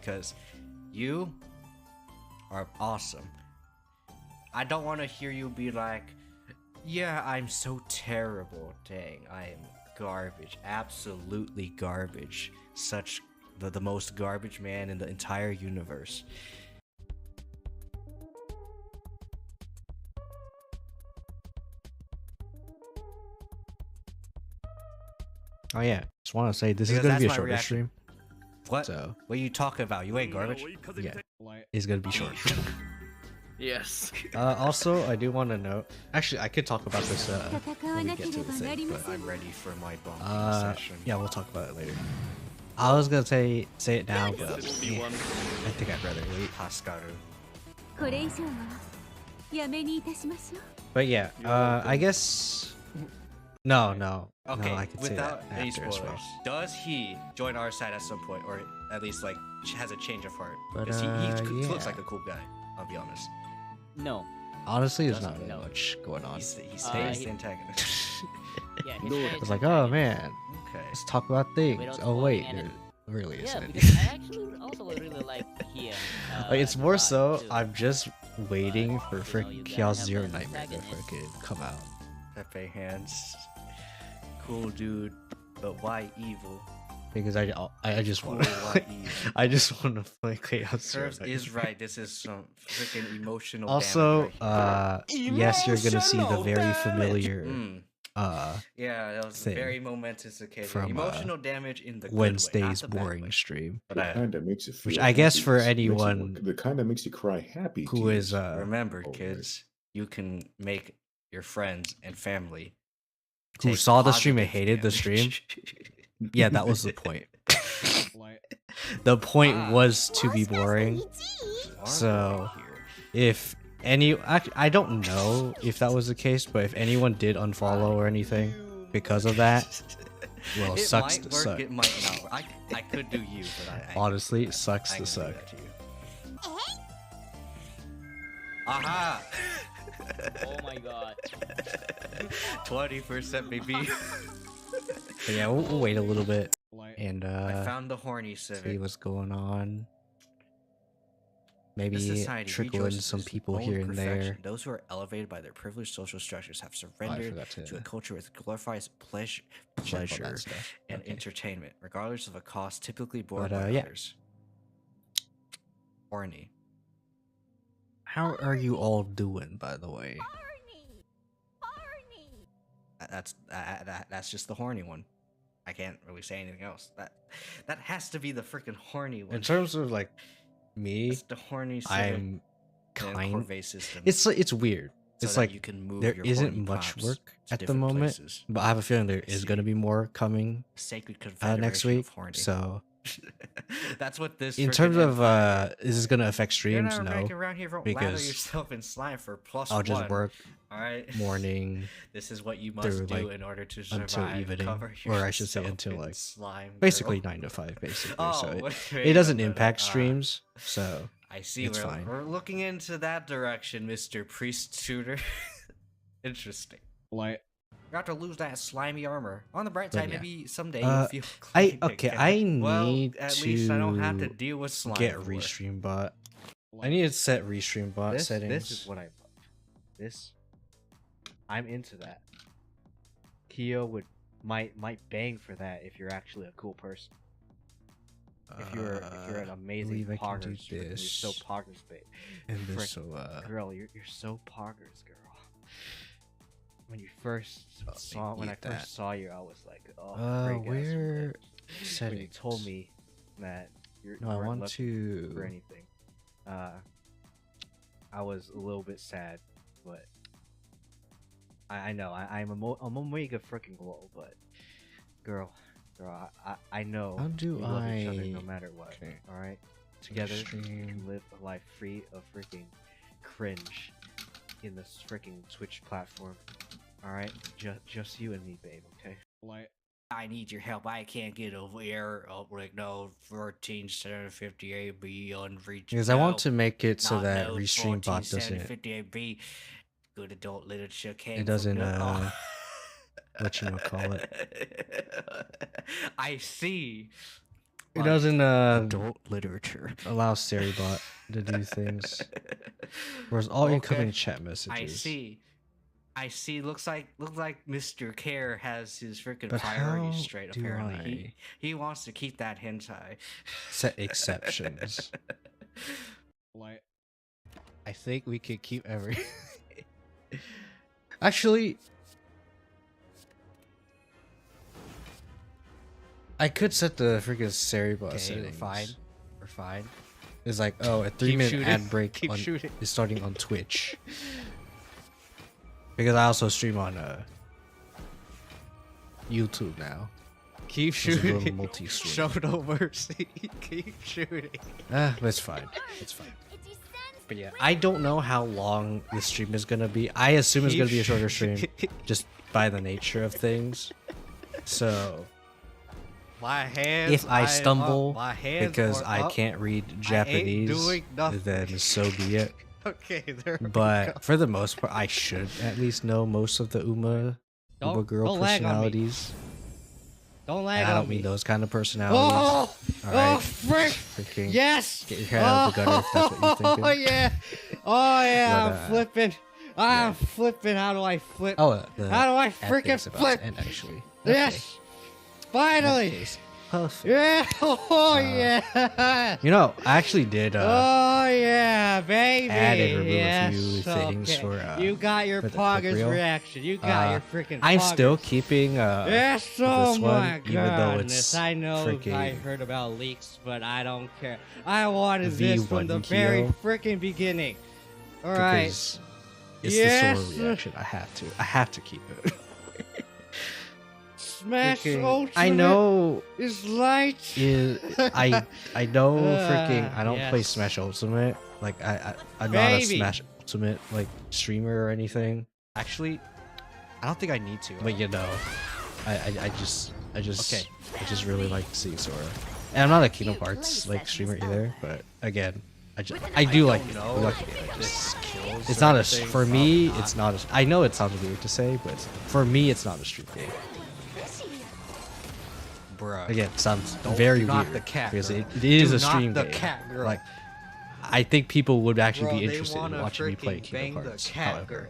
because you are awesome. I don't want to hear you be like, yeah, I'm so terrible. Dang, I am garbage. Absolutely garbage. Such the most garbage man in the entire universe. Oh yeah, just want to say this is Because gonna be a that's my shorter reaction. stream. What? So What are you talking about? You ain't garbage. yeah, it's gonna be short. Yes. Also, I do want to note. Actually, I could talk about this when we get to the thing, but I'm ready for my bumping session. yeah, we'll talk about it later. I was gonna say it now, but B1. I think I'd rather wait. Haskaru. But yeah, I guess no. Okay, no, I could say without that any after as spoilers, well. does he join our side at some point, or at least like has a change of heart? But, Because he looks yeah. like a cool guy. I'll be honest. No. Honestly, there's Doesn't not really know. much going on. He stays he- the antagonist. Yeah, I was like, oh man, Okay. let's talk about things. Without Oh wait, spoiling anything. there really Yeah, isn't. because I actually also really like him. Like, it's more so too. I'm just waiting for you freaking gotta Chaos have Zero an Nightmare to antagonist. freaking come out. Pepe hands. Cool dude, but why evil? Because I just Cool, want why to evil? I just want to play Chaos Zero Serves Nightmare. is right. This is some freaking emotional. Also, damage yes, you're gonna see the very familiar right here. Yeah, that was a thing very momentous occasion. from, Emotional damage in the good Wednesday's way, not the bad boring way. stream, But I Kind that makes you feel which I guess happy. for Makes you- anyone the kind that makes you cry happy. who is tears. remember, Oh, kids, you can make your friends and family who take saw the stream and positive hated the stream. damage. Yeah, that was the point. The point Ah. was to be boring. So, if I don't know if that was the case, but if anyone did unfollow or anything because of that, well, it sucks might to work, suck. it might not work. I could do you, but I Honestly, I- it sucks I to can do suck. that to you. Aha! Oh my god. 20% baby. But yeah, we'll wait a little bit and I found the horny see civic. what's going on. The Maybe society trickle in rejoices some in people own here and perfection. there. Those who are elevated by their privileged social structures have Oh, I surrendered forgot to to a culture which glorifies check all that pleasure stuff. and Okay. entertainment, regardless of a cost typically borne But, by yeah. others. Horny. How are you all doing, by the way? That's just the horny one. I can't really say anything else. That has to be the freaking horny one. In terms of like me, It's the horny civic I'm and kind. Corvée system. It's weird. so It's that like you can move there your isn't horny much pops work to at the different moment, places. but I have a feeling there I is see. going to be more coming Sacred Confederation next week. of horny. So That's what this. in frickin' terms of empire is this going to affect You're streams? not No, ranking around here. Don't lather because yourself in slime for plus I'll just one. work All right. morning This is what you must through, do like, in order to until survive. evening, Cover or I should say yourself until in like slime, basically girl. 9 to 5, basically. Oh, So wait it doesn't a minute. impact streams. So I see. It's We're, fine. we're looking into that direction, Mr. Priest Tutor. Interesting. Like, You have to lose that slimy armor. On the bright But side, yeah. maybe someday Uh, you'll feel I clean okay. again. I Well, need at least I don't have to to deal with slime. get anymore. restream bot. I need to set restream bot settings. This is what I love. This, I'm into that. Kyo might bang for that if you're actually a cool person. If you're an amazing believe I can do poggers, you're this. so poggers, babe. and this frick, so Girl, you're so poggers, girl. When you first Oh, saw, when I eat that. first saw you, I was like, oh, freak ass where woman. When settings? you told me that you No, I weren't want looking for to. anything, I was a little bit sad, but I know I'm a mega freaking glow, but girl, I know How do we love each other no I- matter what. okay. All right, together we Stream. can live a life free of freaking cringe in this freaking Twitch platform. All right, just you and me, babe. Okay. like, I need your help. I can't get over here. Oh, like no, 14758B unreachable. Because I want to make it so Not that no restream bot doesn't 14758B. Good adult literature came. It doesn't, from the- whatchamacallit. I see. It doesn't adult literature. allow Seribot to do things. Whereas all incoming Okay. chat messages. I see. Looks like Mr. Care has his freaking But priorities how straight. do Apparently, he wants to keep that hentai. Set exceptions. Like, I think we could keep every. Actually, I could set the freaking Seribot Okay, settings. we're fine. It's like, oh, a 3-minute shooting. ad break Keep shooting. is starting on Twitch. Because I also stream on YouTube now. Keep It's a little shooting. multi-stream. Show no mercy. Keep shooting. But it's fine. It's fine. But yeah, I don't know how long this stream is gonna be. I assume it's Keep gonna be a shorter stream, shooting. just by the nature of things. So My hands. if I stumble my hands because are I up. can't read Japanese, doing nothing. then so be it. Okay, there. we go. But for the most part, I should at least know most of the Uma girl don't lag on me. personalities. Don't lag And I on don't mean me. those kind of personalities. Oh, Alright? oh, frick! Freaking Yes. get your head out of the gutter if that's what you're thinking. Oh yeah. Oh yeah. But, I'm flipping. I'm flipping. How do I flip? Oh, the How do I ad freaking thing's about flip? to end, actually. Yes. Finally. Perfect. Yeah. Oh yeah. You know, I actually did Oh yeah, baby. add and remove yes. a few things okay. for you got your for the Poggers reel. reaction. You got Uh, your freaking. I'm Poggers. still keeping Yes, oh this my one, even though goodness. it's I know I freaking heard about leaks, but I don't care. I wanted this from the V1 very Kyo. freaking beginning. All right. because it's Yes. the Sora reaction. I have to keep it. Smash Freaking- Ultimate I know is light. I know freaking I don't play yes. Smash Ultimate. Like I'm not a Baby. Smash Ultimate like streamer or anything. Actually, I don't think I need to. But you know, I just Okay. I just really like seeing Sora. And I'm not a Kingdom Hearts like streamer either, but again, I do like it. know I like it. I just- this kills. It's not a everything, for me. probably It's not. not a. I know it sounds weird to say, but for me, it's not a stream game. Bruh. Again, it sounds Don't very do not weird the cat because girl. it is Do a not stream the game. cat girl. Like, I think people would actually Bro, be they interested in wanna watching me play freaking Kingdom bang Hearts. the cat However, girl.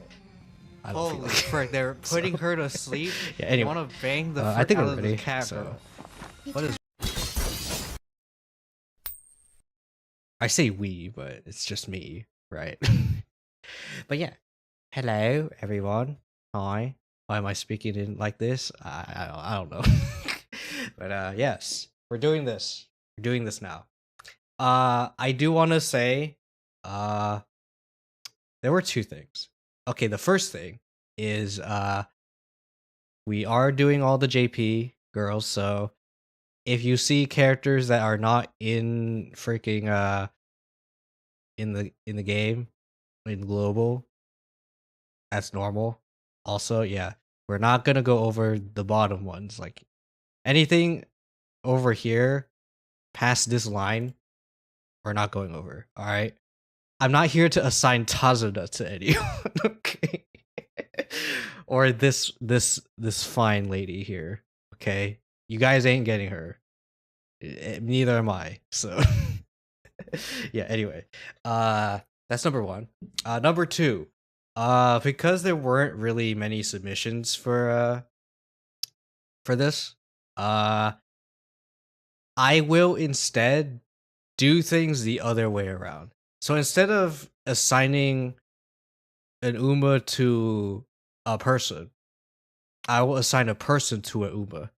I don't feel Holy like it. frick! They're putting her to sleep. Yeah, anyway. They want to bang the I frick think out we're of ready. the cat So girl. What is? I say we, but it's just me, right? But yeah, hello everyone. Hi. Why am I speaking in like this? I don't know. But yes, we're doing this. We're doing this now. I do want to say, there were two things. Okay, the first thing is we are doing all the JP girls, so if you see characters that are not in freaking in the game in global, that's normal. Also, yeah, we're not gonna go over the bottom ones. Like anything over here past this line, we're not going over. All right. I'm not here to assign Tazuna to anyone, okay? Or this fine lady here, okay? You guys ain't getting her. Neither am I. So yeah, anyway. That's number one. Number two. Because there weren't really many submissions for this, I will instead do things the other way around. So instead of assigning an Uma to a person, I will assign a person to an Uma.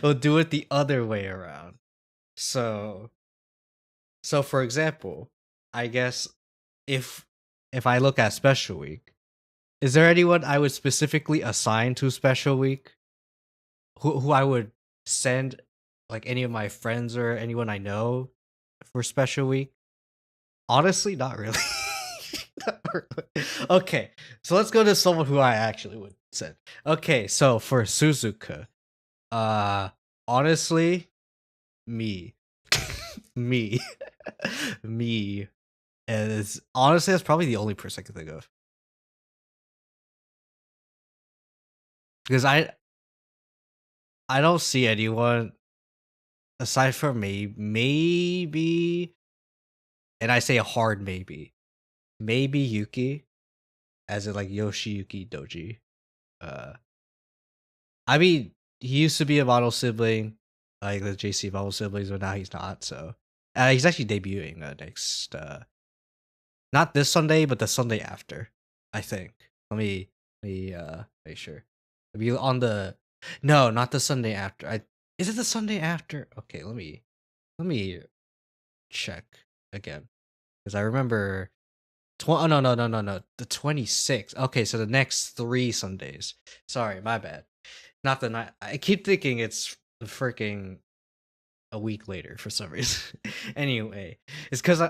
We'll do it the other way around. So for example, I guess if I look at Special Week, is there anyone I would specifically assign to Special Week? Who I would send, like any of my friends or anyone I know for Special Week? Honestly, not really. Not really. Okay, so let's go to someone who I actually would send. Okay, so for Suzuka, honestly, me. Me. Me. Is honestly, that's probably the only person I can think of. Because I don't see anyone aside from maybe, and I say a hard maybe Yuki, as in like Yoshiyuki Doji. I mean, he used to be a model sibling, like the JC model siblings, but now he's not. So he's actually debuting next, not this Sunday, but the Sunday after, I think. Let me make sure. If you on the, no, not the Sunday after. Is it the Sunday after? Okay, let me check again because I remember. Oh no, the 26th. Okay, so the next 3 Sundays. Sorry, my bad. Not the night. I keep thinking it's the freaking a week later for some reason. Anyway, it's because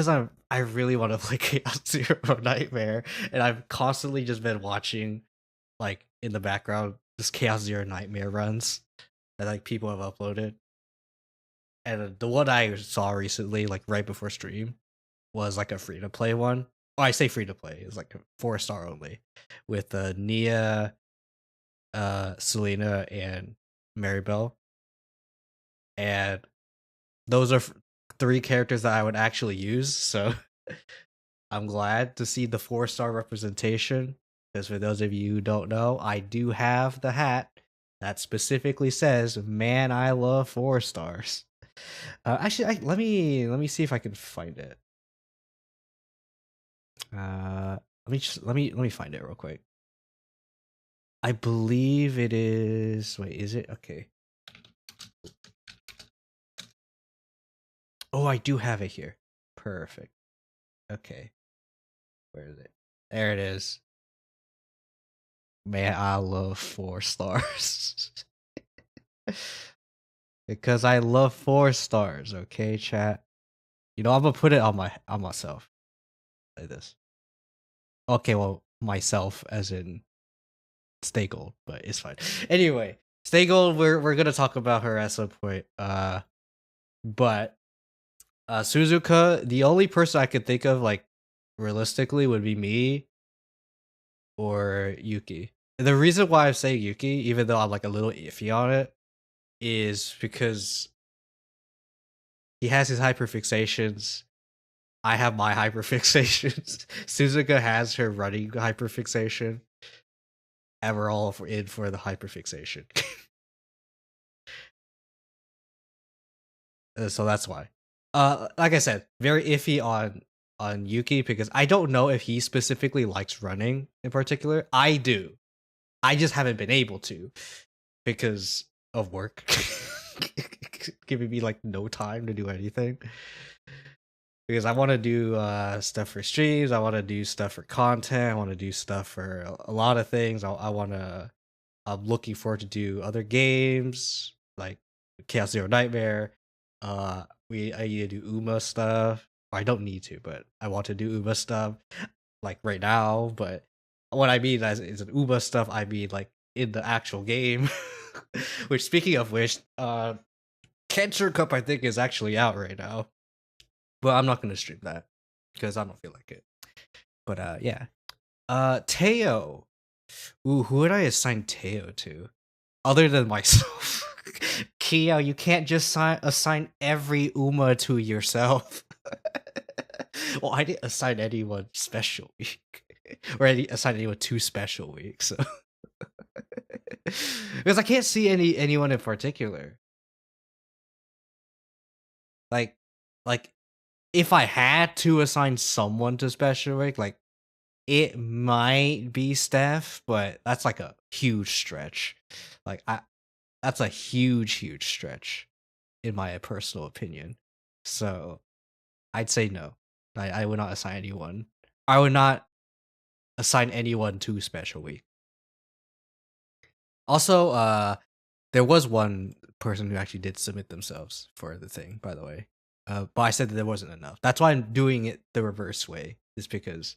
I really want to play Chaos Zero Nightmare, and I've constantly just been watching, like in the background, this Chaos Zero Nightmare runs that like people have uploaded, and the one I saw recently, like right before stream, was like a free to play one. Oh, I say free to play. It's like a 4-star only, with Nia, Selena, and Maribel, and those are 3 characters that I would actually use. So I'm glad to see the 4-star representation. Because for those of you who don't know, I do have the hat that specifically says "Man, I love 4 stars." Actually, let me see if I can find it. Let me find it real quick. I believe it is. Wait, is it okay? Oh, I do have it here. Perfect. Okay. Where is it? There it is. Man, I love 4 stars. Because I love 4 stars, okay, chat? You know, I'm gonna put it on myself. Like this. Okay, well, myself as in Stay Gold, but it's fine. Anyway, Stay Gold, we're gonna talk about her at some point. But Suzuka, the only person I could think of like realistically would be me or Yuki. The reason why I'm saying Yuki, even though I'm like a little iffy on it, is because he has his hyperfixations. I have my hyperfixations. Suzuka has her running hyperfixation. And we're all in for the hyperfixation. So that's why. Like I said, very iffy on Yuki because I don't know if he specifically likes running in particular. I do. I just haven't been able to because of work. Giving me like no time to do anything. Because I want to do stuff for streams, I want to do stuff for content, I want to do stuff for a lot of things. I'm looking forward to do other games like Chaos Zero Nightmare. I need to do Uma stuff. I don't need to, but I want to do Uma stuff like right now. But what I mean is an Uma stuff, I mean like in the actual game. Which, speaking of which, Cancer Cup I think is actually out right now. But I'm not gonna stream that because I don't feel like it. But yeah. Teo. Ooh, who would I assign Teo to? Other than myself. Kyo, you can't just assign every Uma to yourself. Well, I didn't assign anyone special week. Or I didn't assign anyone 2 special weeks, so. Because I can't see anyone in particular. Like if I had to assign someone to special week, like it might be Steph, but that's like a huge stretch. Like that's a huge stretch in my personal opinion. So I'd say no. I would not assign anyone. I would not assign anyone to special week. Also, there was one person who actually did submit themselves for the thing, by the way. But I said that there wasn't enough. That's why I'm doing it the reverse way, is because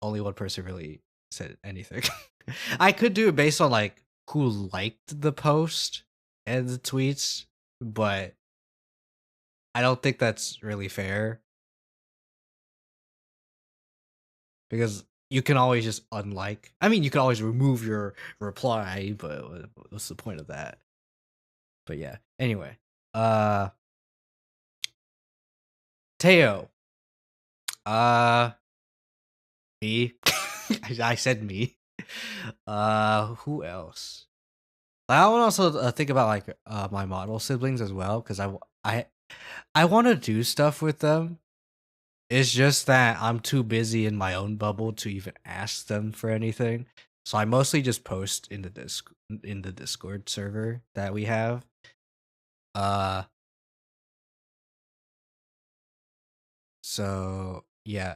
only one person really said anything. I could do it based on like who liked the post and the tweets, but I don't think that's really fair. Because you can always just unlike. I mean, you can always remove your reply, but what's the point of that? But yeah. Anyway, uh, Teo. Me. I said me. Who else? I want to also think about like my model siblings as well because I want to do stuff with them. It's just that I'm too busy in my own bubble to even ask them for anything. So I mostly just post in the Discord server that we have. Uh so yeah.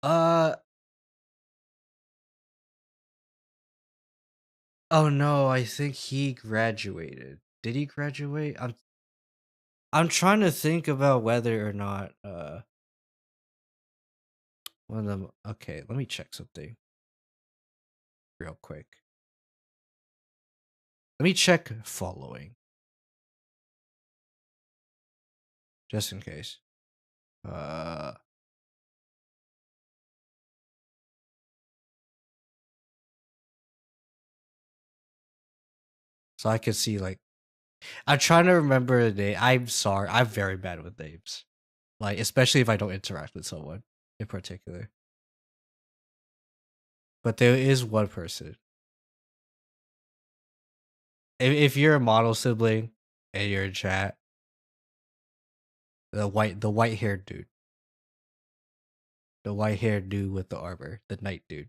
Uh oh no, I think he graduated. Did he graduate? I'm trying to think about whether or not one of them. Okay, let me check something real quick. Let me check following just in case. Uh so I could see like I'm trying to remember the name. I'm sorry. I'm very bad with names. Like especially if I don't interact with someone in particular. But there is one person. If you're a model sibling and you're in chat, the white haired dude. The white haired dude with the armor, the knight dude.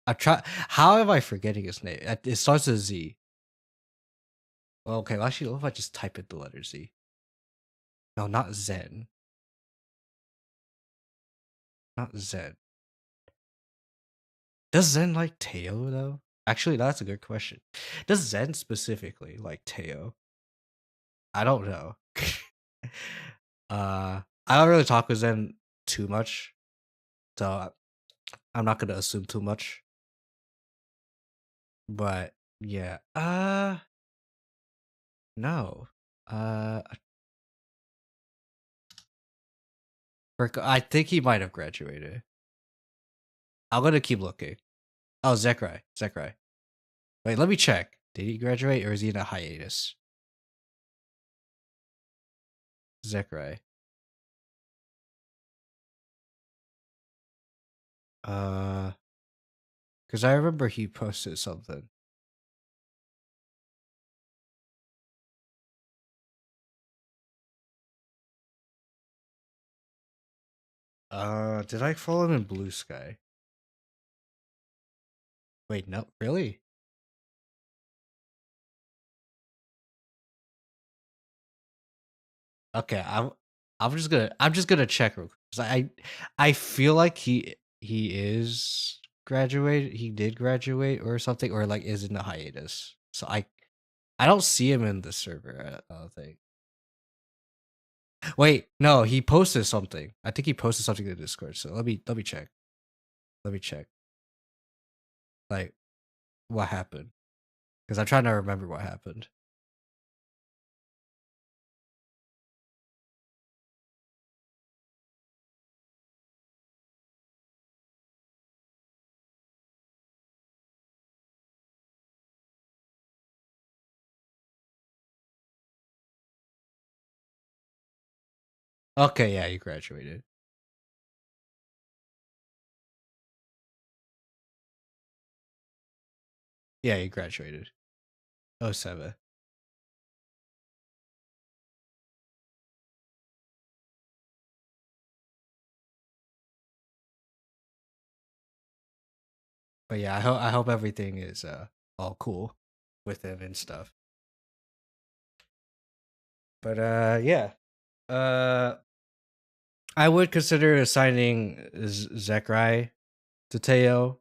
I try. How am I forgetting his name? It starts with Z. Well, okay. Well, actually, what if I just type in the letter Z? No, not Zen. Not Zen. Does Zen like Teo though? Actually, that's a good question. Does Zen specifically like Teo? I don't know. I don't really talk with Zen too much, so I'm not gonna assume too much. But yeah, no, uh, I think he might have graduated. I'm gonna keep looking. Oh, Zekrai, Zekrai. Wait, let me check. Did he graduate or is he in a hiatus? Zekrai. Because I remember he posted something. Did I follow him in Blue Sky? Wait, no, really? Okay, I'm just gonna check real quick. 'Cause I feel like he is graduated. He did graduate or something, or like is in a hiatus. So I don't see him in the server. I don't think. Wait, no, he posted something. I think he posted something in the Discord. So let me check. Let me check. Like what happened? Because I'm trying to remember what happened. Okay, yeah, he graduated. Yeah, he graduated. Oh 07. But yeah, I hope everything is all cool with him and stuff. But yeah. Uh I would consider assigning Zekrai to Teo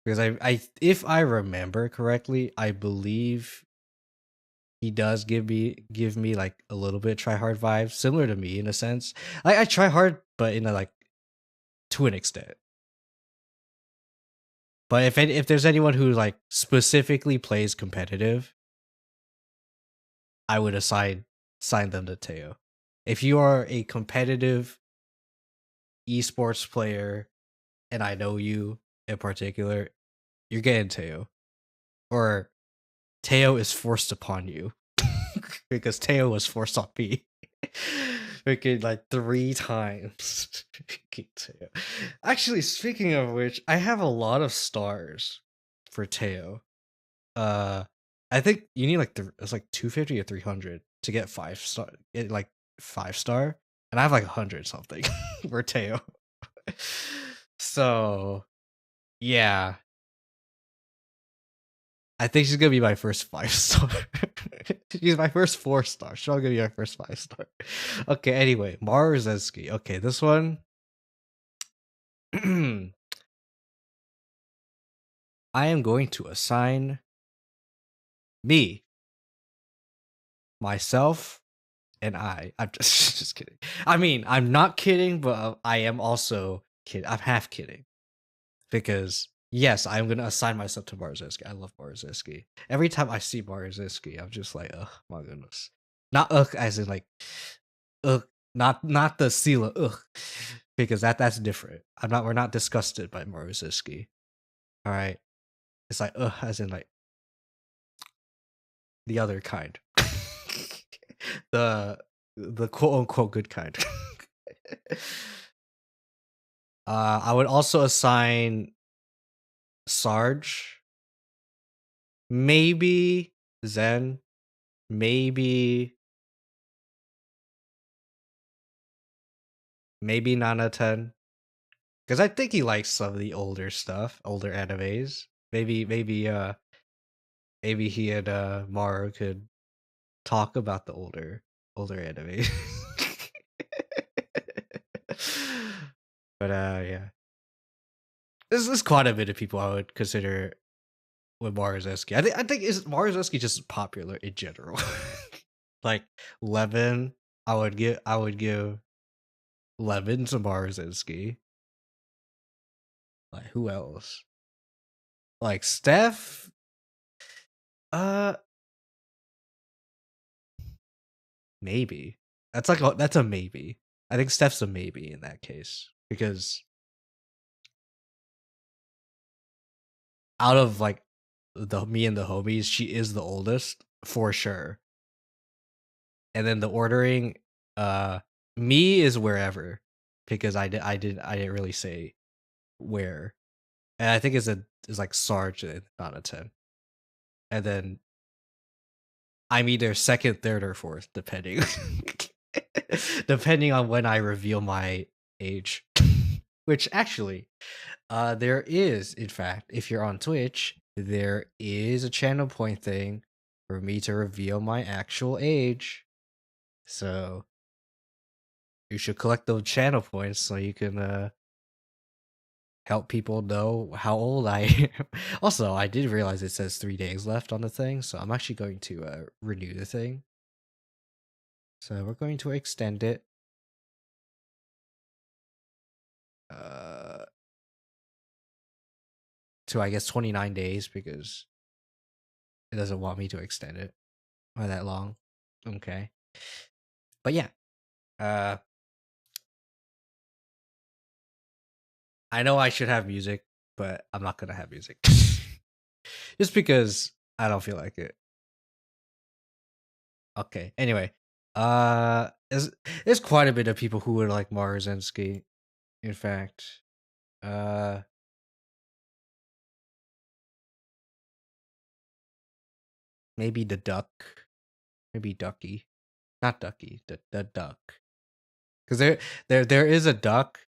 because I if I remember correctly, I believe he does give me like a little bit try hard vibes, similar to me in a sense. I try hard, but in a like to an extent. But if there's anyone who like specifically plays competitive, I would assign them to Teo. If you are a competitive esports player, and I know you in particular, you're getting Teo, or Teo is forced upon you. because Teo was forced on me. Freaking like 3 times. Freaking Teo. Actually, speaking of which, I have a lot of stars for Teo. I think you need like it's like 250 or 300 to get 5-star. Get like 5-star, and I have like 100 something for Teo. So yeah, I think she's gonna be my first 5-star. She's my first 4-star. She's gonna be my first 5-star. Okay, anyway, Maruzeski. Okay, this one. I am going to assign me, myself, and I'm just kidding. I mean, I'm not kidding, but I am also kidding. I'm half kidding. Because yes, I'm gonna assign myself to Maruzeski. I love Maruzeski. Every time I see Maruzeski, I'm just like, oh my goodness. Not as in like not the Sela because that's different. We're not disgusted by Maruzeski. Alright. It's like as in like the other kind. the quote unquote good kind. I would also assign Sarge, maybe Zen, maybe Nana10, because I think he likes some of the older stuff, older animes. Maybe he and Maru could talk about the older anime. But yeah, this is quite a bit of people I would consider with Maruzeski. I think is Maruzeski just popular in general. Like Levin, I would give Levin to Maruzeski. Like who else? Like Steph. Maybe. That's a maybe. I think Steph's a maybe in that case because out of like me and the homies, she is the oldest for sure. And then the ordering, me is wherever because I didn't really say where, and I think it's like Sarge and not a 10, and then I'm either second, third, or fourth depending depending on when I reveal my age. Which actually, there is, in fact, if you're on Twitch, there is a channel point thing for me to reveal my actual age. So you should collect those channel points so you can help people know how old I am. Also, I did realize it says 3 days left on the thing, so I'm actually going to renew the thing. So we're going to extend it. To I guess 29 days because it doesn't want me to extend it by that long. Okay. But yeah. I know I should have music, but I'm not gonna have music. Just because I don't feel like it. Okay. Anyway. There's quite a bit of people who would like Maruzenski. In fact. Maybe the duck. Maybe Ducky. Not Ducky, the duck. Because there is a duck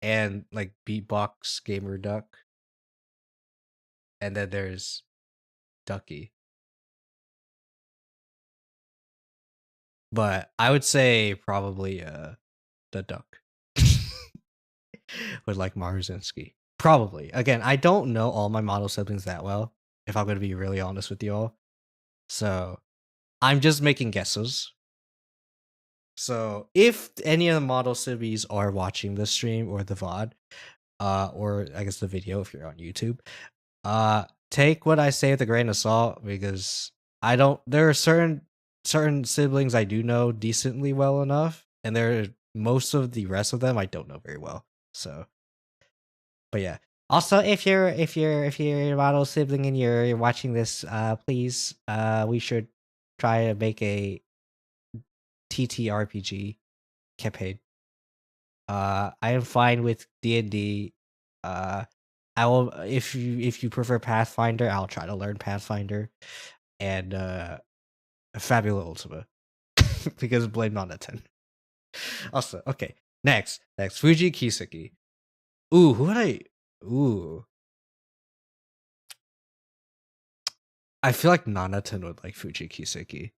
and like beatbox gamer duck. And then there's Ducky. But I would say probably the duck. With like Maruzinski. Probably. Again, I don't know all my model siblings that well, if I'm gonna be really honest with y'all. So I'm just making guesses. So if any of the model siblings are watching the stream or the VOD, or I guess the video if you're on YouTube, take what I say with a grain of salt because there are certain siblings I do know decently well enough, and most of the rest of them I don't know very well. So but yeah. Also, if you're a model sibling and you're watching this, please, we should try to make a TTRPG campaign. I am fine with D&D. I will if you prefer Pathfinder, I'll try to learn Pathfinder and Fabula Ultima because blame on a 10. Also, okay. Next, Fuji Kiseki. Ooh, who would I? Ooh, I feel like Nanaton would like Fuji Kiseki.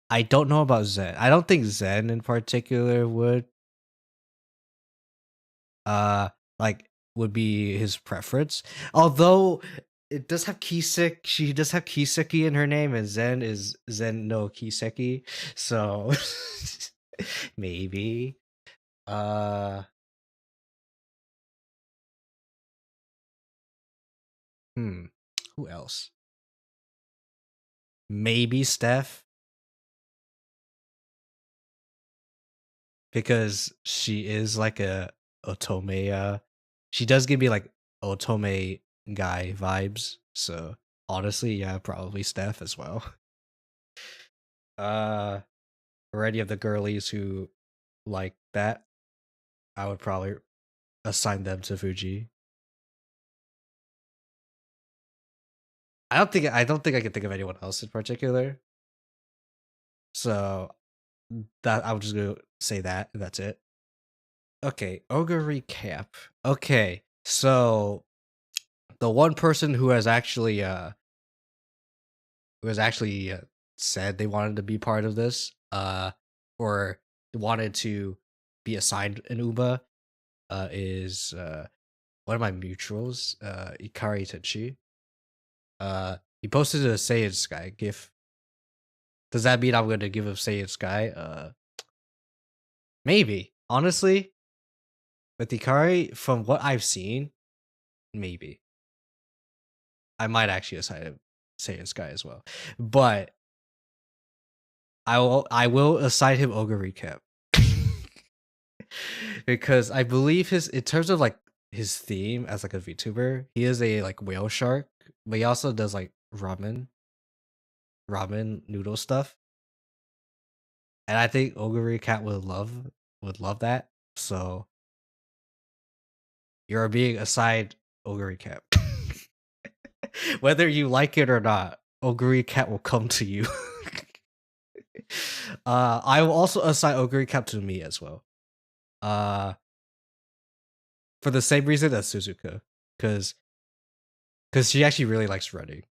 I don't know about Zen. I don't think Zen in particular would like would be his preference. Although it does have Kiseki, she does have Kiseki in her name, and Zen is Zen no Kiseki. So maybe. Who else? Maybe Steph. Because she is like a otome. She does give me like otome guy vibes. So honestly, yeah, probably Steph as well. For any of the girlies who like that, I would probably assign them to Fuji. I don't think I can think of anyone else in particular. So that I would just go say that, and that's it. Okay, Ogre recap. Okay, so the one person who has actually said they wanted to be part of this, or wanted to be assigned an Uba, is one of my mutuals, Ikari Tenchi. He posted a Saiyan Sky gif. Does that mean I'm gonna give him Saiyan Sky? Maybe. Honestly, with Ikari, from what I've seen, maybe. I might actually assign him Saiyan Sky as well. But I will assign him Ogre Recap. Because I believe his in terms of like his theme as like a VTuber, he is a like whale shark, but he also does like ramen noodle stuff. And I think Ogre Recap would love that. So you're being assigned Ogre Recap. Whether you like it or not, Ogre Cat will come to you. I will also assign Ogre Cat to me as well. For the same reason as Suzuka, because she actually really likes running.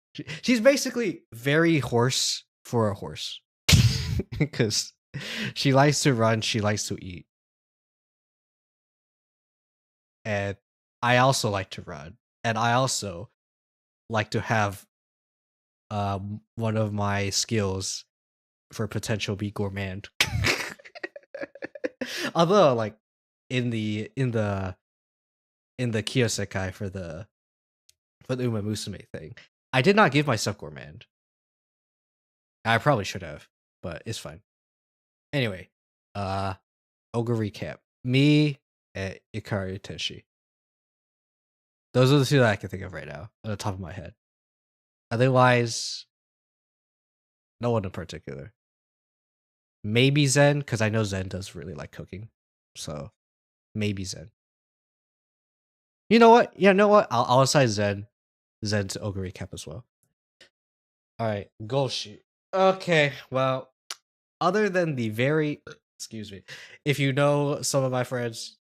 She's basically very horse for a horse, because she likes to run, she likes to eat, and I also like to run, and I also like to have one of my skills for potential be gourmand. Although, like in the Kiyosekai for the Umamusume thing, I did not give myself gourmand. I probably should have, but it's fine. Anyway, Ogre recap. Me and Ikari Tenshi. Those are the two that I can think of right now, on the top of my head. Otherwise, no one in particular. Maybe Zen, because I know Zen does really like cooking. So maybe Zen. You know what? Yeah, you know what? I'll assign Zen to Ogre recap as well. Alright, goal shoot. Okay, well, other than the very excuse me, if you know some of my friends,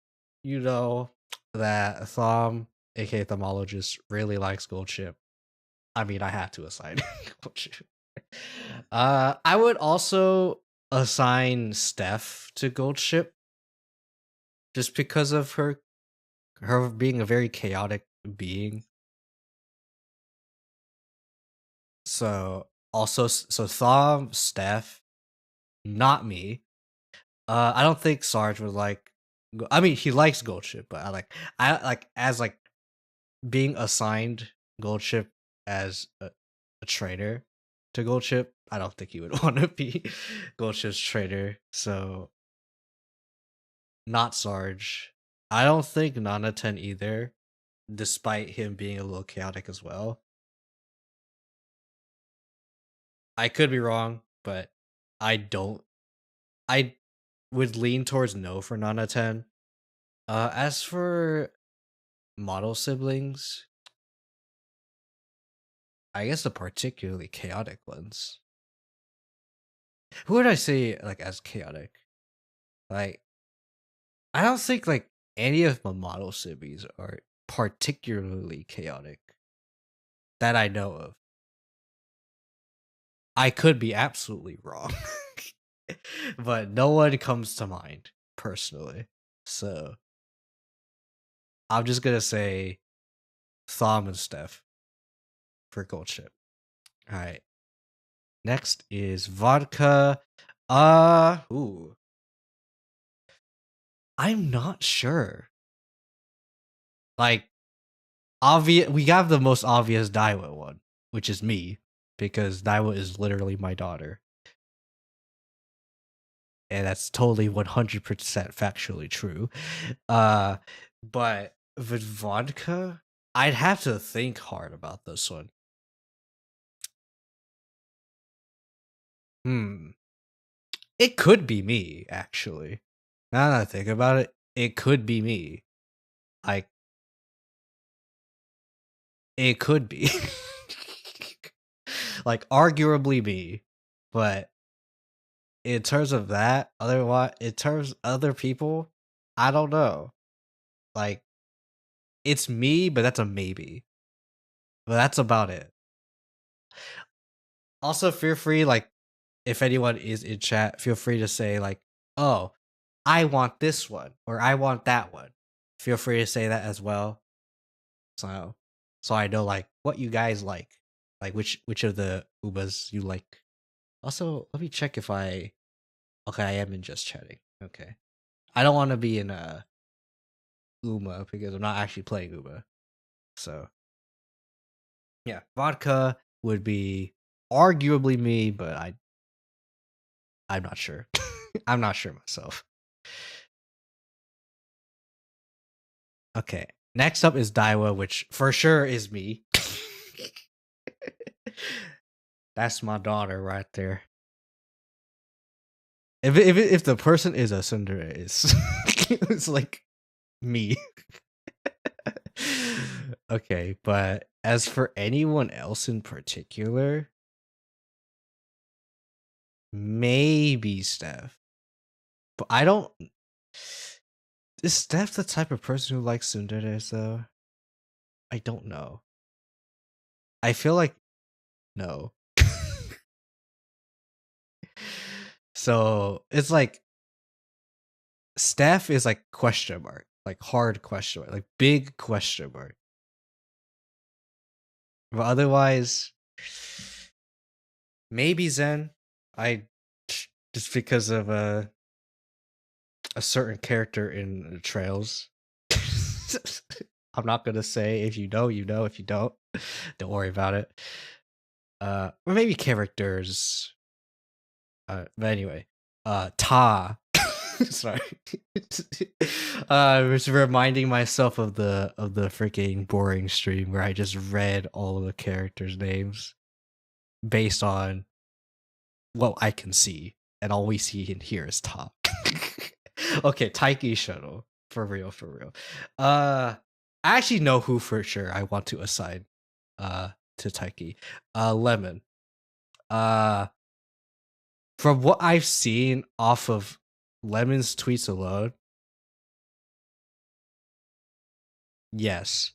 you know that Thom, aka Thomologist, really likes Gold Ship. I mean, I had to assign Gold Ship. I would also assign Steph to Gold Ship, just because of her being a very chaotic being. So also, so Thom, Steph, not me. I don't think Sarge would like. I mean, he likes Gold Ship, but I like as like being assigned Gold Ship as a trainer to Gold Ship. I don't think he would want to be Gold Ship's trainer. So not Sarge. I don't think Nanaten either. despite him being a little chaotic as well. I could be wrong, but I don't. I would lean towards no for Nana 10. As for model siblings, I guess the particularly chaotic ones. Who would I say like as chaotic? Like, I don't think like any of my model siblings are particularly chaotic that I know of. I could be absolutely wrong, but no one comes to mind personally. So I'm just gonna say Thom and Steph for gold chip. All right. Next is vodka. Ooh. I'm not sure. Like, obvious. We have the most obvious Daiwa one, which is me, because Daiwa is literally my daughter, and that's totally 100% factually true. But with vodka, I'd have to think hard about this one. It could be me, actually. Now that I think about it, it could be me. Like, it could be. Like, arguably me. But in terms of that, otherwise, in terms of other people, I don't know. Like, it's me, but that's a maybe. But that's about it. Also, feel free, like, if anyone is in chat, feel free to say, like, oh, I want this one, or I want that one. Feel free to say that as well. So I know like what you guys like which of the Ubas you like. Also, let me check if I I am in just chatting. Okay. I don't want to be in Uma because I'm not actually playing Uma. So yeah, vodka would be arguably me, but I'm not sure. I'm not sure myself. Okay. Next up is Daiwa, which for sure is me. That's my daughter right there. If the person is a tsundere, it's like me. Okay, but as for anyone else in particular, maybe Steph. But I don't. Is Steph the type of person who likes tsunderes though? I don't know. I feel like no. So it's like Steph is like question mark, like hard question mark, like big question mark. But otherwise, maybe Zen. I just because of a certain character in the Trails. I'm not gonna say if you know, you know. If you don't worry about it. Or maybe characters. But anyway, Ta. Sorry. I was reminding myself of the freaking boring stream where I just read all of the characters' names based on what I can see, and all we see and hear is Ta. Okay, Taiki Shuttle. For real, for real. I actually know who for sure I want to assign to Taiki. Lemon. From what I've seen off of Lemon's tweets alone, yes.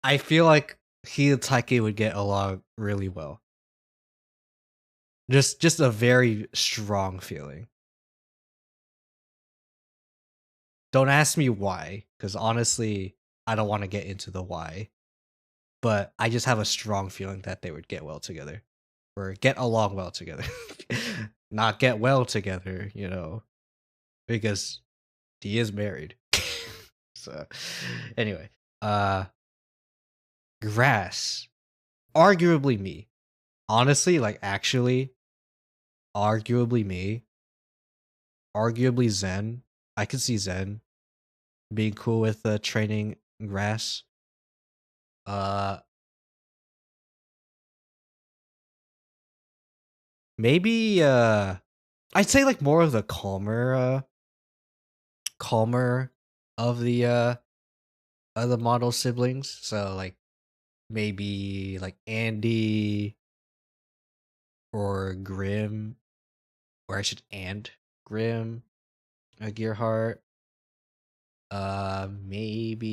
I feel like he and Taiki would get along really well. Just a very strong feeling. Don't ask me why, because honestly, I don't want to get into the why. But I just have a strong feeling that they would get well together. Or get along well together. Not get well together, you know. Because he is married. So anyway. Grass. Arguably me. Honestly, like actually, arguably me. Arguably Zen. I could see Zen being cool with training Grass. Maybe I'd say like more of the calmer of the model siblings. So like maybe like Andy or Grim, or I should and Grim, Gearhart. Maybe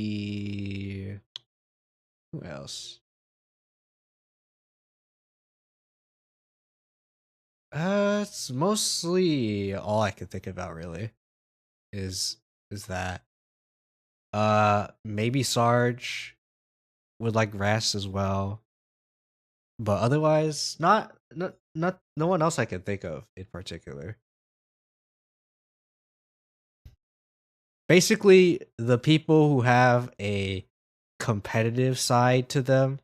who else? It's mostly all I can think about really is that. Maybe Sarge would like Grass as well, but otherwise, not no one else I can think of in particular. Basically, the people who have a competitive side to them,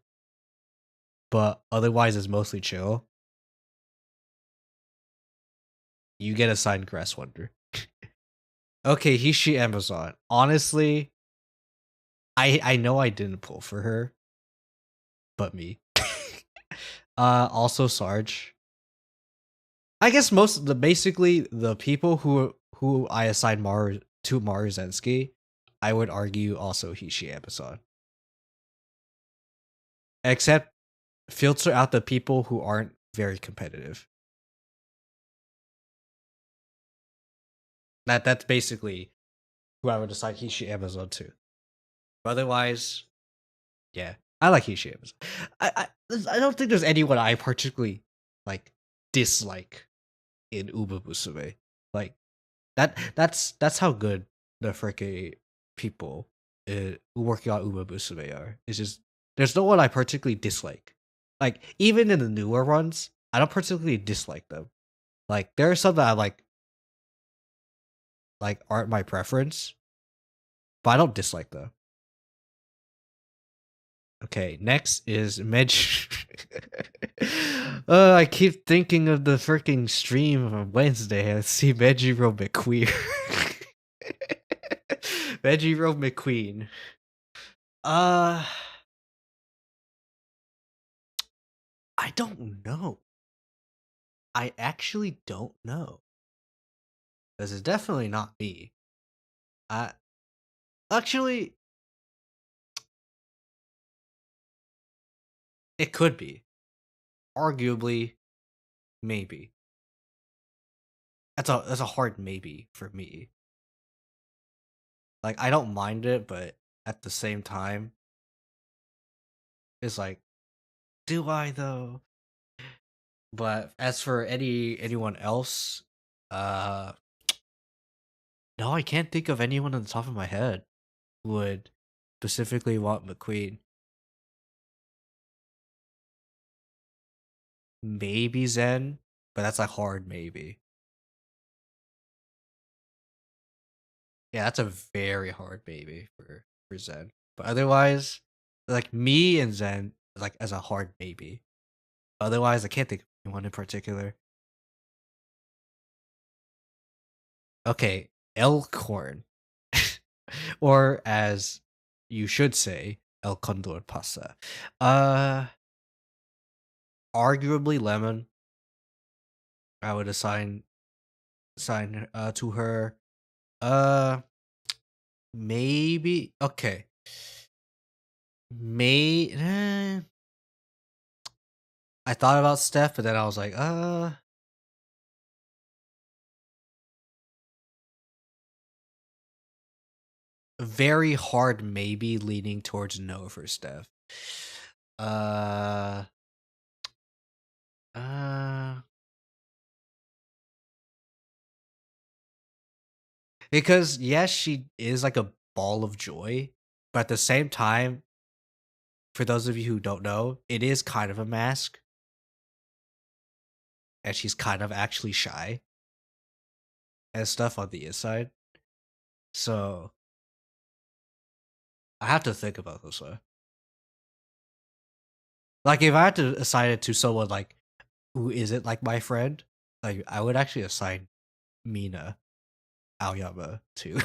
but otherwise is mostly chill. You get assigned Grass Wonder. Okay, Hishi Amazon. Honestly, I know I didn't pull for her, but me. Also Sarge. I guess most of the basically the people who I assign to Maruzensky, I would argue also Hishi Amazon. Except filter out the people who aren't very competitive. That's basically who I would assign Hishi Amazon to. But otherwise, yeah, I like Hishi Amazon. I don't think there's anyone I particularly like dislike in Umamusume. Like that's how good the freaking people who working on Umamusume are. It's just there's no one I particularly dislike. Like even in the newer ones, I don't particularly dislike them. Like there are some that I like aren't my preference, but I don't dislike them. Okay, next is Medj. I keep thinking of the freaking stream on Wednesday. Let's see Medjiro McQueen. Medjiro McQueen. I don't know. I actually don't know. This is definitely not me. Actually, it could be. Arguably, maybe. That's a hard maybe for me. Like I don't mind it, but at the same time, it's like, do I though? But as for anyone else, uh, no, I can't think of anyone on the top of my head who would specifically want McQueen. Maybe Zen, but that's a hard maybe. Yeah, that's a very hard maybe for Zen. But otherwise, like me and Zen, like as a hard maybe. Otherwise, I can't think of anyone in particular. Okay, Elkhorn, or as you should say, El Condor Pasa. Arguably Lemon. I would assign to her. Maybe okay. I thought about Steph, but then I was like, very hard maybe leaning towards no for Steph. Because yes, she is like a ball of joy, but at the same time, for those of you who don't know, it is kind of a mask. And she's kind of actually shy and stuff on the inside. So I have to think about this one. Like if I had to assign it to someone like who isn't like my friend, like I would actually assign Mina Aoyama to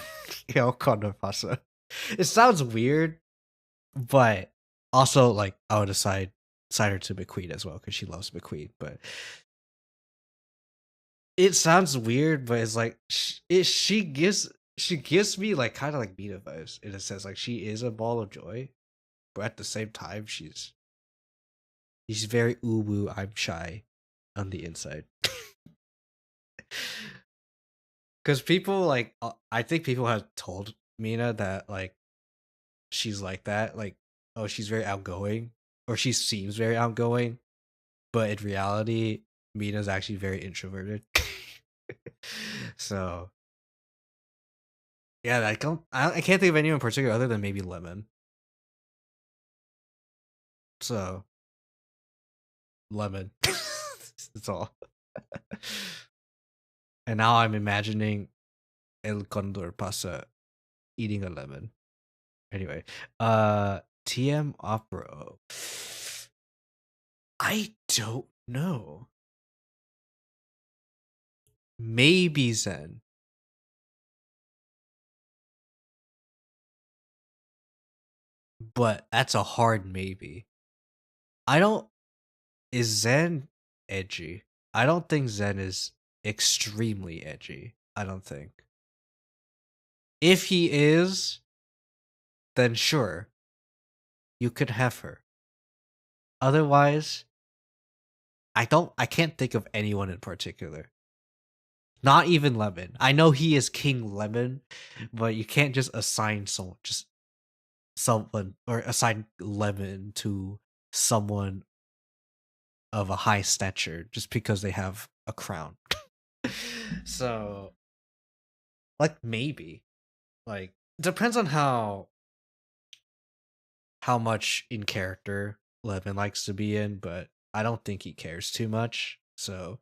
Konopasa. It sounds weird, but also like I would assign her to McQueen as well because she loves McQueen. But it sounds weird, but it's like she gives me like kind of like Mina vibes in a sense. Like she is a ball of joy, but at the same time she's very uwu. I'm shy on the inside. Because people like I think people have told Mina that like she's like that, like oh she's very outgoing or she seems very outgoing, but in reality Mina's actually very introverted. So yeah, I can't think of anyone in particular other than maybe Lemon. So Lemon. That's all. And now I'm imagining El Condor Pasa eating a lemon. Anyway, TM Opera. I don't know. Maybe Zen. But that's a hard maybe. Is Zen edgy? I don't think Zen is extremely edgy. I don't think. If he is, then sure. You could have her. Otherwise, I can't think of anyone in particular. Not even Lemon. I know he is King Lemon, but you can't just assign someone or assign Lemon to someone of a high stature just because they have a crown. So like maybe. Like depends on how much in character Lemon likes to be in, but I don't think he cares too much. So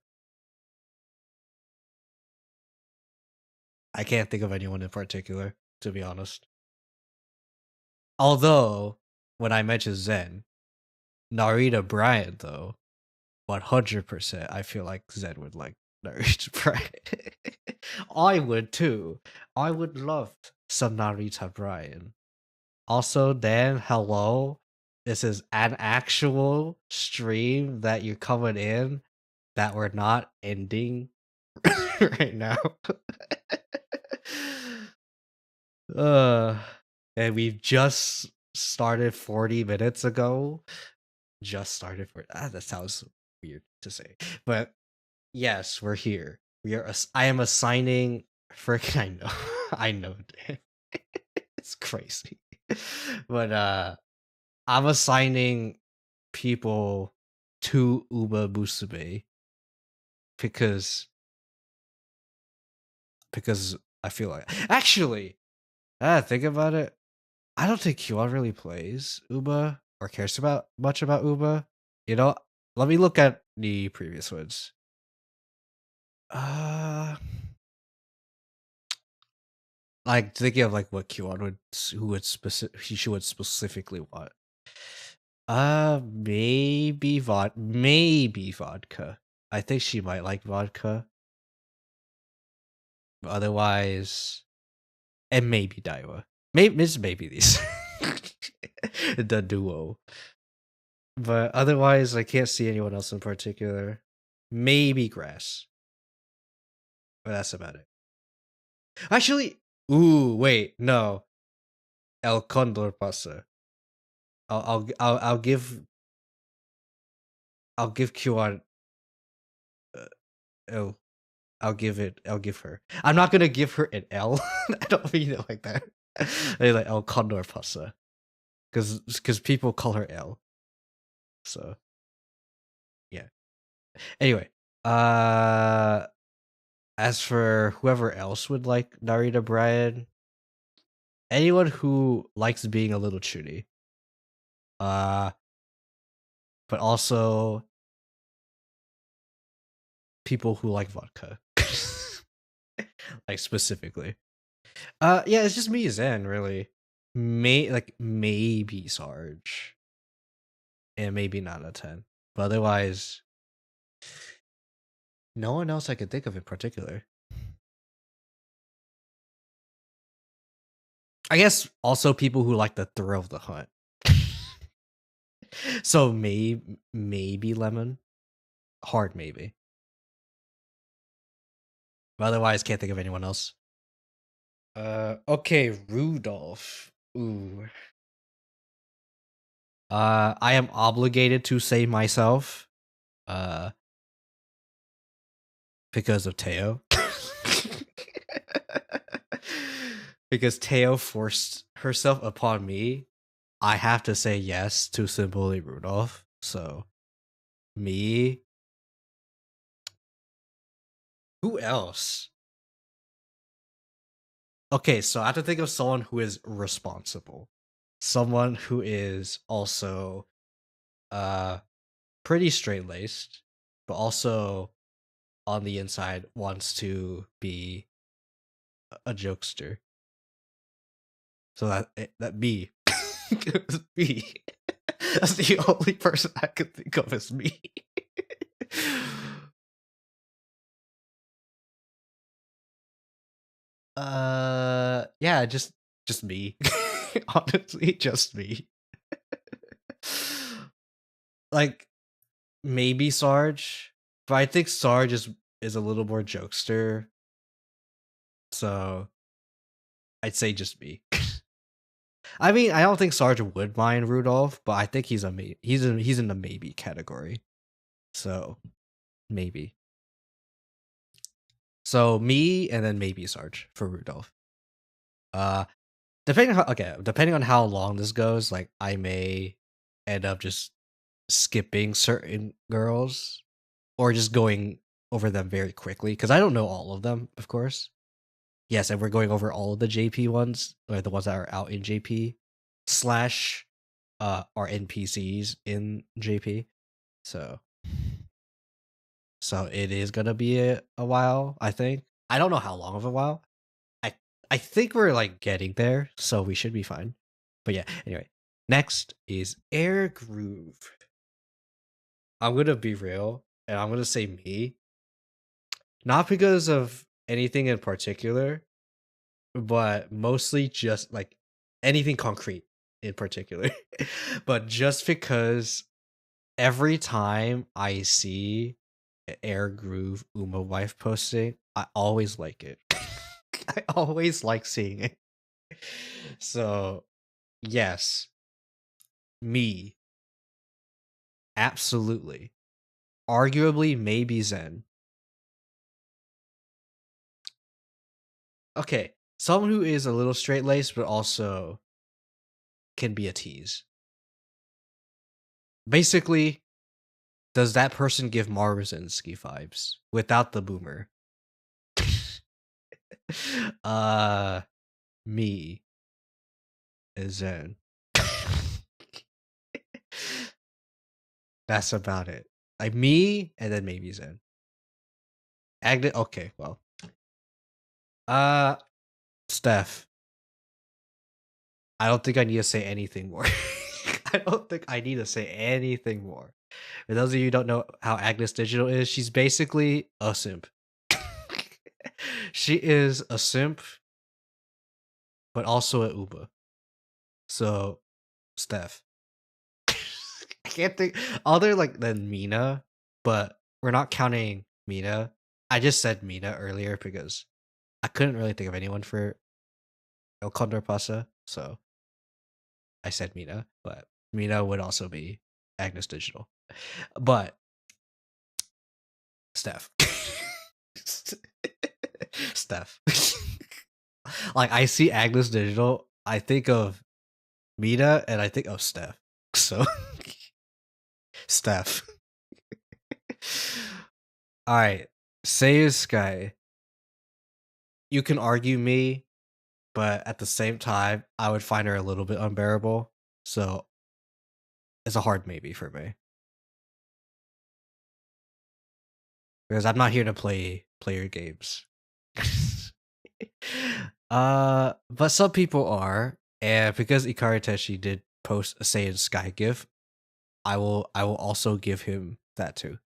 I can't think of anyone in particular, to be honest. Although, when I mentioned Zen, Narita Bryant, though, 100%, I feel like Zen would like Narita Bryant. I would too. I would love some Narita Bryant. Also, Dan, hello. This is an actual stream that you're coming in that we're not ending right now. uh, and we've just started 40 minutes ago. Just started for that sounds weird to say, but yes, we're here. I am assigning. Freaking, I know, I know, Dan. It's crazy, but I'm assigning people to Umamusume because I feel like actually, think about it. I don't think Kyon really plays Uba or cares much about Uba. You know, let me look at the previous ones. Like thinking of like what Kyon she would specifically want. Maybe vodka. I think she might like vodka. But otherwise, and maybe Daiwa. Maybe these. The duo. But otherwise, I can't see anyone else in particular. Maybe Grass. But that's about it. Actually, wait, no. El Condor Pasa. I'll give Kyon L. I'll give her. I'm not gonna give her an L. I don't mean it like that. I mean like El Condor Pasa. Because people call her L. So yeah. Anyway, as for whoever else would like Narita Bryan, anyone who likes being a little chuny, but also people who like vodka, like specifically. Yeah, it's just me, Zen, really. Maybe Sarge, and maybe not a 10, but otherwise, no one else I could think of in particular. I guess also people who like the thrill of the hunt. So maybe lemon, hard maybe. But otherwise, can't think of anyone else. Okay, Rudolph. Ooh. I am obligated to say myself. Uh, because of Teo. Because Teo forced herself upon me. I have to say yes to simply Rudolph. So, me. Who else? Okay, so I have to think of someone who is responsible. Someone who is also pretty straight-laced, but also on the inside wants to be a jokester. So that B. B. That's the only person I could think of as me. Yeah, just me. Honestly, just me. Like maybe Sarge, but I think Sarge is a little more jokester. So I'd say just me. I mean, I don't think Sarge would mind Rudolph, but I think he's he's in the maybe category. So maybe. So me and then maybe Sarge for Rudolph. Depending on how long this goes, like I may end up just skipping certain girls or just going over them very quickly because I don't know all of them, of course. Yes, and we're going over all of the JP ones, or the ones that are out in JP slash are NPCs in JP. So it is gonna be a while, I think. I don't know how long of a while. I think we're like getting there, so we should be fine. But yeah, anyway. Next is Air Groove. I'm gonna be real, and I'm gonna say me. Not because of anything in particular, but mostly just like anything concrete in particular. But just because every time I see Air Groove Uma wife posting, I always like it. I always like seeing it. So, yes, me. Absolutely. Arguably, maybe Zen. Okay, someone who is a little straight laced, but also can be a tease. Basically, does that person give Marzinski vibes without the boomer? Me is Zen. That's about it. Like me, and then maybe Zen. Agnes. Okay, well. Steph. I don't think I need to say anything more. I don't think I need to say anything more. For those of you who don't know how Agnes Digital is, she's basically a simp. She is a simp, but also a Uber. So, Steph. I can't think other like than Mina, but we're not counting Mina. I just said Mina earlier because I couldn't really think of anyone for El Condor Pasa, so I said Mina, but Mina would also be Agnes Digital. But Steph. Steph. Like I see Agnes Digital, I think of Mina and I think of Steph. So Steph. Alright. Say Sky. You can argue me, but at the same time, I would find her a little bit unbearable. So it's a hard maybe for me. Because I'm not here to play player games. But some people are, and because Ikari Teshi did post a Saiyan Sky gif, I will also give him that too.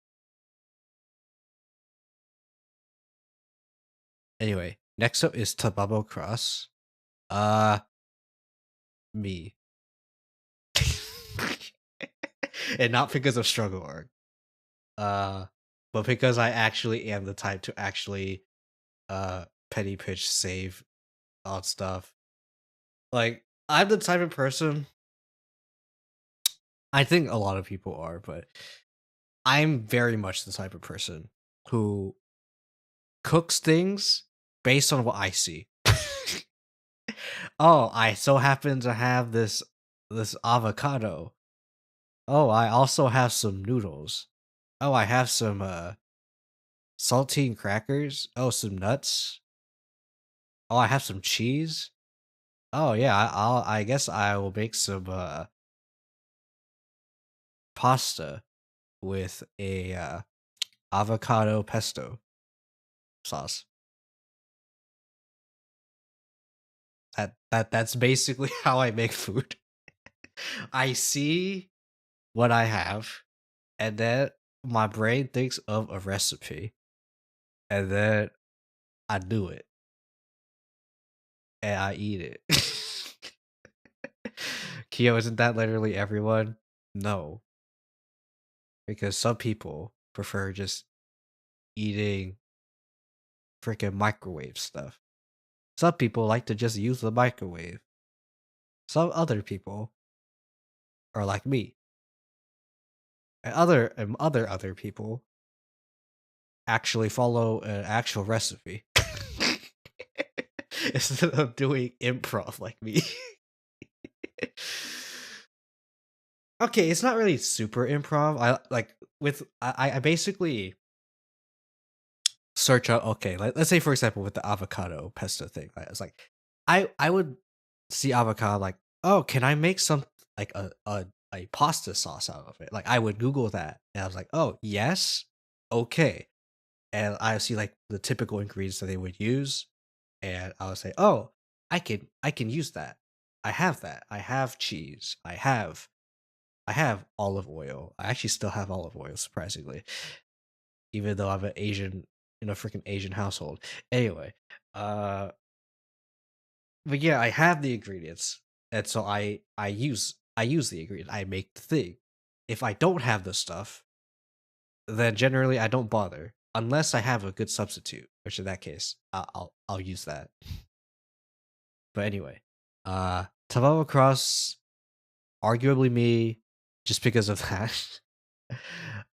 Anyway, next up is Tababo Cross. Me. and not because of struggle arc. But because I actually am the type to actually petty pitch save on stuff. Like I'm the type of person. I think a lot of people are, but I'm very much the type of person who cooks things based on what I see. Oh, I so happen to have this avocado. Oh, I also have some noodles. Oh, I have some saltine crackers. Oh, some nuts. Oh, I have some cheese. Oh yeah, I guess I will make some pasta with a avocado pesto sauce. That's basically how I make food. I see what I have, and then my brain thinks of a recipe, and then I do it, and I eat it. Kyo, isn't that literally everyone? No, because some people prefer just eating freaking microwave stuff. Some people like to just use the microwave. Some other people are like me. And other people actually follow an actual recipe instead of doing improv like me. Okay, it's not really super improv. I basically search out. Okay, let's say for example with the avocado pesto thing. I was like, I would see avocado like, oh, can I make some like a pasta sauce out of it? Like I would Google that, and I was like, oh yes, okay, and I see like the typical ingredients that they would use, and I would say, oh, I can use that. I have that. I have cheese. I have olive oil. I actually still have olive oil, surprisingly, even though I'm an Asian in a freaking Asian household. Anyway, uh, but yeah, I have the ingredients, and so I use the ingredient. I make the thing. If I don't have the stuff, then generally I don't bother unless I have a good substitute, which in that case I'll use that. But anyway, Tamago Cross, arguably me, just because of that.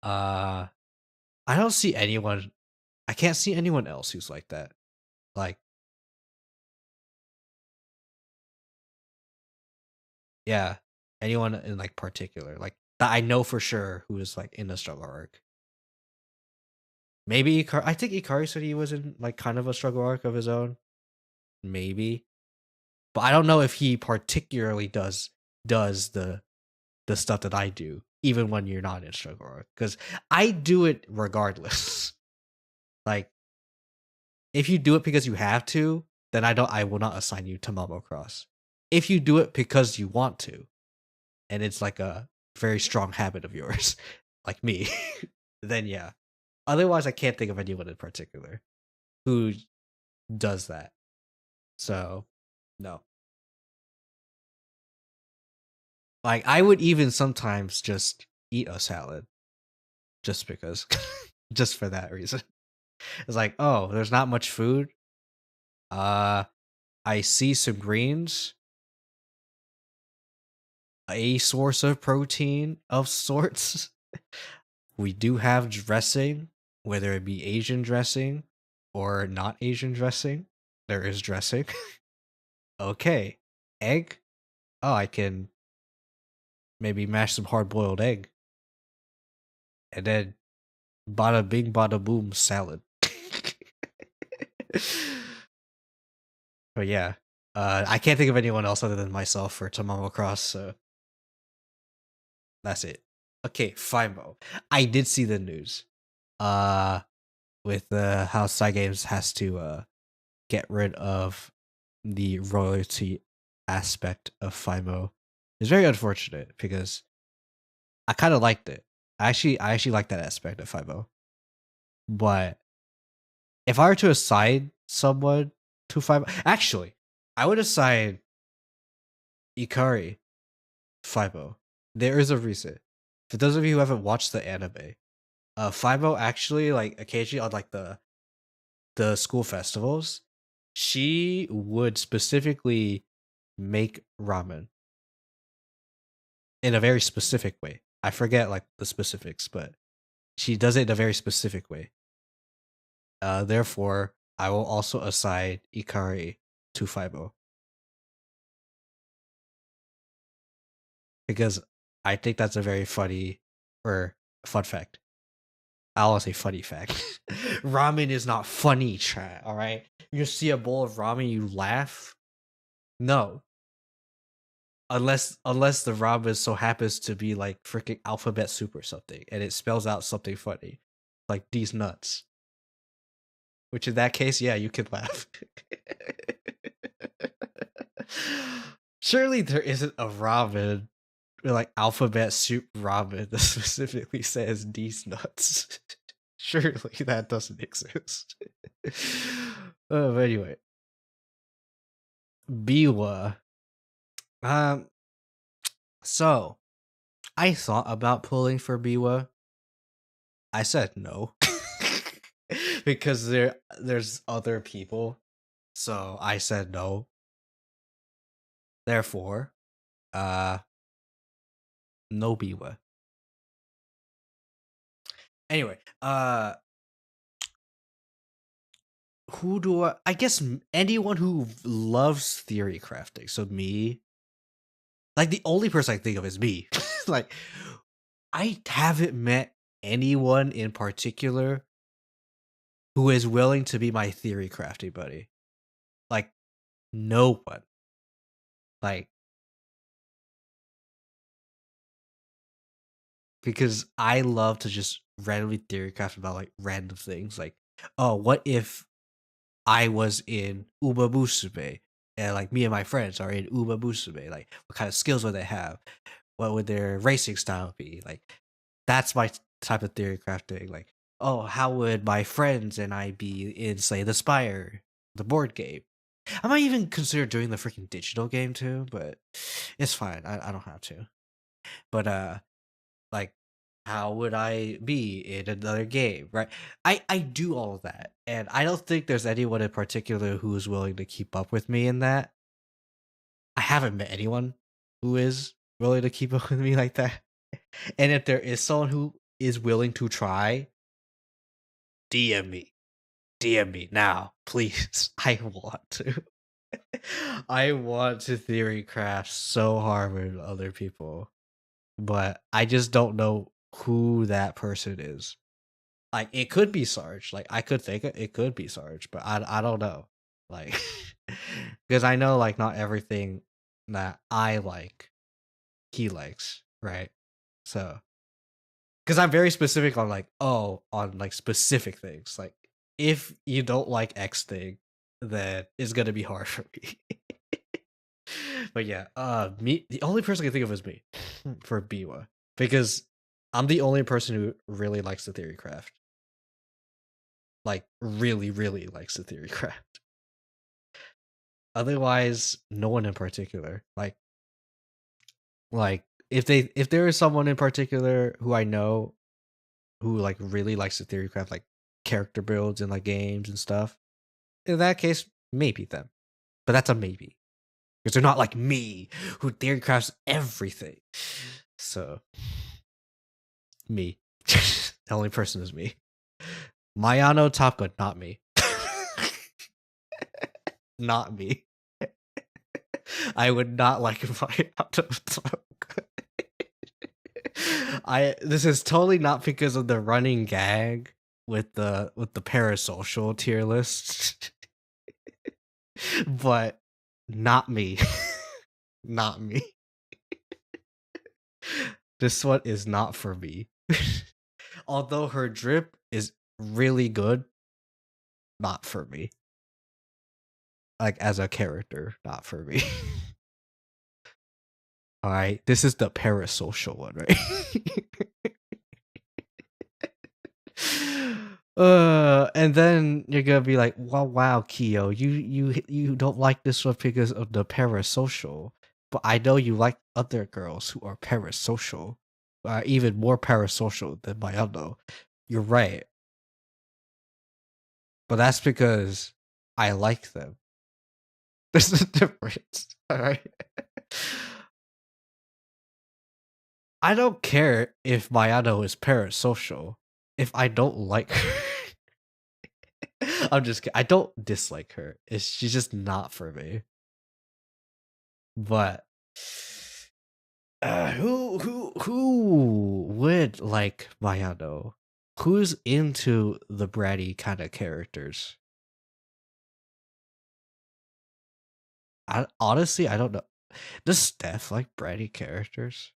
uh, I don't see anyone. I can't see anyone else who's like that. Like, yeah, anyone in like particular, like that I know for sure who is like in the struggle arc. Maybe I think Ikari said he was in like kind of a struggle arc of his own. Maybe, but I don't know if he particularly does the stuff that I do, even when you're not in struggle arc, because I do it regardless. Like, if you do it because you have to, then I will not assign you to Momo Cross. If you do it because you want to, and it's like a very strong habit of yours, like me, then yeah. Otherwise, I can't think of anyone in particular who does that. So, no. Like, I would even sometimes just eat a salad just because, just for that reason. It's like, oh, there's not much food. I see some greens, a source of protein of sorts. We do have dressing, whether it be Asian dressing or not Asian dressing. There is dressing. Okay. Egg? Oh, I can maybe mash some hard boiled egg. And then bada bing, bada boom, salad. But yeah. I can't think of anyone else other than myself for Tamamo Cross, so that's it. Okay, FIMO. I did see the news. With how Cygames has to get rid of the royalty aspect of FIMO. It's very unfortunate because I kind of liked it. I actually like that aspect of FIMO. But if I were to assign someone to FIMO, actually, I would assign Ikari FIMO. There is a reason. For those of you who haven't watched the anime, Fibo actually like occasionally on like the school festivals, she would specifically make ramen in a very specific way. I forget like the specifics, but she does it in a very specific way. Therefore, I will also assign Ikari to Fibo because I think that's a very funny or fun fact. I'll say funny fact. Ramen is not funny, chat. All right, you see a bowl of ramen, you laugh. No, unless the ramen so happens to be like freaking alphabet soup or something, and it spells out something funny, like these nuts. Which in that case, yeah, you could laugh. Surely there isn't a ramen or like alphabet soup ramen that specifically says these nuts. Surely that doesn't exist. But anyway, Biwa. So I thought about pulling for Biwa. I said no. Because there's other people. So I said no. Therefore, no Biwa. Anyway, who do I guess anyone who loves theory crafting. So me, like the only person I think of is me. Like I haven't met anyone in particular who is willing to be my theory crafting buddy. Like no one. Like because I love to just randomly theory craft about like random things. Like, oh, what if I was in Umamusume and like me and my friends are in Umamusume? Like, what kind of skills would they have? What would their racing style be? Like, that's my type of theory crafting. Like, oh, how would my friends and I be in, say, the Spire, the board game? I might even consider doing the freaking digital game too, but it's fine. I don't have to. But like how would I be in another game, right? I do all of that, and I don't think there's anyone in particular who's willing to keep up with me in that. I haven't met anyone who is willing to keep up with me like that. And if there is someone who is willing to try, DM me. DM me now, please. I want to. I want to theory craft so hard with other people, but I just don't know who that person is. Like it could be Sarge. Like I could think it could be Sarge, but I don't know. Like because I know like not everything that I like he likes, right? So because I'm very specific on like on like specific things. Like if you don't like X thing, then it's gonna be hard for me. But yeah, me the only person I can think of is me for Biwa because I'm the only person who really likes the theory craft. Like really, really likes the theory craft. Otherwise, no one in particular. Like if there is someone in particular who I know who like really likes the theory craft, like character builds and like games and stuff, in that case, maybe them. But that's a maybe. Because they're not like me who theory crafts everything. So me. The only person is me. Mayano Topka, not me. Not me. I would not like Mayano Topka. This is totally not because of the running gag with the parasocial tier list. But not me. Not me. This one is not for me. Although her drip is really good, not for me. Like as a character, not for me. Alright, this is the parasocial one, right? And then you're gonna be like, wow, Kiyo, you don't like this one because of the parasocial. But I know you like other girls who are parasocial. are even more parasocial than Mayano. You're right. But that's because I like them. There's a difference. Alright? I don't care if Mayano is parasocial if I don't like her. I'm just kidding. I don't dislike her. She's just not for me. But who would like Mayano? Who's into the bratty kind of characters? Honestly, I don't know. Does Steph like bratty characters?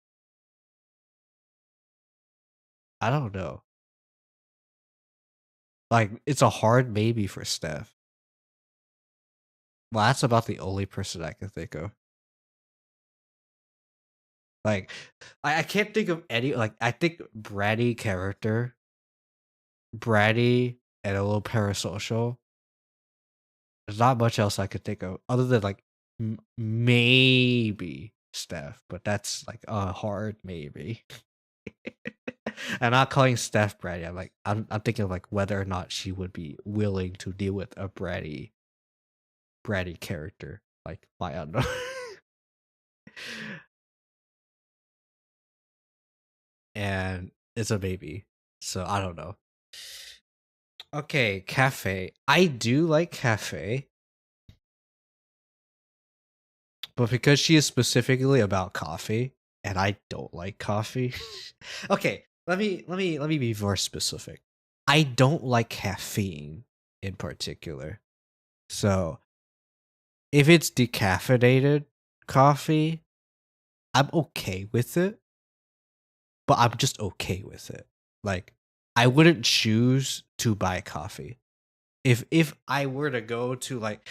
I don't know. Like, it's a hard maybe for Steph. Well, that's about the only person I can think of. Like, I can't think of any. Like, I think bratty character, bratty, and a little parasocial. There's not much else I could think of other than like maybe Steph, but that's like a hard maybe. I'm not calling Steph bratty. I'm thinking of like whether or not she would be willing to deal with a bratty character like Mayano. And it's a baby, so I don't know. Okay, Cafe. I do like Cafe, but because she is specifically about coffee, and I don't like coffee. Okay, let me be more specific. I don't like caffeine in particular. So if it's decaffeinated coffee, I'm okay with it, but I'm just okay with it. Like, I wouldn't choose to buy coffee. If I were to go to like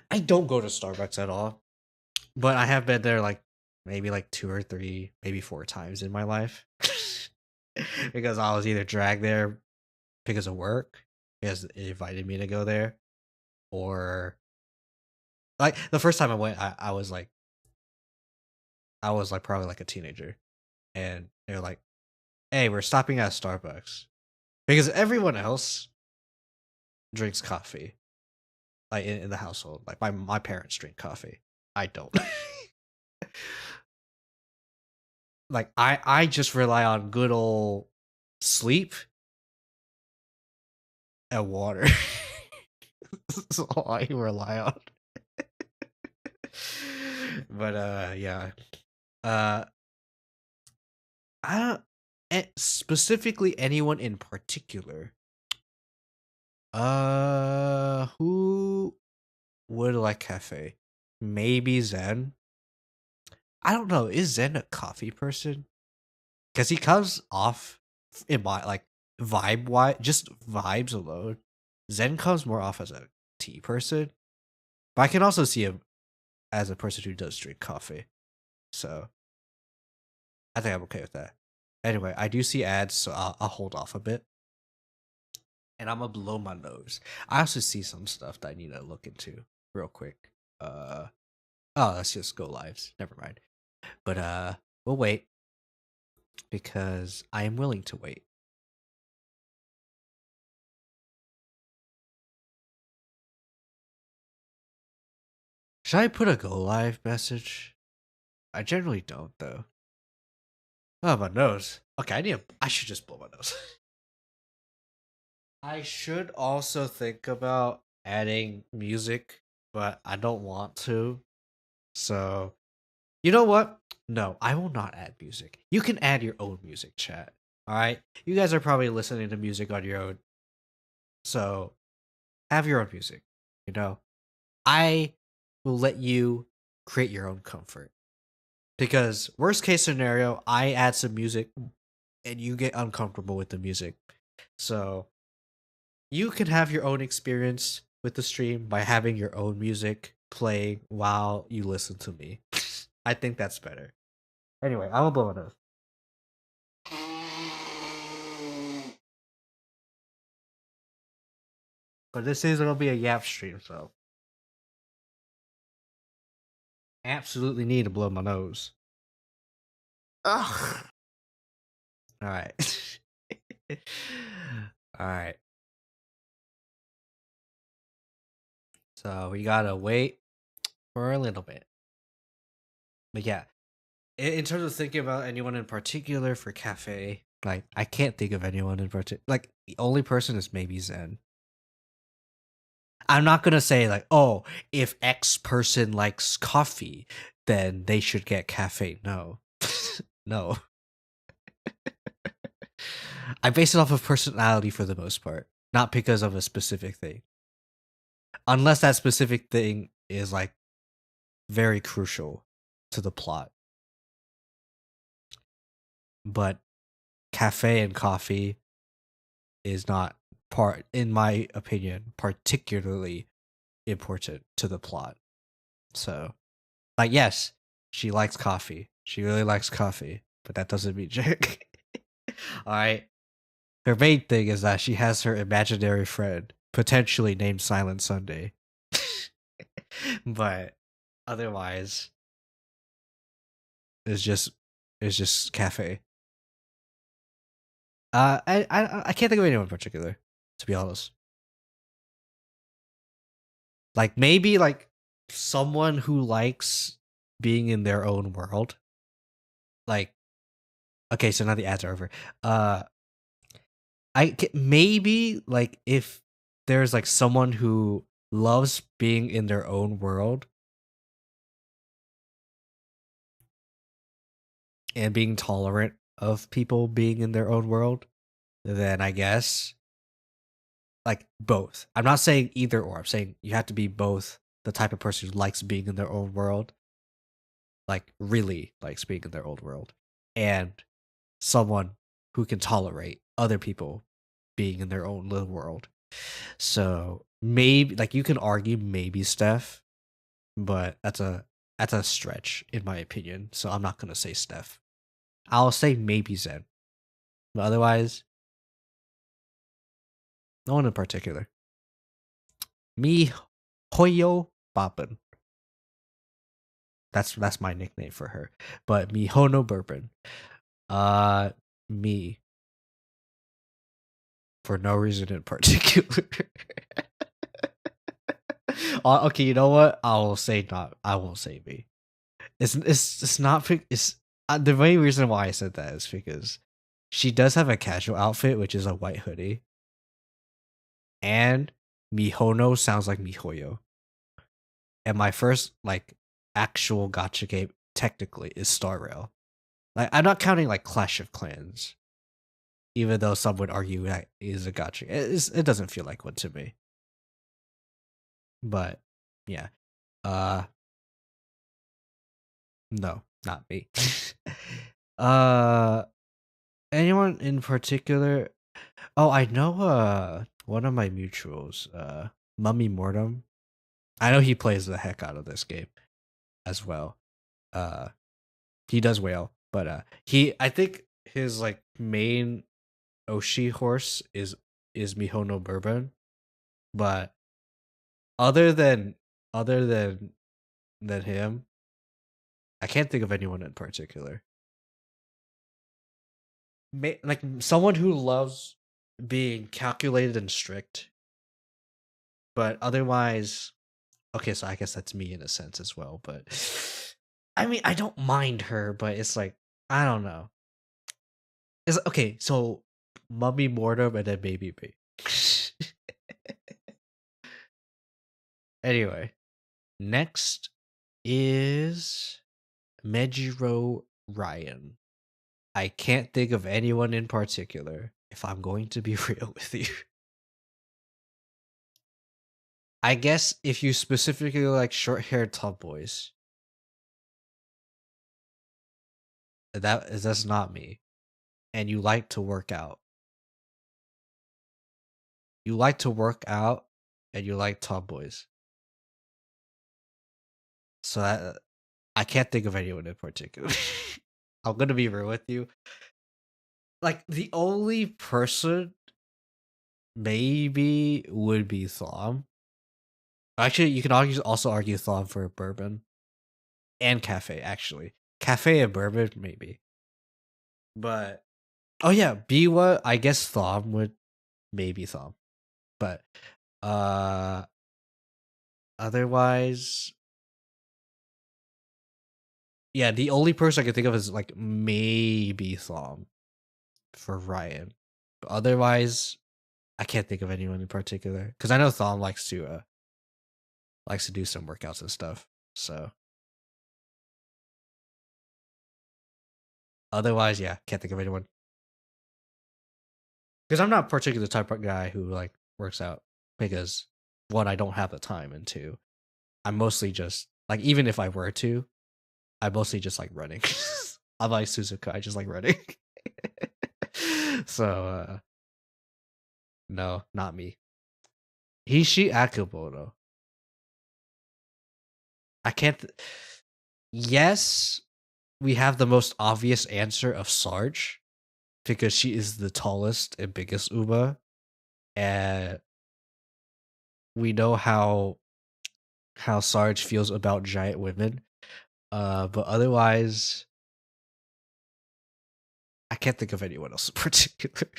I don't go to Starbucks at all, but I have been there like maybe like 2 or 3, maybe 4 times in my life. Because I was either dragged there because of work, because it invited me to go there, or like the first time I went, I was like probably like a teenager, and they're like, "Hey, we're stopping at Starbucks," because everyone else drinks coffee, like in the household. Like my parents drink coffee. I don't. Like I just rely on good old sleep and water. That's all I rely on. But yeah. Uh I don't specifically anyone in particular. Who would like cafe? Maybe Zen. I don't know. Is Zen a coffee person? Because he comes off in my like vibe wise, just vibes alone. Zen comes more off as a tea person, but I can also see him as a person who does drink coffee. So I think I'm okay with that. Anyway, I do see ads, so I'll hold off a bit. And I'm gonna blow my nose. I also see some stuff that I need to look into real quick. Oh, that's just go lives. Never mind. But we'll wait because I am willing to wait. Should I put a go live message? I generally don't though. Oh, my nose. Okay, I should just blow my nose. I should also think about adding music, but I don't want to. So, you know what? No, I will not add music. You can add your own music, chat. All right? You guys are probably listening to music on your own. So, have your own music. You know, I will let you create your own comfort. Because, worst case scenario, I add some music and you get uncomfortable with the music. So, you can have your own experience with the stream by having your own music playing while you listen to me. I think that's better. Anyway, I will blow it up. But this is gonna be a Yap stream, so absolutely need to blow my nose. Ugh. All right. All right. So we gotta wait for a little bit. But yeah, in terms of thinking about anyone in particular for cafe, like I can't think of anyone in particular. Like the only person is maybe Zen. I'm not gonna say like, oh, if X person likes coffee, then they should get cafe. No, no. I base it off of personality for the most part, not because of a specific thing. Unless that specific thing is like very crucial to the plot. But cafe and coffee is not part, in my opinion, particularly important to the plot. So, like, yes, she likes coffee. She really likes coffee, but that doesn't mean Jack. All right. Her main thing is that she has her imaginary friend, potentially named Silent Sunday. But otherwise, it's just cafe. I can't think of anyone in particular, to be honest. Like maybe like someone who likes being in their own world. Like, okay, so now the ads are over. Maybe like if there's like someone who loves being in their own world and being tolerant of people being in their own world, then I guess like both. I'm not saying either or. I'm saying you have to be both the type of person who likes being in their own world, like really likes being in their own world, and someone who can tolerate other people being in their own little world. So maybe like you can argue maybe Steph, but that's a stretch in my opinion. So I'm not gonna say Steph. I'll say maybe Zen. But otherwise, no one in particular. Me Hoyo Bourbon. That's my nickname for her. But Mihono Bourbon. Me. For no reason in particular. Okay, you know what? I will say not. I won't say me. It's not. It's the main reason why I said that is because she does have a casual outfit, which is a white hoodie, and Mihono sounds like Mihoyo. And my first like actual gotcha game technically is Star Rail. Like I'm not counting like Clash of Clans, even though some would argue that is a gotcha. It doesn't feel like one to me. But yeah, uh, no, not me. uh, anyone in particular? Oh, I know. One of my mutuals, Mummy Mortem. I know he plays the heck out of this game as well. Uh, he does whale, but I think his like main Oshi horse is Mihono Bourbon, but other than other than him, I can't think of anyone in particular. Like someone who loves being calculated and strict, but otherwise, okay. So I guess that's me in a sense as well. But I mean, I don't mind her, but it's like I don't know. It's okay. So Mummy Mortem and then Baby B. Anyway, next is Mejiro Ryan. I can't think of anyone in particular, if I'm going to be real with you. I guess if you specifically like short-haired tomboys, that's not me. And you like to work out. You like to work out and you like tomboys. So I can't think of anyone in particular. I'm gonna be real with you. Like the only person maybe would be Thom. Actually, you can also argue Thom for bourbon and cafe. Actually, cafe and bourbon maybe, but Oh yeah, Biwa. I guess Thom would maybe Thom, but uh, otherwise, yeah. The only person I can think of is like maybe Thom for Ryan. But otherwise, I can't think of anyone in particular because I know Thom likes to do some workouts and stuff. So otherwise, yeah, can't think of anyone. Because I'm not particularly the type of guy who like works out because one, I don't have the time, and two, I'm mostly just like even if I were to, I mostly just like running. I'm like Suzuka, I just like running. So no, not me. Hishi Akebono. I can't. Yes, we have the most obvious answer of Sarge because she is the tallest and biggest Uma, and we know how Sarge feels about giant women. But otherwise, I can't think of anyone else in particular.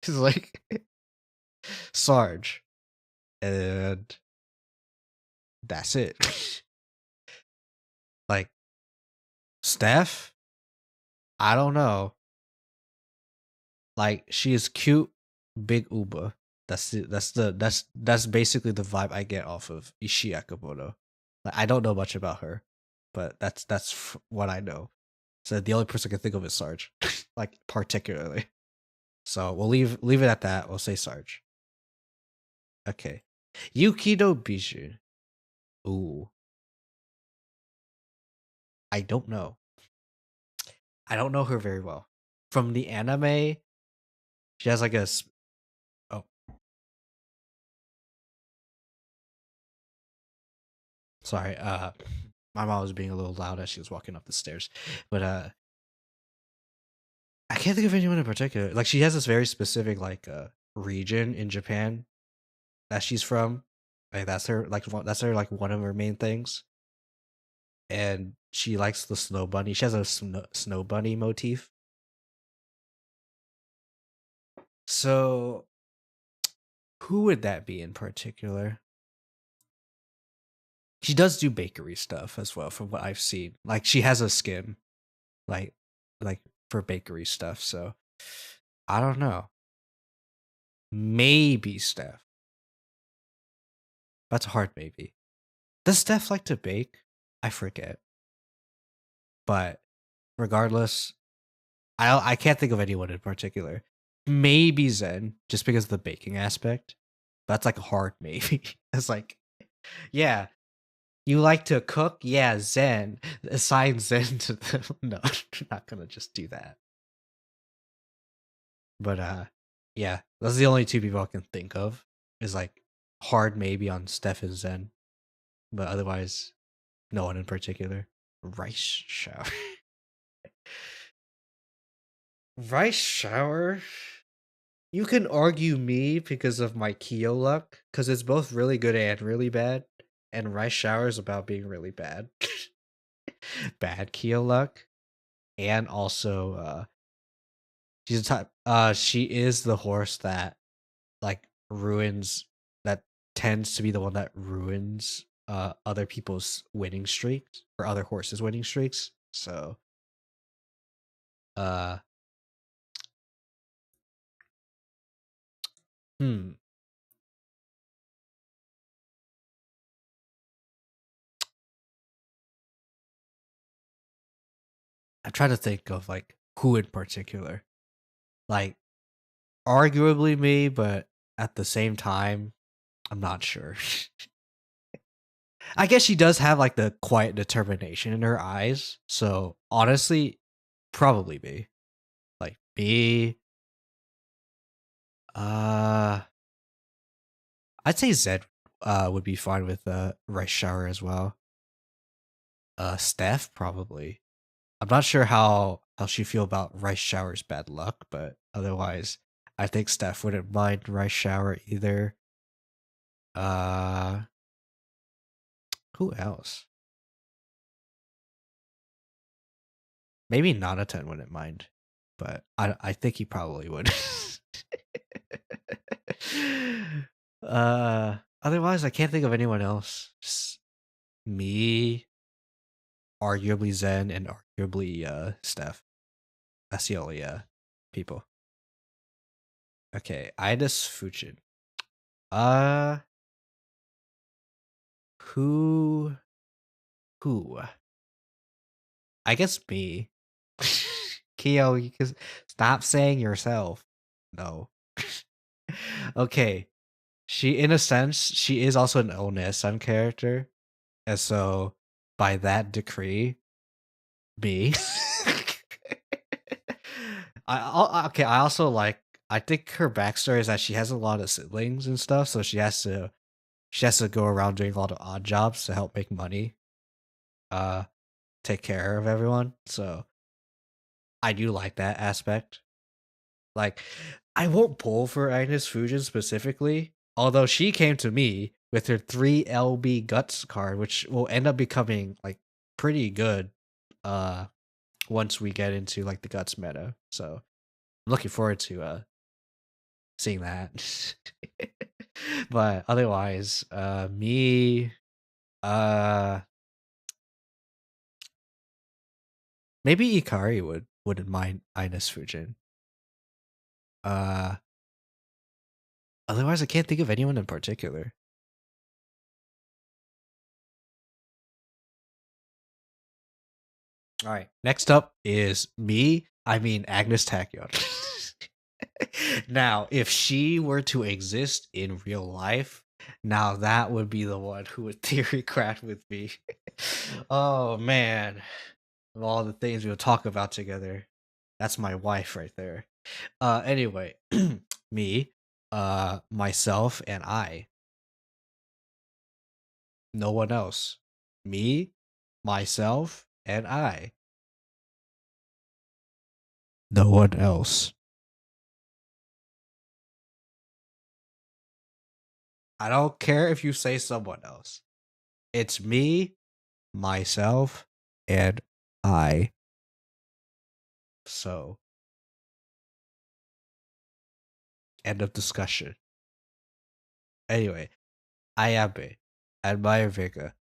It's like Sarge, and that's it. Like Steph, I don't know. Like she is cute, big Uba. That's basically the vibe I get off of Ishii Akamoto. Like I don't know much about her, but that's what I know. So the only person I can think of is Sarge, like particularly. So we'll leave it at that. We'll say Sarge. Okay, Yukido Biju. Ooh, I don't know. I don't know her very well. From the anime, she has like oh, sorry. My mom was being a little loud as she was walking up the stairs, but I can't think of anyone in particular. Like she has this very specific like region in Japan that she's from. Like that's her that's her like one of her main things. And she likes the snow bunny. She has a snow bunny motif. So who would that be in particular? She does do bakery stuff as well, from what I've seen. Like she has a skin, like like for bakery stuff. So I don't know. Maybe Steph. That's a hard maybe. Does Steph like to bake? I forget. But regardless, I can't think of anyone in particular. Maybe Zen, just because of the baking aspect. That's like a hard maybe. It's like, yeah, you like to cook? Yeah, Zen. Assign Zen to them. No, I'm not gonna just do that. But yeah, those are the only two people I can think of. Is like hard maybe on Steph and Zen. But otherwise, no one in particular. Rice shower. Rice shower? You can argue me because of my Kyo luck, because it's both really good and really bad. And Rice shower is about being really bad. Bad Kyo luck. And also, she's a type she is the horse that like ruins that tends to be the one that ruins other people's winning streaks or other horses winning streaks. So uh hmm. I'm trying to think of like who in particular. Like arguably me, but at the same time, I'm not sure. I guess she does have like the quiet determination in her eyes. So honestly, probably me. Like me, uh I'd say Zed would be fine with Rice Shower as well. Steph probably. I'm not sure how she feel about Rice Shower's bad luck, but otherwise I think Steph wouldn't mind Rice Shower either. Uh who else? Maybe Nanatan wouldn't mind. but I think he probably would. Otherwise, I can't think of anyone else. Just me, arguably Zen, and arguably Steph. That's the only people. Okay, Idis Fuchin. Uh, who? Who? I guess me. Kyo, you can stop saying yourself. No. Okay. She, in a sense, she is also an Onesan character. And so, by that decree, me. Okay, I also like, I think her backstory is that she has a lot of siblings and stuff, so she has to go around doing a lot of odd jobs to help make money. Take care of everyone. So I do like that aspect. Like, I won't pull for Agnes Fujin specifically, although she came to me with her 3 LB Guts card, which will end up becoming like pretty good once we get into like the Guts meta. So I'm looking forward to seeing that. But otherwise, me maybe Ikari wouldn't mind Ines Fujin. Uh Otherwise I can't think of anyone in particular. All right. Next up is me. I mean Agnes Tachyon. Now, if she were to exist in real life, now that would be the one who would theory craft with me. Oh man, of all the things we'll talk about together, that's my wife right there. Anyway, me, myself, and I. No one else. Me, myself, and I. No one else. I don't care if you say someone else. It's me, myself, and I. So, end of discussion. Anyway, Ayabe, admire Vega.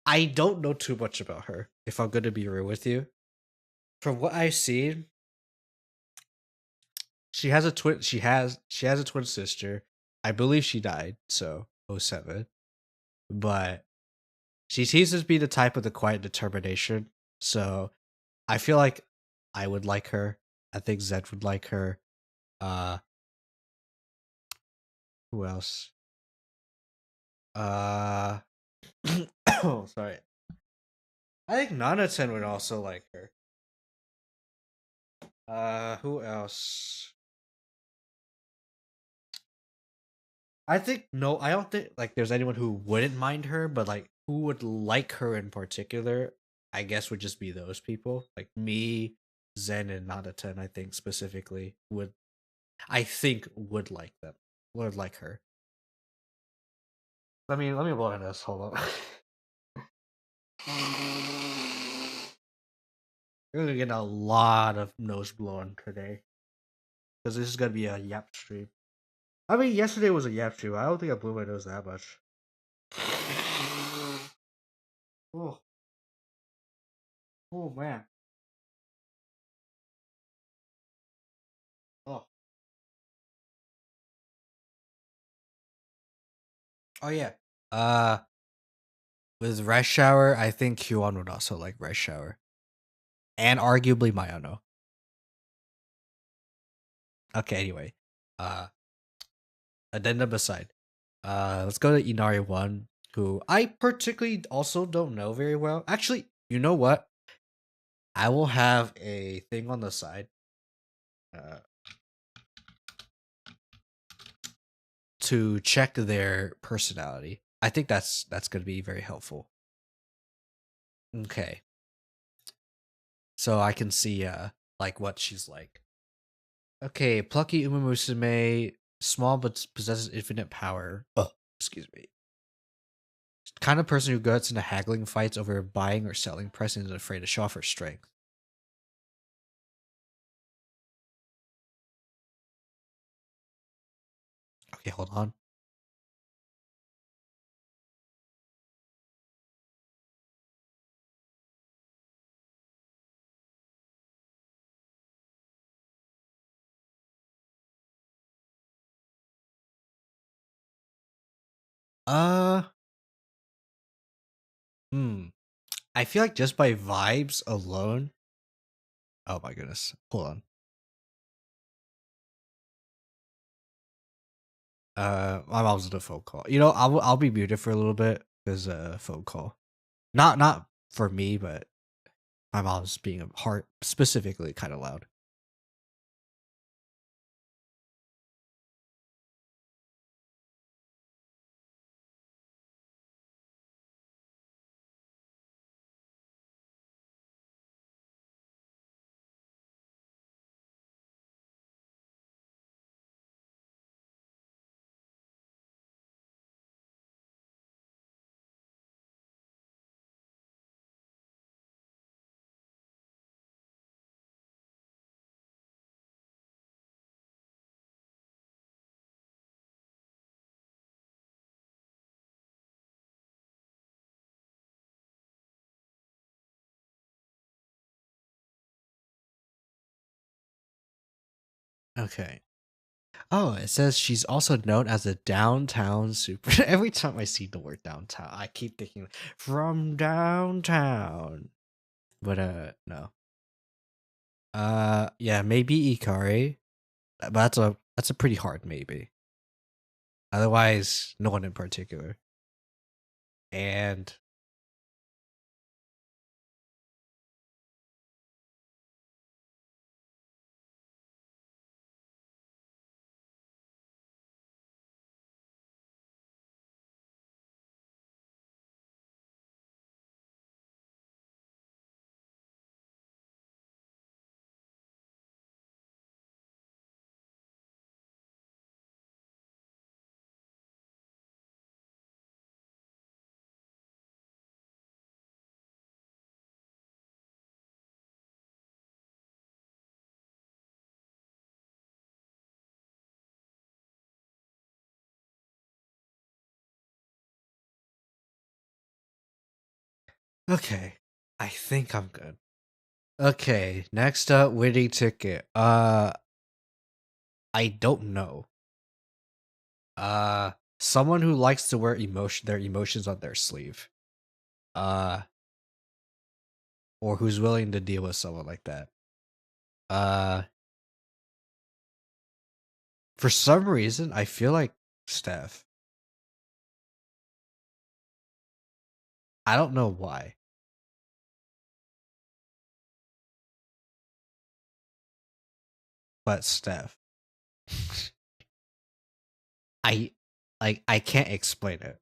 I don't know too much about her, if I'm gonna be real with you. From what I've seen, she has a twin. She has a twin sister. I believe she died. So 07. But she seems to be the type with the quiet determination. So I feel like I would like her. I think Zed would like her. Uh, who else? Oh, sorry. I think Nanatan would also like her. Who else? I think no, I don't think like there's anyone who wouldn't mind her, but like who would like her in particular, I guess would just be those people. Like me, Zen, and Nanatan, I think specifically would like them. Would like her. Let me blow in this. Hold on. We're gonna get a lot of nose blowing today. Because this is gonna be a yap stream. I mean yesterday was a yap stream. I don't think I blew my nose that much. Oh, oh man. Oh. Oh yeah. Uh with Rush Shower, I think Q1 would also like Rush Shower. And arguably Mayano. Okay, anyway. Uh Addendum aside. Let's go to Inari 1, who I particularly also don't know very well. Actually, you know what? I will have a thing on the side. To check their personality. I think that's going to be very helpful. Okay. So I can see like what she's like. Okay, plucky Umamusume, small but possesses infinite power. Oh, excuse me. Kind of person who gets into haggling fights over buying or selling price and is afraid to show off her strength. Okay, hold on. Uh, hmm. I feel like just by vibes alone. Oh my goodness. Hold on. My mom's on a phone call. You know, I'll be muted for a little bit because phone call. Not for me, but my mom's being a heart specifically kind of loud. Okay. Oh, it says she's also known as a downtown super. Every time I see the word downtown, I keep thinking from downtown. But no. Yeah, maybe Ikari. But that's a pretty hard maybe. Otherwise, no one in particular. And okay, I think I'm good. Okay, next up, winning ticket. I don't know. Someone who likes to wear their emotions on their sleeve. Uh, or who's willing to deal with someone like that. Uh, for some reason, I feel like Steph. I don't know why, but Steph. I I can't explain it.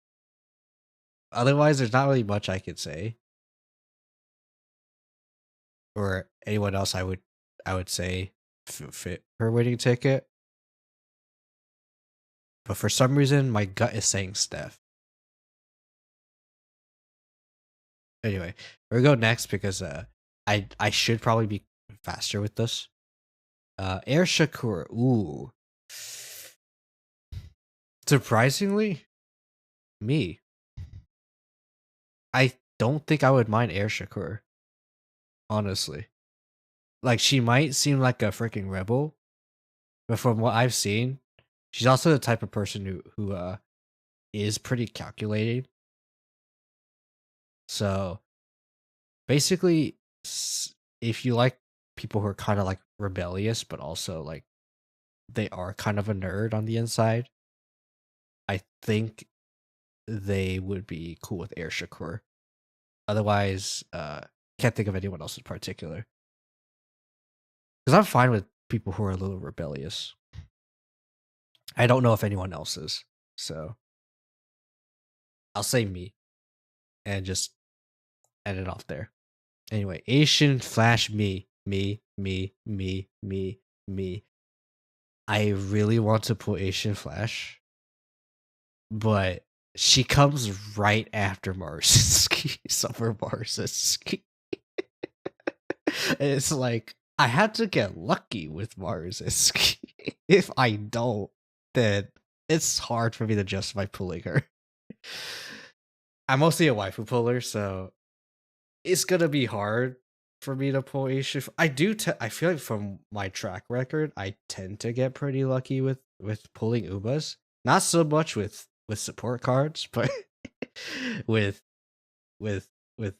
Otherwise, there's not really much I could say, or anyone else I would say fit her winning ticket. But for some reason, my gut is saying Steph. Anyway, we'll go next because I should probably be faster with this. Air Shakur. Ooh. Surprisingly, me. I don't think I would mind Air Shakur. Honestly. Like she might seem like a freaking rebel, but from what I've seen, she's also the type of person who is pretty calculated. So basically, if you like people who are kind of like rebellious, but also like they are kind of a nerd on the inside, I think they would be cool with Air Shakur. Otherwise, can't think of anyone else in particular. Because I'm fine with people who are a little rebellious. I don't know if anyone else is. So I'll say me and just end it off there. Anyway, Asian Flash me. I really want to put Asian Flash, but she comes right after Marususki, Summer Marususki. It's like I had to get lucky with Marususki. If I don't, then it's hard for me to justify pulling her. I'm mostly a waifu puller, so it's gonna be hard for me to pull Aisha. I feel like from my track record, I tend to get pretty lucky with pulling Ubas. Not so much with support cards, but with with with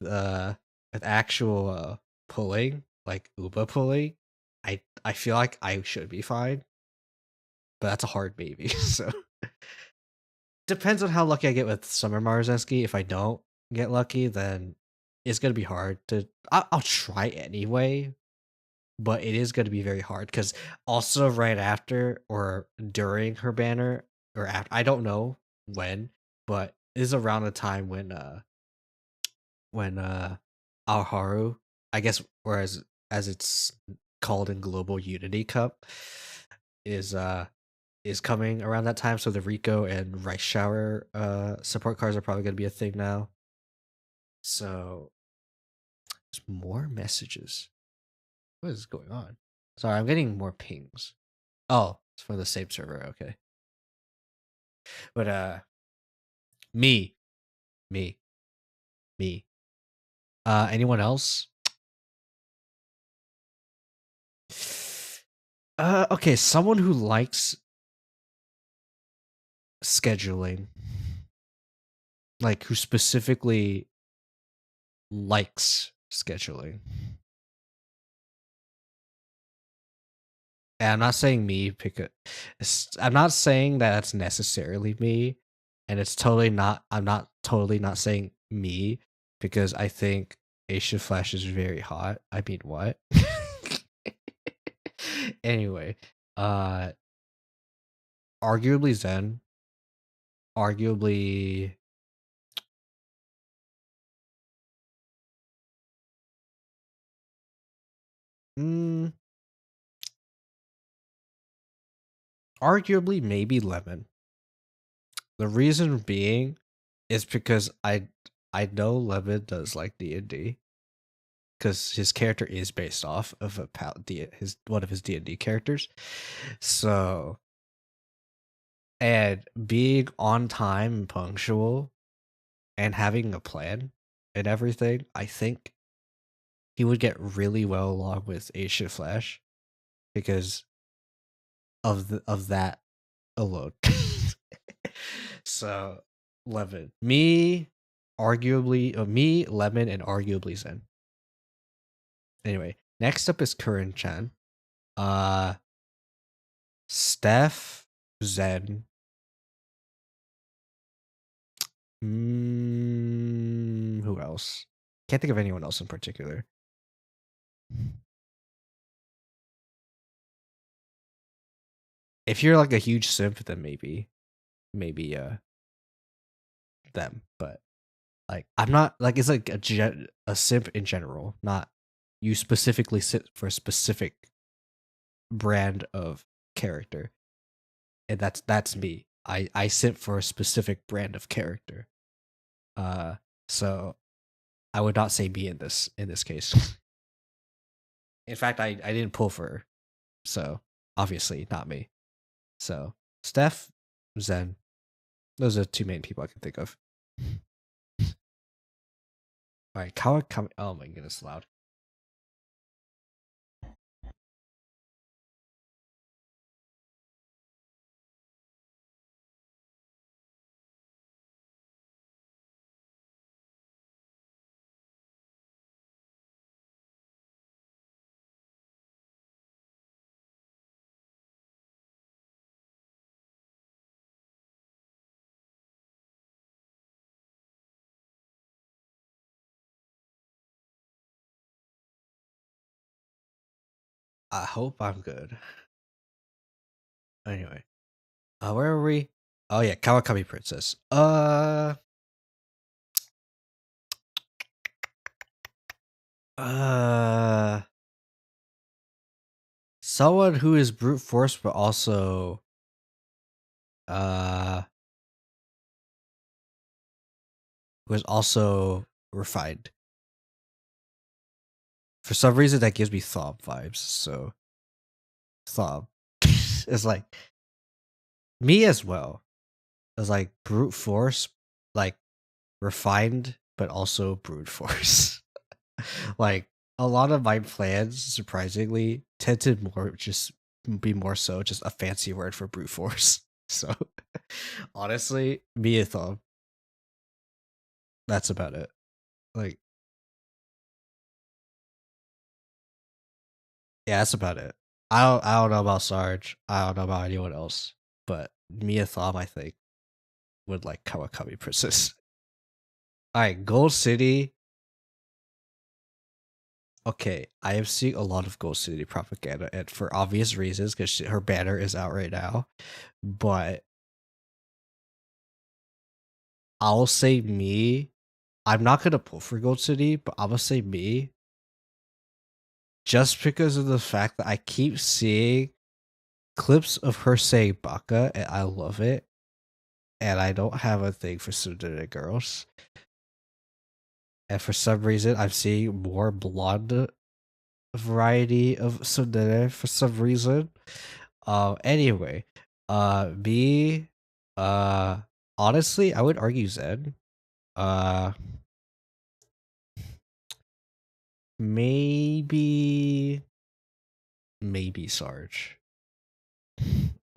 actual pulling, like Uba pulling. I feel like I should be fine, but that's a hard maybe. So depends on how lucky I get with Summer Marzeski. If I don't get lucky, then it's gonna be hard to. I'll try anyway, but it is gonna be very hard because also right after or during her banner or after, I don't know when, but it is around the time when Alharu, I guess, or as it's called in Global Unity Cup, is coming around that time. So the Rico and Rice Shower support cards are probably gonna be a thing now. So there's more messages. What is going on? Sorry, I'm getting more pings. Oh, it's from the same server. Okay. But me, me, me. Anyone else? Okay, someone who likes scheduling, like who specifically likes scheduling. And I'm not saying me pick a. I'm not saying that that's necessarily me, and it's totally not. I'm not totally not saying me because I think Asia Flash is very hot. I mean, what? Anyway, uh, arguably Zen, arguably. Mm, arguably maybe Lemon. The reason being is because I know Lemon does like D&D because his character is based off of his one of his D&D characters. So, and being on time and punctual and having a plan and everything, I think he would get really well along with Asia Flash because of that alone. So, Lemon. Me, Lemon, and arguably Zen. Anyway, next up is Curran Chan. Steph, Zen. Who else? Can't think of anyone else in particular. If you're like a huge simp, then maybe them. But like, I'm not like it's like a simp in general, not you specifically sit for a specific brand of character, and that's me. I sit for a specific brand of character. So I would not say me in this case. In fact, I didn't pull for her, so obviously not me. So Steph, Zen, those are the two main people I can think of. All right, Kawakami. Oh my goodness, loud. I hope I'm good. Anyway, where are we? Oh yeah, Kawakami Princess. Someone who is brute force, but also, who is also refined. For some reason, that gives me Thom vibes. So, Thom. It's like Me as well. As like brute force, like refined, but also brute force. Like a lot of my plans, surprisingly, tend to more just be more so just a fancy word for brute force. So honestly, me a thumb. That's about it. Like, yeah, that's about it. I don't know about Sarge. I don't know about anyone else. But Mia Thom, I think, would like Kawakami Princess. Alright, Gold City. Okay, I have seen a lot of Gold City propaganda, and for obvious reasons, because her banner is out right now. But I'll say me. I'm not gonna pull for Gold City, but I'm gonna say me. Just because of the fact that I keep seeing clips of her saying baka, and I love it. And I don't have a thing for tsundere girls. And for some reason, I'm seeing more blonde variety of tsundere for some reason. Anyway, me, uh, honestly, I would argue Zen. Uh, maybe, maybe Sarge.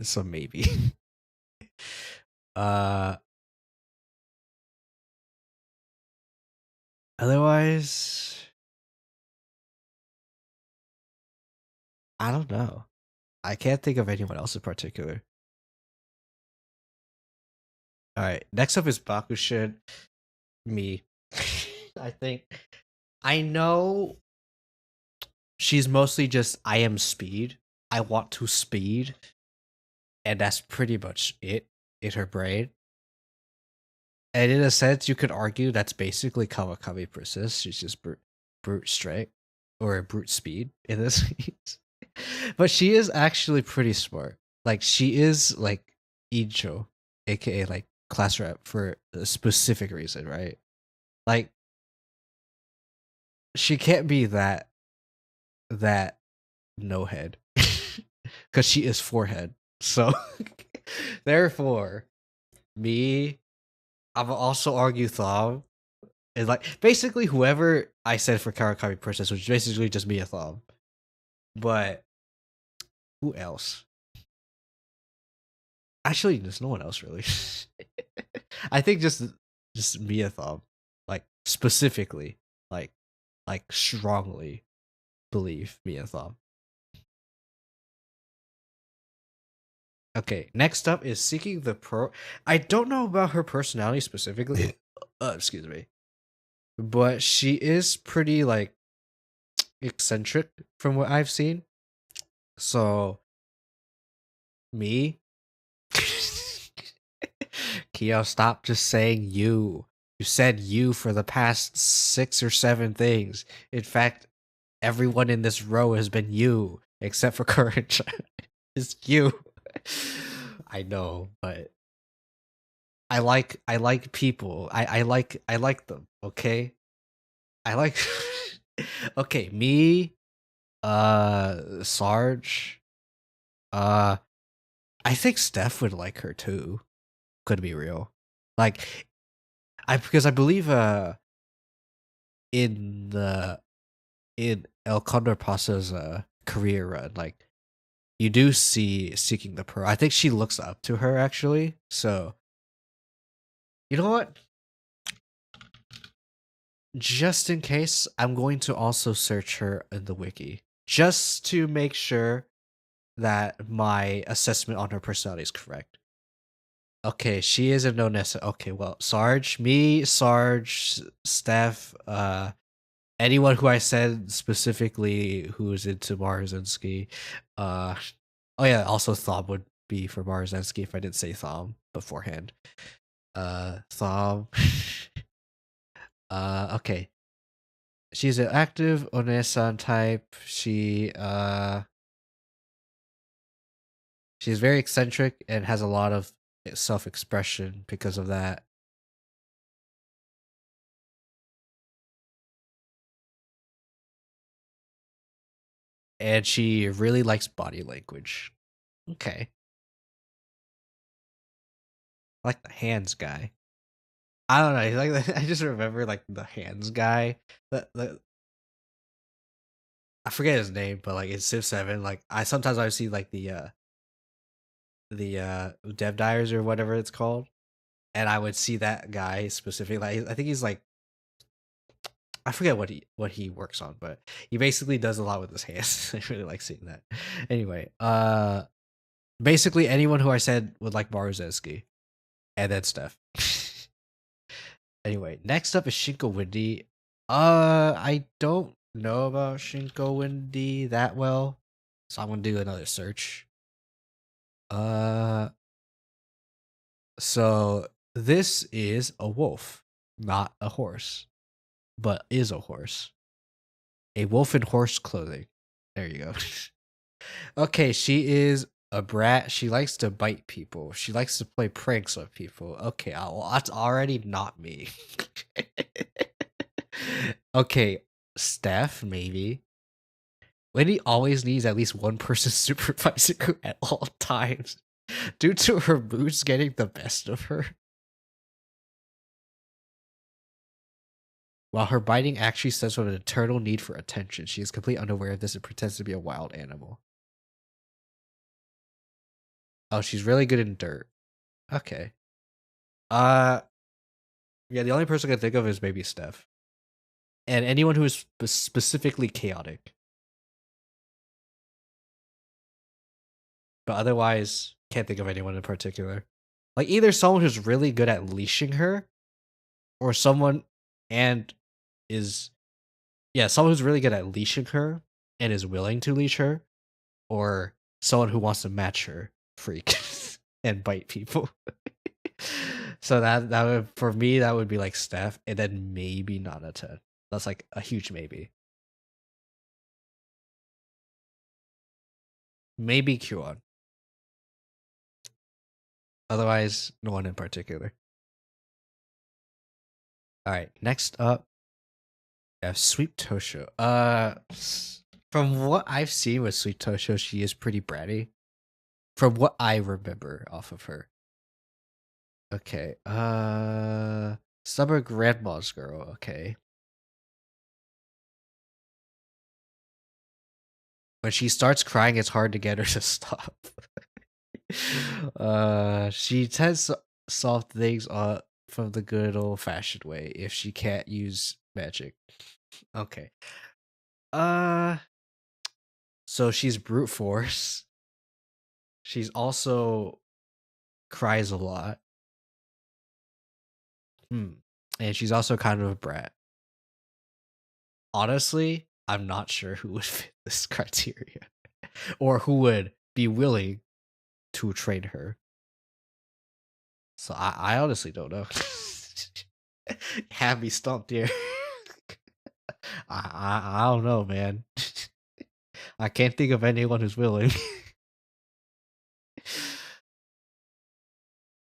So maybe. uh, otherwise, I don't know. I can't think of anyone else in particular. All right, next up is Bakushin. Me. I think I know she's mostly just I am speed. I want to speed, and that's pretty much it in her brain. And in a sense, you could argue that's basically Kawakami Princess. She's just brute strength or brute speed in this case. But she is actually pretty smart. Like she is like Icho, aka like class rep for a specific reason, right? Like she can't be that no head because she is forehead. So therefore, me, I'm also argue Thom is like basically whoever I said for Karakami Princess was basically just me a Thom. But who else? Actually, there's no one else really. I think just me a Thom, like specifically, like strongly believe me a Thom. Okay, next up is Seeking the Pro. I don't know about her personality specifically. Excuse me. But she is pretty like eccentric from what I've seen. So me Kyo, stop just saying you. You said you for the past 6 or 7 things. In fact, everyone in this row has been you, except for Courage. It's you. I know, but I like people. I like them, okay? I like okay, me, Sarge, uh I think Steph would like her too. Could be real. Like because I believe in the in El Condor Pasa's career run, like you do see Seeking the Pearl. I think she looks up to her actually. So you know what? Just in case, I'm going to also search her in the wiki just to make sure that my assessment on her personality is correct. Okay, she is a no Nessa. Okay, well, Sarge, me, Sarge, Steph, anyone who I said specifically who's into Marzensky, uh, oh yeah, also Thom would be for Marzensky if I didn't say Thom beforehand. Thom. Okay. She's an active Onesan type. She's very eccentric and has a lot of self-expression because of that. And she really likes body language. Okay. like the hands guy. I don't know. Like I just remember like the hands guy. The I forget his name, but like in Civ 7, like I see like the dev dyers or whatever it's called, and I would see that guy specifically. Like, I think he's like I forget what he works on, but he basically does a lot with his hands. I really like seeing that. Anyway, basically anyone who I said would like Maruzeski, and then Steph. Anyway, next up is Shinko Windy. I don't know about Shinko Windy that well, so I'm gonna do another search. So this is a wolf, not a horse, but is a horse. A wolf in horse clothing. There you go. Okay, she is a brat. She likes to bite people. She likes to play pranks on people. Okay, well, that's already not me. Okay, Steph, maybe. Wendy always needs at least one person supervising her at all times, due to her moods getting the best of her. While her biting actually stems from an eternal need for attention, she is completely unaware of this and pretends to be a wild animal. Oh, she's really good in dirt. Okay. Yeah, the only person I can think of is maybe Steph. And anyone who is specifically chaotic. But otherwise, can't think of anyone in particular. Like either someone who's really good at leashing her, or someone and is someone who's really good at leashing her and is willing to leash her, or someone who wants to match her freak and bite people. So that would, for me, that would be like Steph, and then maybe Nanata. That's like a huge maybe. Maybe Kyon. Otherwise, no one in particular. All right, next up, we have Sweet Tosho. From what I've seen with Sweet Tosho, she is pretty bratty. From what I remember off of her. Okay. Stubborn grandma's girl. Okay. When she starts crying, it's hard to get her to stop. She tends to solve things from the good old fashioned way if she can't use magic. Okay. So she's brute force. She's also cries a lot. And she's also kind of a brat. Honestly, I'm not sure who would fit this criteria or who would be willing to train her. So I honestly don't know. Have me stumped here. I don't know, man. I can't think of anyone who's willing.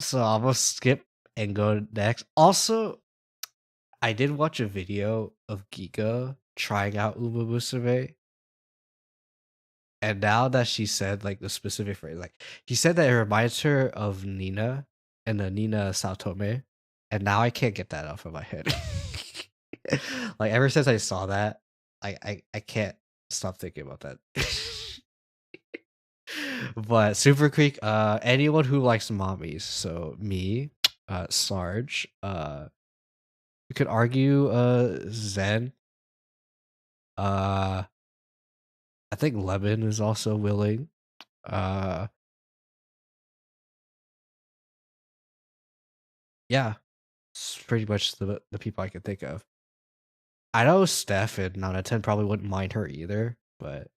So I'm gonna skip and go next. Also, I did watch a video of Giga trying out Umamusume. And now that she said like the specific phrase, like she said that it reminds her of Nina and the Nina Saotome. And now I can't get that off of my head. Like ever since I saw that, I can't stop thinking about that. But Super Creek, anyone who likes mommies, so me, Sarge, you could argue Zen. I think Lemon is also willing. Yeah, it's pretty much the people I can think of. I know Steph and Nana10 probably wouldn't mind her either, but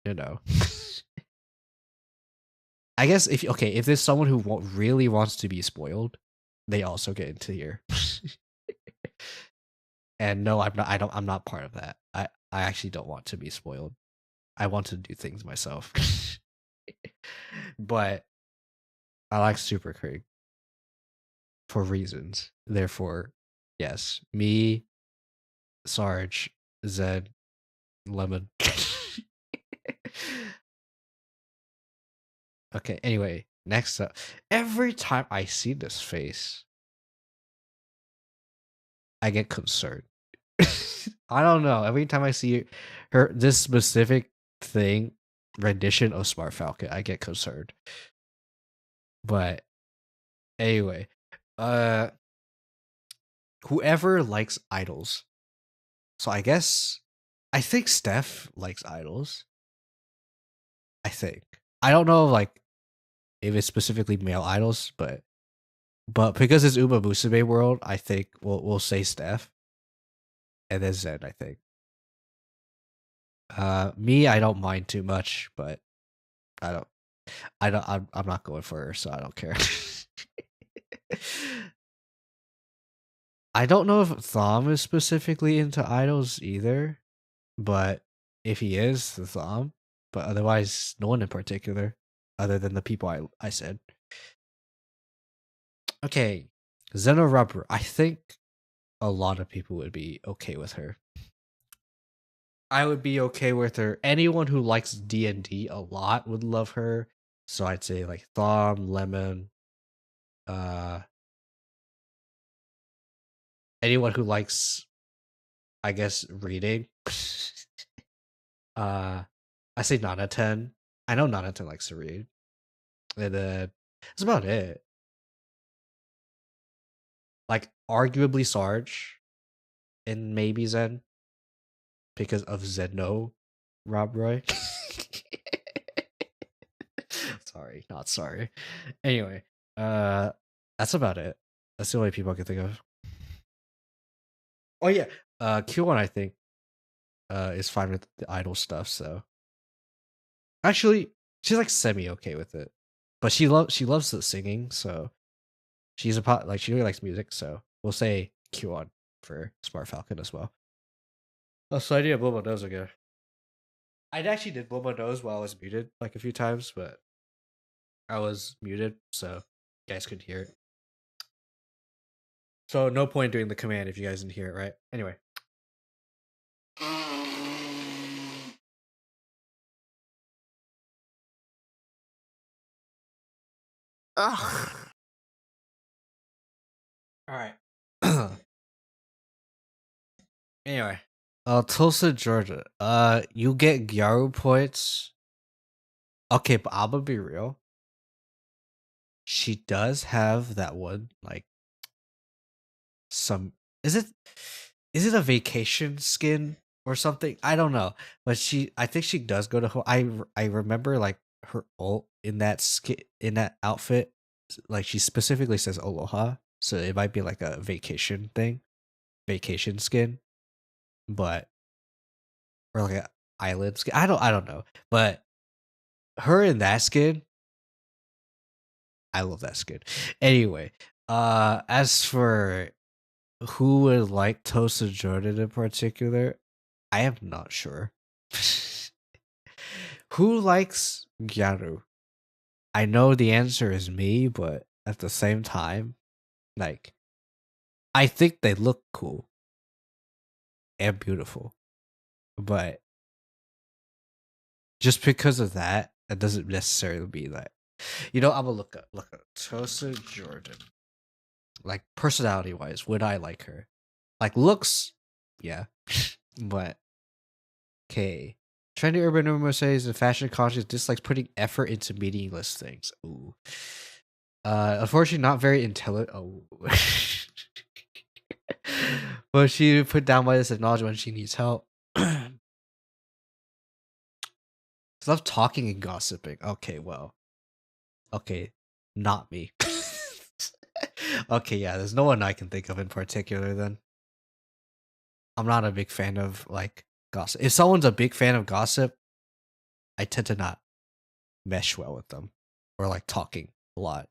you know. I guess if there's someone who really wants to be spoiled, they also get into here. And no, I'm not. I'm not part of that. I actually don't want to be spoiled. I want to do things myself. But I like Super Krieg for reasons. Therefore, yes, me, Sarge, Zed, Lemon. Okay, anyway, Next up, every time I see this face, I get concerned. I don't know. Every time I see her, this specific thing, rendition of Smart Falcon, I get concerned. But anyway, uh, whoever likes idols. So I think Steph likes idols. I think. I don't know like if it's specifically male idols, but because it's Umamusume world, I think we'll say Steph. And then Zen, I think. Me, I don't mind too much, but I don't I'm not going for her, so I don't care. I don't know if Thom is specifically into idols either, but if he is, the Thom. But otherwise, no one in particular, other than the people I said. Okay, Zeno Rubber. I think a lot of people would be okay with her. I would be okay with her. Anyone who likes D&D a lot would love her. So I'd say like Thom, Lemon, anyone who likes, I guess, reading. I say Nanaten. I know Nanaten likes to read. And that's about it. Like arguably Sarge and maybe Zen. Because of Zeno Rob Roy. Sorry, not sorry. Anyway, that's about it. That's the only people I can think of. Oh yeah, Q1 I think is fine with the idol stuff. So actually, she's like semi okay with it, but she loves the singing. So she's like she really likes music. So we'll say Q1 for Smart Falcon as well. Oh, so I did blow my nose again. I actually did blow my nose while I was muted like a few times, but I was muted, so you guys couldn't hear it. So no point doing the command if you guys didn't hear it, right? Anyway. Ugh. All right. Anyway, Tulsa, Georgia. You get Gyaru points. Okay, but I'm gonna be real. She does have that one, like some. Is it a vacation skin or something? I don't know, but I think she does go to. I remember like her ult in that outfit, like she specifically says Aloha, so it might be like a vacation thing, vacation skin, but or like an island skin. I don't know, but her in that skin, I love that skin. Anyway, as for who would like Tosa Jordan in particular, I am not sure. Who likes Gyaru? I know the answer is me, but at the same time, like, I think they look cool and beautiful, but just because of that, it doesn't necessarily be that. You know, I'm gonna look up Tosa Jordan. Like personality wise, would I like her? Like looks, yeah, but okay. Trendy urban rumor says the fashion conscious dislikes putting effort into meaningless things. Ooh. Unfortunately, not very intelligent. Oh. But she put down by this acknowledgement she needs help. Love talking and gossiping. Okay, well. Okay, not me. Okay, yeah, there's no one I can think of in particular then. I'm not a big fan of like gossip. If someone's a big fan of gossip, I tend to not mesh well with them or like talking a lot.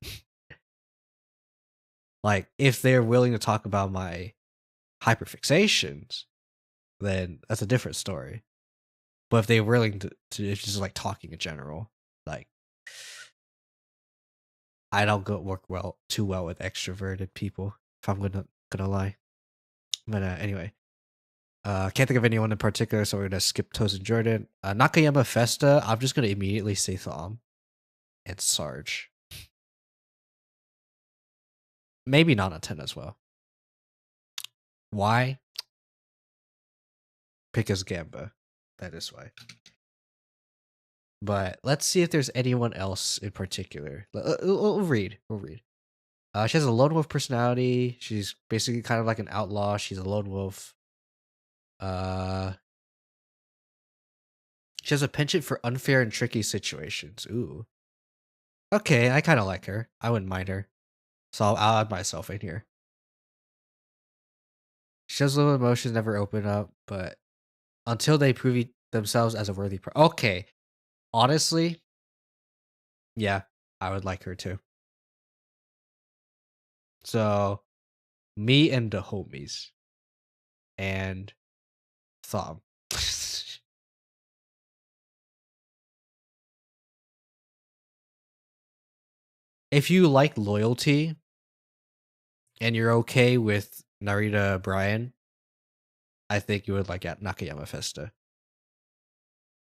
Like if they're willing to talk about my hyperfixations, then that's a different story. But if they're willing to if just like talking in general, like I don't work too well with extroverted people. If I'm gonna lie, but anyway, can't think of anyone in particular, so we're gonna skip Toes and Jordan. Nakayama Festa. I'm just gonna immediately say Thom and Sarge. maybe not a 10 as well. Why? Because Gamba. That is why. But let's see if there's anyone else in particular. We'll read. We'll read. She has a lone wolf personality. She's basically kind of like an outlaw. She's a lone wolf. She has a penchant for unfair and tricky situations. Ooh. Okay, I kind of like her. I wouldn't mind her. So I'll add myself in here. She has little emotions, never open up, but until they prove themselves as a worthy okay. Honestly, yeah, I would like her too. So, me and the homies. And Thom. If you like loyalty and you're okay with Narita Brian, I think you would like Nakayama Festa.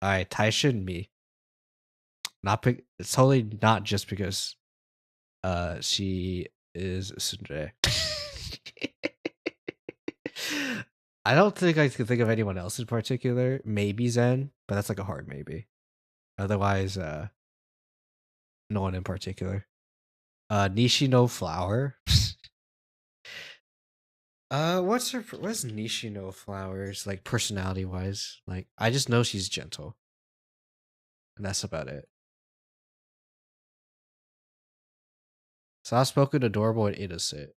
Alright, Taishin, me. It's totally not just because she is Tsundere. I don't think I could think of anyone else in particular. Maybe Zen, but that's like a hard maybe. Otherwise, no one in particular. Nishino Flower. What's Nishino Flowers like personality wise? Like, I just know she's gentle, and that's about it. Soft spoken, adorable, and innocent.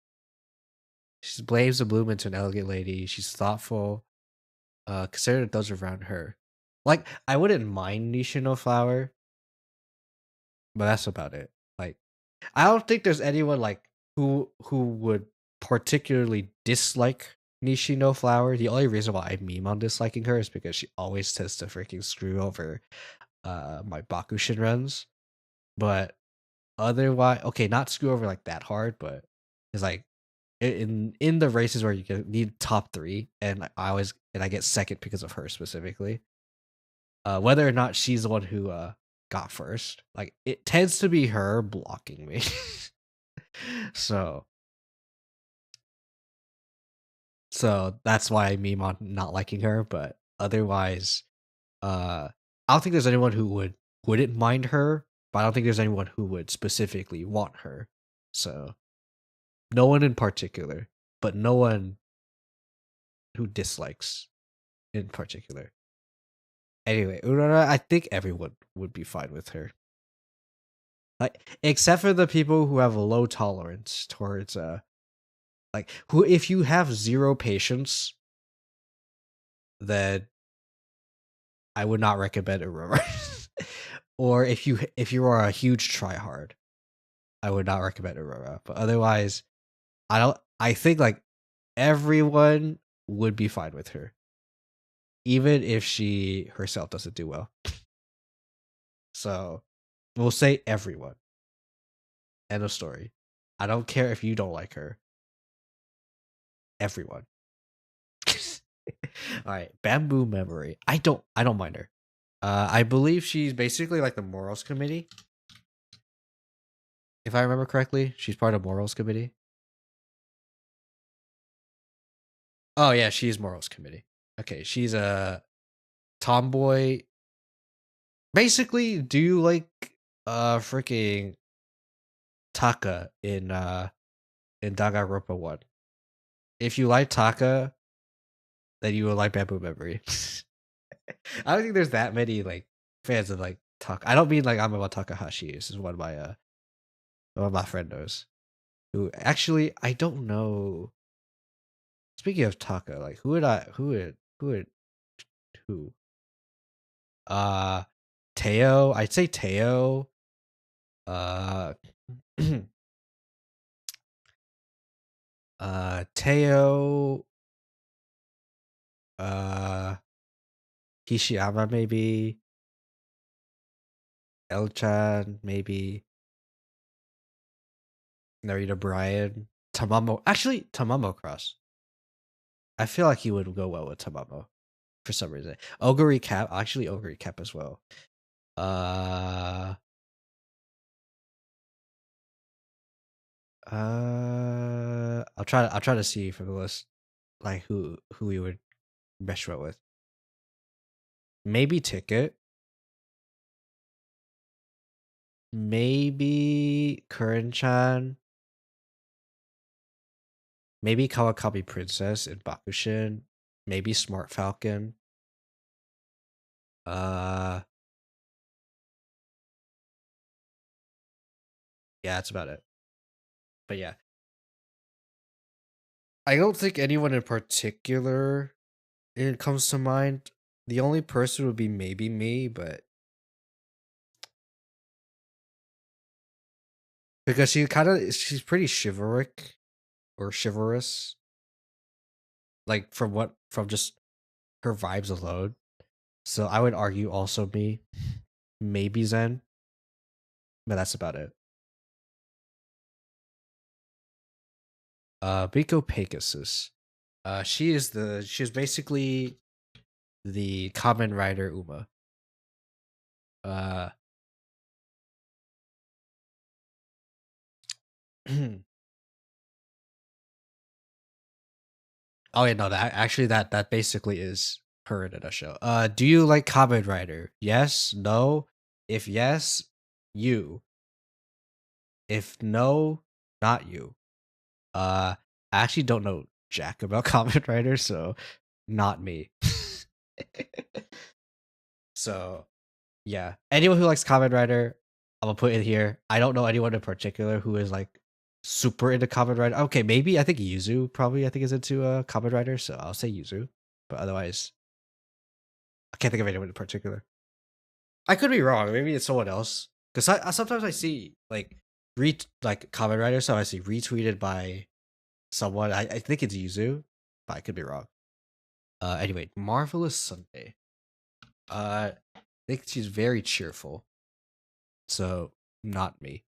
She blames the bloom into an elegant lady. She's thoughtful, considerate those around her. Like, I wouldn't mind Nishino Flower, but that's about it. Like, I don't think there's anyone like who would particularly dislike Nishino Flower. The only reason why I meme on disliking her is because she always tends to freaking screw over my Bakushin runs. But otherwise, okay, not screw over like that hard, but it's like in the races where you need top 3, and I get second because of her specifically. Whether or not she's the one who got first, like it tends to be her blocking me. So that's why I meme on not liking her, but otherwise, I don't think there's anyone who wouldn't mind her, but I don't think there's anyone who would specifically want her. So no one in particular, but no one who dislikes in particular. Anyway, Urara, I think everyone would be fine with her. Like, except for the people who have a low tolerance towards like who, if you have 0 patience, then I would not recommend Aurora. Or if you are a huge tryhard, I would not recommend Aurora. But otherwise, I think like everyone would be fine with her, even if she herself doesn't do well. So we'll say everyone. End of story. I don't care if you don't like her. Everyone. All right, Bamboo Memory. I don't mind her. I believe she's basically like the morals committee. If I remember correctly, she's part of morals committee. Oh yeah, she's morals committee. Okay, she's a tomboy. Basically, do you like freaking Taka in Danganronpa 1? If you like Taka, then you will like Bamboo Memory. I don't think there's that many like fans of like Taka. I don't mean like I'm about Takahashi. This is one of my friendos. Who actually I don't know. Speaking of Taka, like who? Teo. I'd say Teo. Teo. Hishiyama maybe. Elchan maybe. Narita Brian. Tamamo. Actually, Tamamo Cross. I feel like he would go well with Tamamo for some reason. Oguri Cap. Actually, Oguri Cap as well. I'll try to see from the list, like who we would best well with. Maybe Ticket. Maybe Curren-chan. Maybe Kawakami Princess in Bakushin. Maybe Smart Falcon. Yeah, that's about it. But yeah, I don't think anyone in particular it comes to mind. The only person would be maybe me, but because she's pretty chivalric or chivalrous, like from just her vibes alone. So I would argue also me, maybe Zen, but that's about it. Biko Pegasus. She's basically the Kamen Rider Uma. Oh yeah, no, that basically is her in a nutshell. Do you like Kamen Rider? Yes, no. If yes, you. If no, not you. I actually don't know jack about Kamen Rider, so not me. So yeah, anyone who likes Kamen Rider, I'm gonna put it here. I don't know anyone in particular who is like super into Kamen Rider. Okay, maybe I think Yuzu probably I think is into Kamen Rider, so I'll say Yuzu. But otherwise, I can't think of anyone in particular. I could be wrong. Maybe it's someone else. Because I sometimes I see like like Kamen Rider, so I see retweeted by someone. I think it's Yuzu, but I could be wrong. Anyway, Marvelous Sunday. I think she's very cheerful. So not me.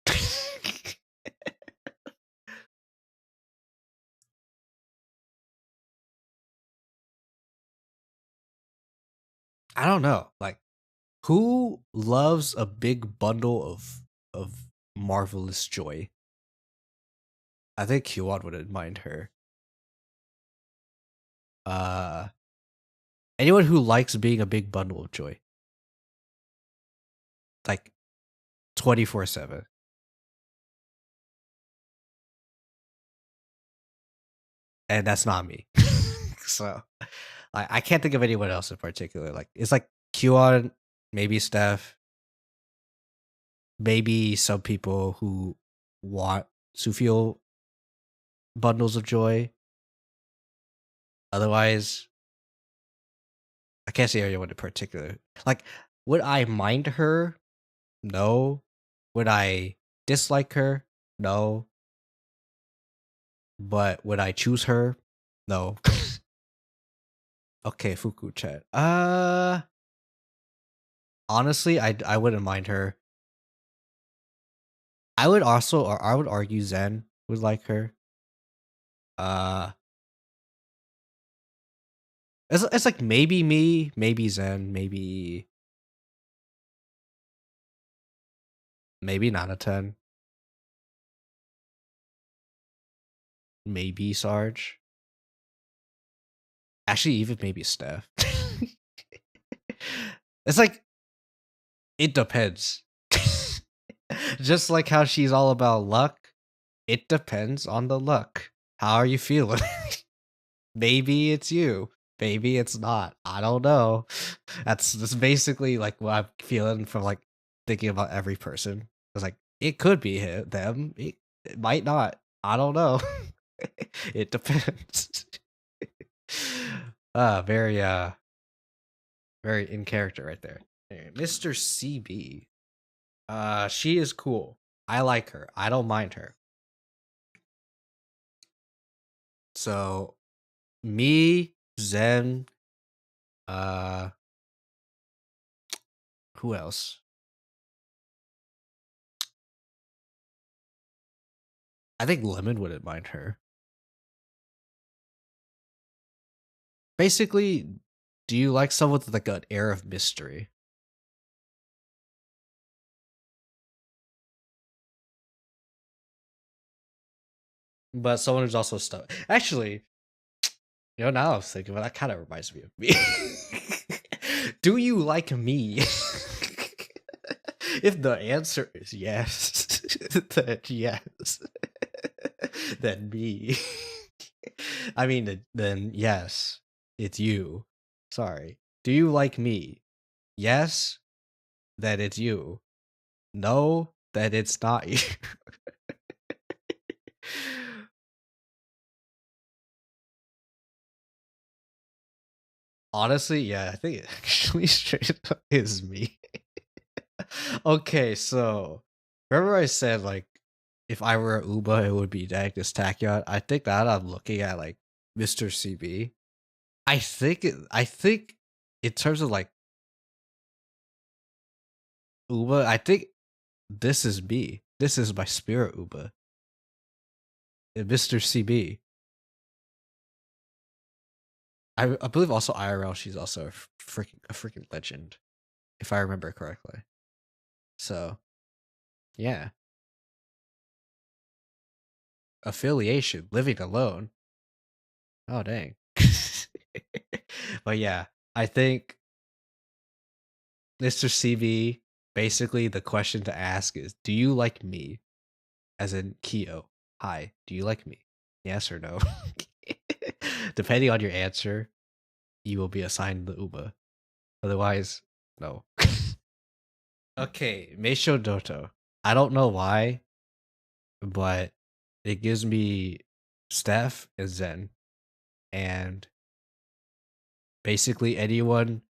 I don't know. Like, who loves a big bundle of marvelous joy? I think Kiwan wouldn't mind her. Anyone who likes being a big bundle of joy, like 24/7. And that's not me. So I can't think of anyone else in particular. Like it's like Kiwan, maybe Steph, maybe some people who want to feel bundles of joy. Otherwise, I can't say anyone in particular. Like, would I mind her? No. Would I dislike her? No. But would I choose her? No. Okay, Fuku chat. Honestly, I wouldn't mind her. I would also, or I would argue Zen would like her. Uh, it's like maybe me, maybe Zen, maybe Nanatan, maybe Sarge. Actually, even maybe Steph. It's like it depends. Just like how she's all about luck, it depends on the luck. How are you feeling? Maybe it's you. Maybe it's not. I don't know. That's basically like what I'm feeling from like thinking about every person. It's like it could be them. It might not. I don't know. It depends. Very very in character right there. Anyway, Mr. CB. She is cool. I like her. I don't mind her. So me, Zen, uh who else? I think Lemon wouldn't mind her. Basically, do you like someone with like an air of mystery? but someone who's also stuff. Actually, you know, now I was thinking, but that kind of reminds me of me. Do you like me? If the answer is yes, then yes, then me. I mean, then yes, it's you. Sorry. Do you like me? Yes, then it's you. No, then it's not you. Honestly, yeah, I think it actually straight up is me. Okay, so remember I said like if I were a Uba, it would be Agnes Tachyon. I think that I'm looking at like Mr. CB. I think in terms of like Uba, I think this is me. This is my spirit Uba. Mr. CB. I believe also IRL. She's also a freaking legend, if I remember correctly. So, yeah, affiliation, living alone. Oh dang. But yeah, I think Mr. CB. Basically, the question to ask is, "Do you like me?" As in Kiyo. Hi, do you like me? Yes or no? Depending on your answer, you will be assigned the Uba. Otherwise, no. Okay, Meisho Doto. I don't know why, but it gives me Steph and Zen. And basically anyone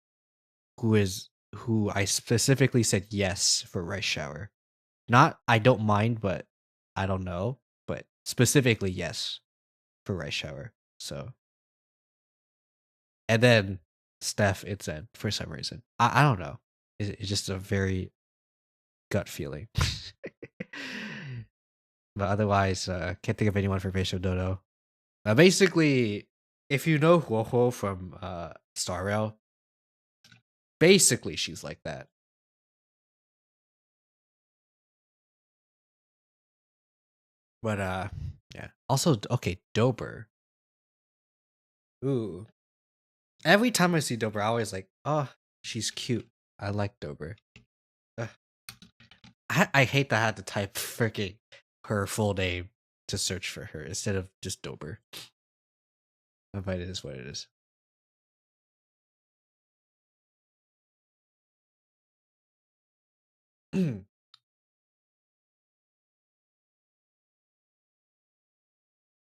who I specifically said yes for rice shower. Not I don't mind, but I don't know. But specifically yes for rice shower. So and then Steph and Zen for some reason. I don't know. It's just a very gut feeling. But otherwise, can't think of anyone for Facial Dodo. Basically, if you know Huohuo from Star Rail, basically she's like that. But yeah. Also, okay, Dober. Ooh. Every time I see Dober, I always like, oh, she's cute. I like Dober. Ugh. I hate that I had to type freaking her full name to search for her instead of just Dober. But it is what it is.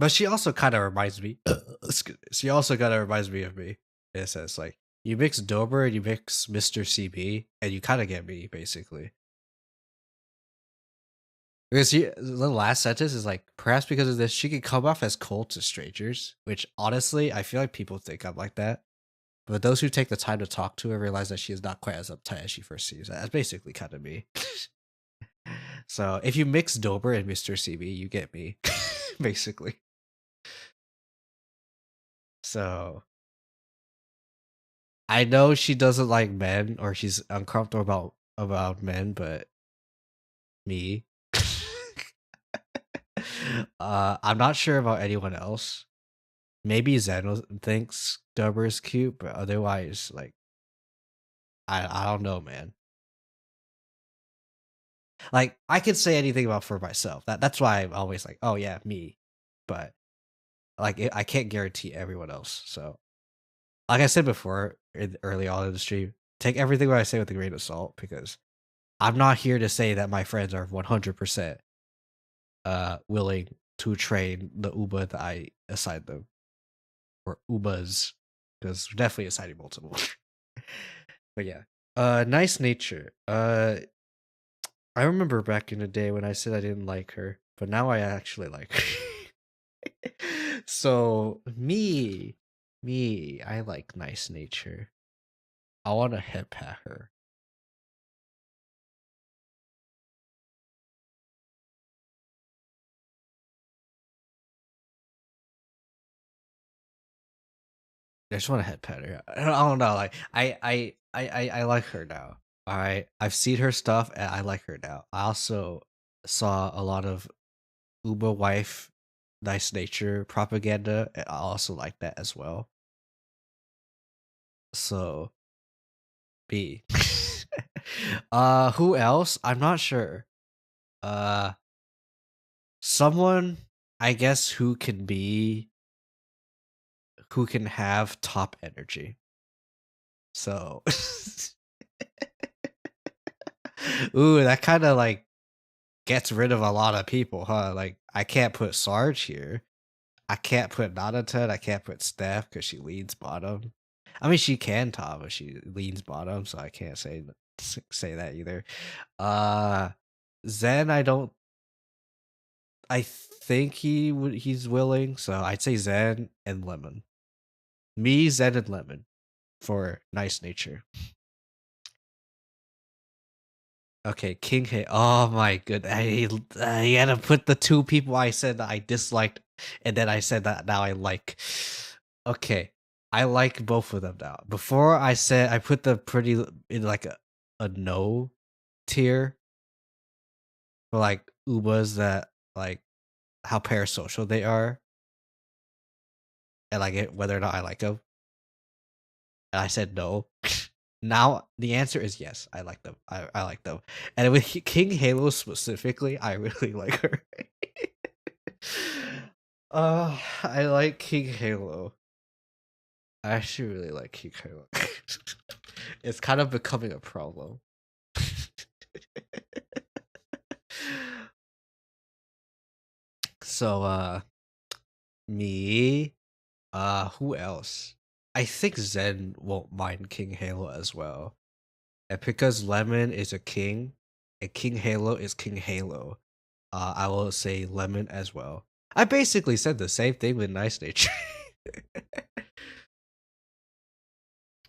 But she also kind of reminds me. She also kind of reminds me of me. In a sense, like you mix Dober and you mix Mr. CB, and you kind of get me basically. Because the last sentence is like, perhaps because of this, she can come off as cold to strangers. Which honestly, I feel like people think I'm like that. But those who take the time to talk to her realize that she is not quite as uptight as she first seems. That's basically kind of me. So if you mix Dober and Mr. CB, you get me, basically. So I know she doesn't like men or she's uncomfortable about men, but me. I'm not sure about anyone else. Maybe Zeno thinks Dober is cute, but otherwise, like, I don't know, man. Like, I could say anything about for myself. That's why I'm always like, oh yeah, me. But like, I can't guarantee everyone else. So, like I said before, early on in the stream, take everything what I say with a grain of salt because I'm not here to say that my friends are 100% willing to train the Uba that I assigned them or Ubas because we're definitely assigning multiple. But yeah, nice nature. I remember back in the day when I said I didn't like her, but now I actually like her. So me, I like nice nature. I want to head pat her. I just want to head pet her. I don't know. Like I like her now. All right, I've seen her stuff and I like her now. I also saw a lot of Uber wife nice nature propaganda, and I also like that as well. So B. Who else? I'm not sure. Uh, someone I guess who can have top energy. So, ooh, that kind of like gets rid of a lot of people, huh? Like, I can't put Sarge here. I can't put Nanata. I can't put Steph because she leads bottom. I mean, she can top, but she leans bottom, so I can't say that either. Uh, Zen, I don't. I think he's willing, so I'd say Zen and Lemon. Me, Zen, and Lemon for nice nature. Okay, King Hit. Oh my good. I had to put the two people I said that I disliked, and then I said that now I like. Okay, I like both of them now. Before I said I put the pretty in like a no tier for like Ubas that like how parasocial they are, and like whether or not I like them. And I said no. Now the answer is yes. I like them. I like them. And with King Halo specifically, I really like her. I like King Halo. I actually really like King Halo. It's kind of becoming a problem. So me, who else? I think Zen won't mind King Halo as well. And because Lemon is a king, and King Halo is King Halo, I will say Lemon as well. I basically said the same thing with Nice Nature.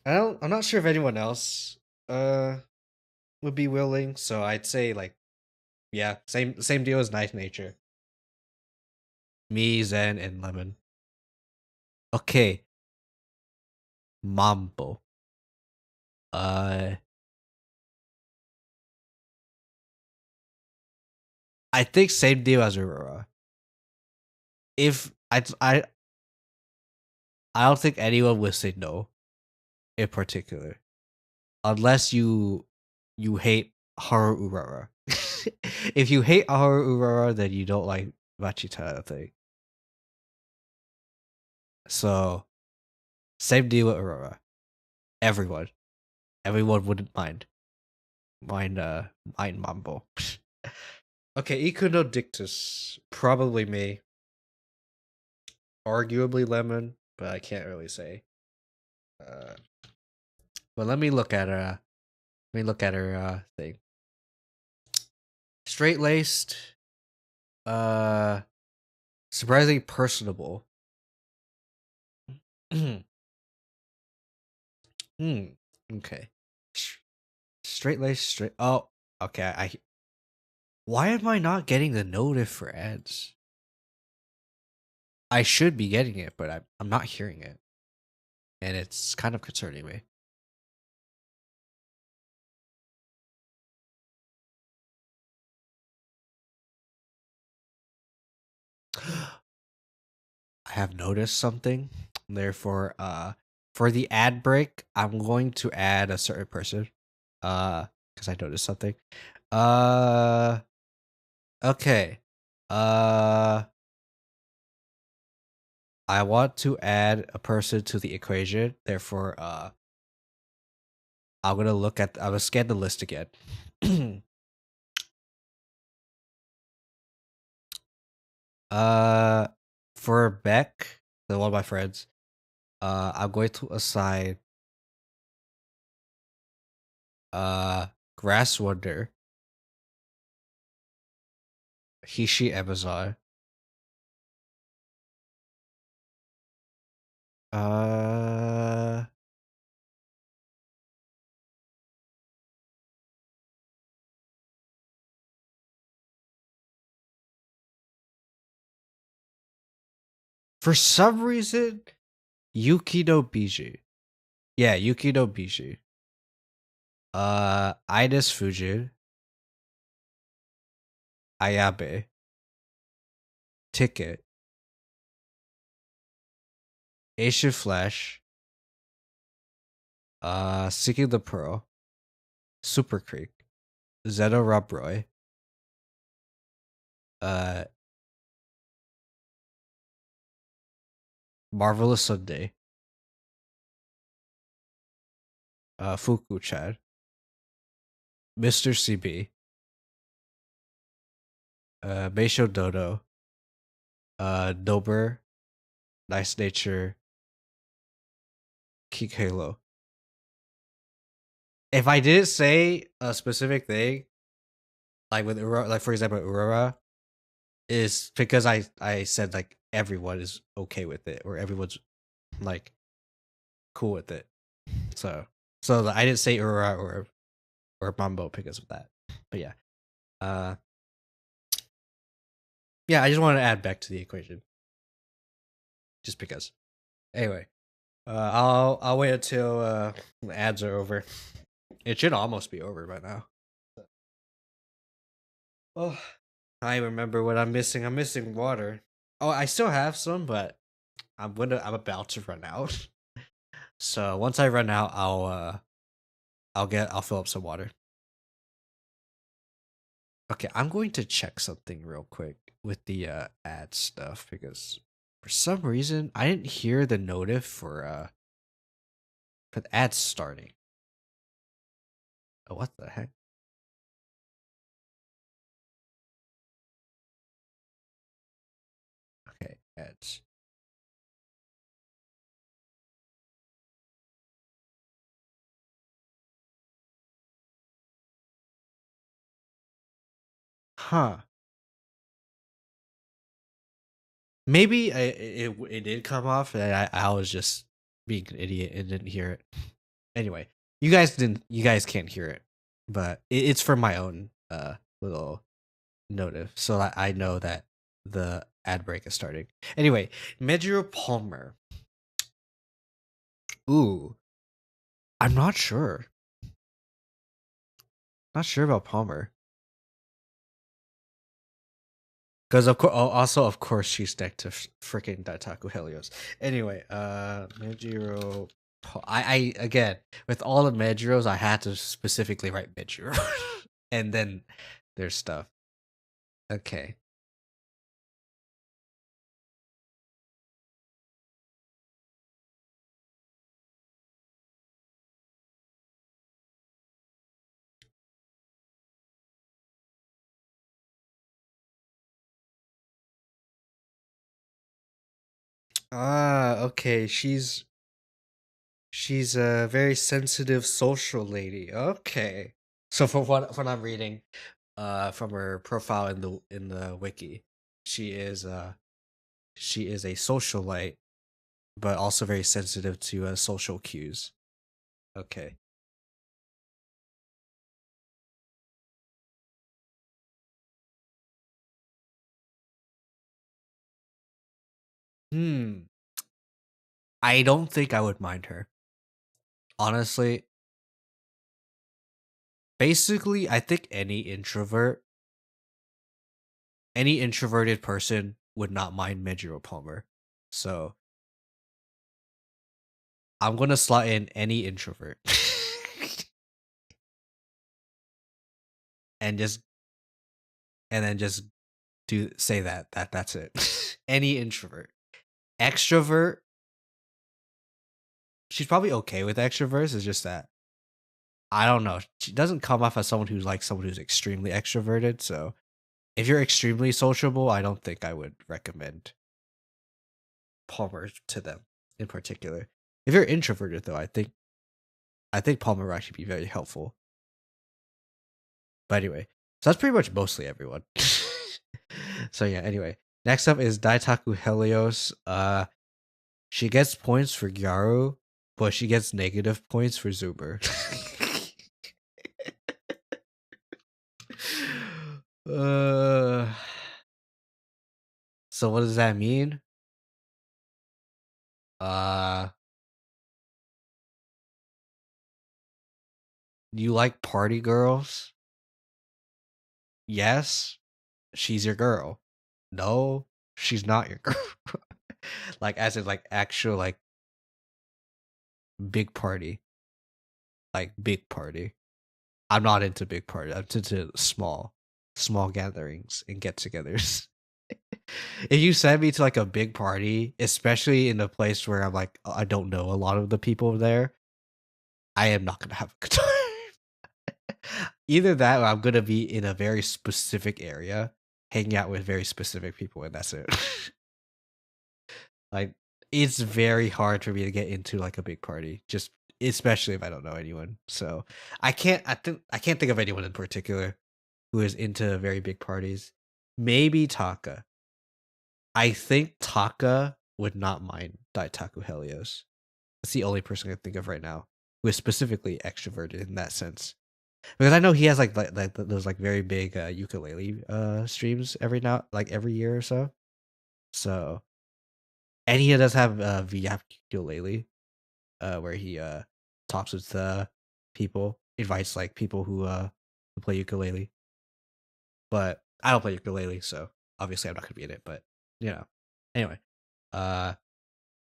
I'm not sure if anyone else would be willing, so I'd say like yeah, same deal as Nice Nature. Me, Zen, and Lemon. Okay. Mambo. I think same deal as Aurora. If I don't think anyone would say no in particular. Unless you hate Haru Urara. If you hate Haru Urara, then you don't like Machita, I think. So same deal with Aurora. Everyone. Everyone wouldn't mind. Mind Mambo. Okay, Ikuno Dictus. Probably me. Arguably Lemon, but I can't really say. But let me look at her thing. Straight laced, surprisingly personable. Okay. Straight laced, straight. Oh, okay. Why am I not getting the notif for ads? I should be getting it, but I'm not hearing it, and it's kind of concerning me. I have noticed something. Therefore, for the ad break, I'm going to add a certain person. Because I noticed something. Okay. I want to add a person to the equation. Therefore, I'm gonna scan the list again. For Beck, one of my friends, I'm going to assign Grass Wonder, Hishi Amazon, for some reason, Yuki no Biji. Yeah, Yuki no Biji. Ines Fujin, Ayabe, Ticket, Ancient Flesh, Seeking the Pearl, Super Creek, Zeno Rob Roy, uh, Marvelous Sunday, Fuku Chan, Mr. CB, Meisho Dodo, Dober, Nice Nature, Geek Halo. If I didn't say a specific thing, like with Aurora, like for example, Aurora, is because I said like everyone is okay with it or everyone's like cool with it. So I didn't say Aurora or Mambo because of that. But yeah. Yeah, I just wanted to add back to the equation. Just because. Anyway. I'll wait until the ads are over. It should almost be over by now. Oh, I remember what I'm missing. I'm missing water. Oh, I still have some, but I'm about to run out. So once I run out, I'll fill up some water. Okay, I'm going to check something real quick with the ad stuff because for some reason I didn't hear the notif for the ads starting. Oh, what the heck? Okay, ads. Huh. Maybe it did come off and I was just being an idiot and didn't hear it. Anyway, you guys can't hear it, but it's for my own little notif, so that I know that the ad break is starting. Anyway, Medjiro Palmer. Ooh, I'm not sure. Not sure about Palmer. Because of course, also of course she's decked to freaking Daitaku Helios. Anyway, Medjiro. I again with all the Medjiros, I had to specifically write Medjiro, and then there's stuff. Okay. Okay. She's a very sensitive social lady. Okay. So from what I'm reading, from her profile in the wiki, she is a socialite, but also very sensitive to social cues. Okay. I don't think I would mind her. Honestly, basically, I think any introverted person would not mind Medjiro Palmer. So I'm gonna slot in any introvert. and then just say that's it. Any introvert. Extrovert, she's probably okay with extroverts. It's just that I don't know. She doesn't come off as someone who's extremely extroverted. So if you're extremely sociable, I don't think I would recommend Palmer to them in particular. If you're introverted though, I think Palmer will actually be very helpful. But anyway, so that's pretty much mostly everyone. So yeah, anyway. Next up is Daitaku Helios. She gets points for Gyaru, but she gets negative points for Zuber. So what does that mean? You like party girls? Yes, she's your girl. No, she's not your girl. Like as in like actual like big party, like big party. I'm not into big party. I'm into small gatherings and get-togethers. If you send me to like a big party, especially in a place where I'm like I don't know a lot of the people there, I am not gonna have a good time. Either that or I'm gonna be in a very specific area, hanging out with very specific people, and that's it. Like it's very hard for me to get into like a big party, just especially if I don't know anyone. So I can't think of anyone in particular who is into very big parties. Maybe Taka. I think Taka would not mind Daitaku Helios. That's the only person I can think of right now who is specifically extroverted in that sense. Because I know he has like those like very big ukulele streams every year or so. So and he does have VF ukulele where he talks with people, invites like people who play ukulele. But I don't play ukulele, so obviously I'm not gonna be in it. But you know, anyway, uh,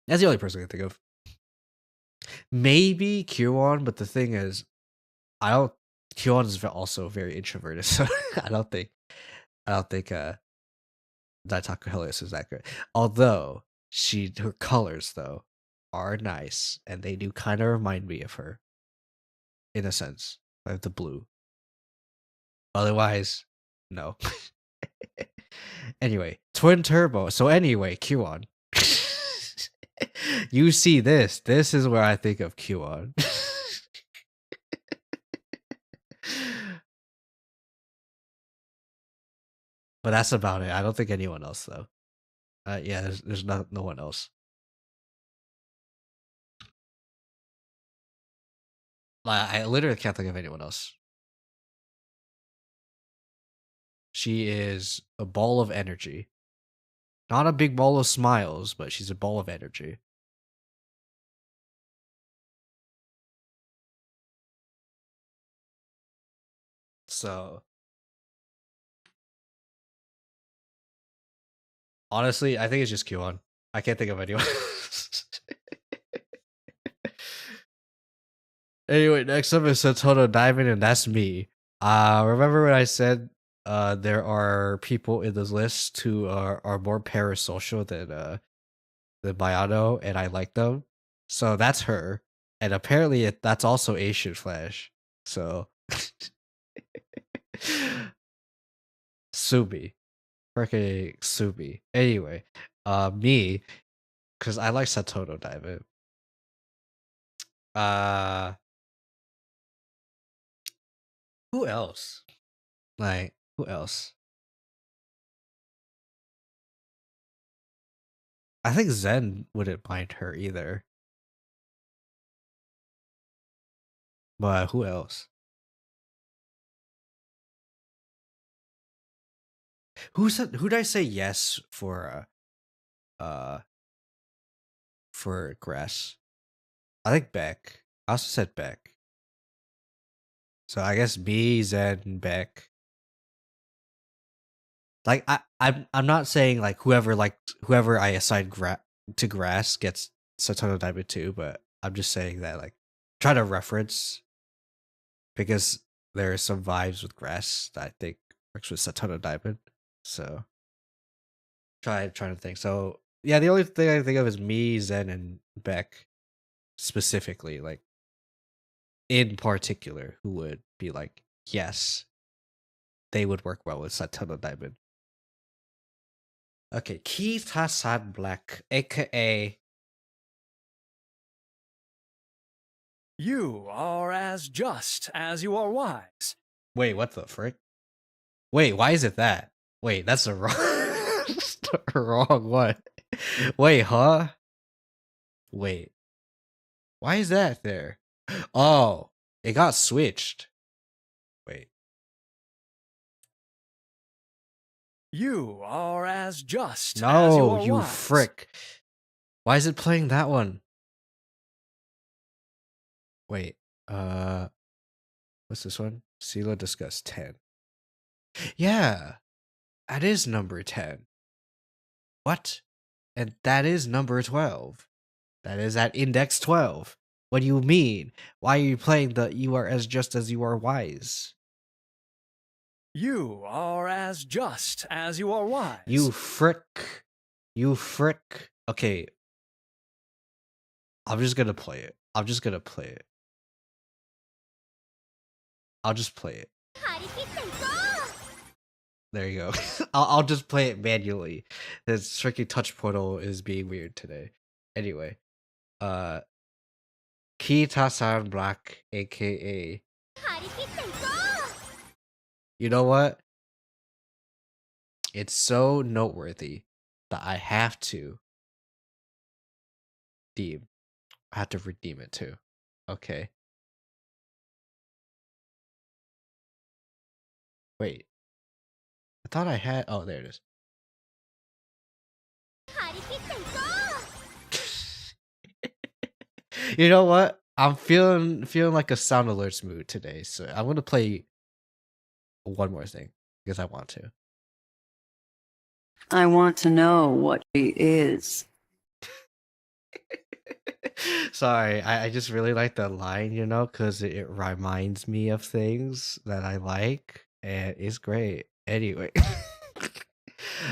that's the only person I can think of. Maybe Kyoan, but the thing is, I don't. Kyoan is also very introverted, so I don't think Daitaku Helios is that good. Although her colors though are nice, and they do kind of remind me of her, in a sense, like the blue. Otherwise, no. Anyway, Twin Turbo. So anyway, Kyoan. You see this. This is where I think of Kyoan. But that's about it. I don't think anyone else though. Yeah, there's no one else. Like I literally can't think of anyone else. She is a ball of energy. Not a big ball of smiles, but she's a ball of energy. So honestly, I think it's just Kyoan. I can't think of anyone. Anyway, next up is Satono Diamond, and that's me. Remember when I said there are people in this list who are more parasocial than Mayano, and I like them. So that's her, and apparently that's also Asian Flash. So Subi, freaking Subi. Anyway, me, because I like Satono Diamond. Who else? Like, who else? I think Zen wouldn't mind her either. But who else? Who did I say yes uh for grass? I think Beck. I also said Beck. So I guess me, Zen, and Beck. Like I'm not saying like whoever I assign to grass gets Satono Diamond too, but I'm just saying that like try to reference because there are some vibes with grass that I think works with Satono Diamond. So trying to think. So yeah, the only thing I think of is me, Zen, and Beck specifically, like in particular, who would be like, yes, they would work well with Satono Diamond. Okay, Kita-san Black, aka You are as just as you are wise. wait, what the frick? Wait, why is it that? Wait, that's the wrong the wrong one. Wait, huh? Wait. Why is that there? Oh, it got switched. Wait. You are as just as you No, are you wise. frick. Why is it playing that one? Wait, what's this one? Sila Discuss 10. Yeah, that is number 10. What? And that is number 12. That is at index 12. What do you mean? Why are you playing the you are as just as you are wise? You are as just as you are wise. You frick. You frick. Okay. I'm just gonna play it. I'm just gonna play it. I'll just play it. There you go. I'll just play it manually. This freaking touch portal is being weird today. Anyway, Kita-san Black, aka. You know what? It's so noteworthy that I have to redeem. I have to redeem it too. Okay. Wait. I thought I had. Oh, there it is. You know what? I'm feeling like a sound alerts mood today, so I'm gonna play one more thing because I want to. I want to know what she is. Sorry, I just really like that line, you know, because it reminds me of things that I like, and it's great. Anyway,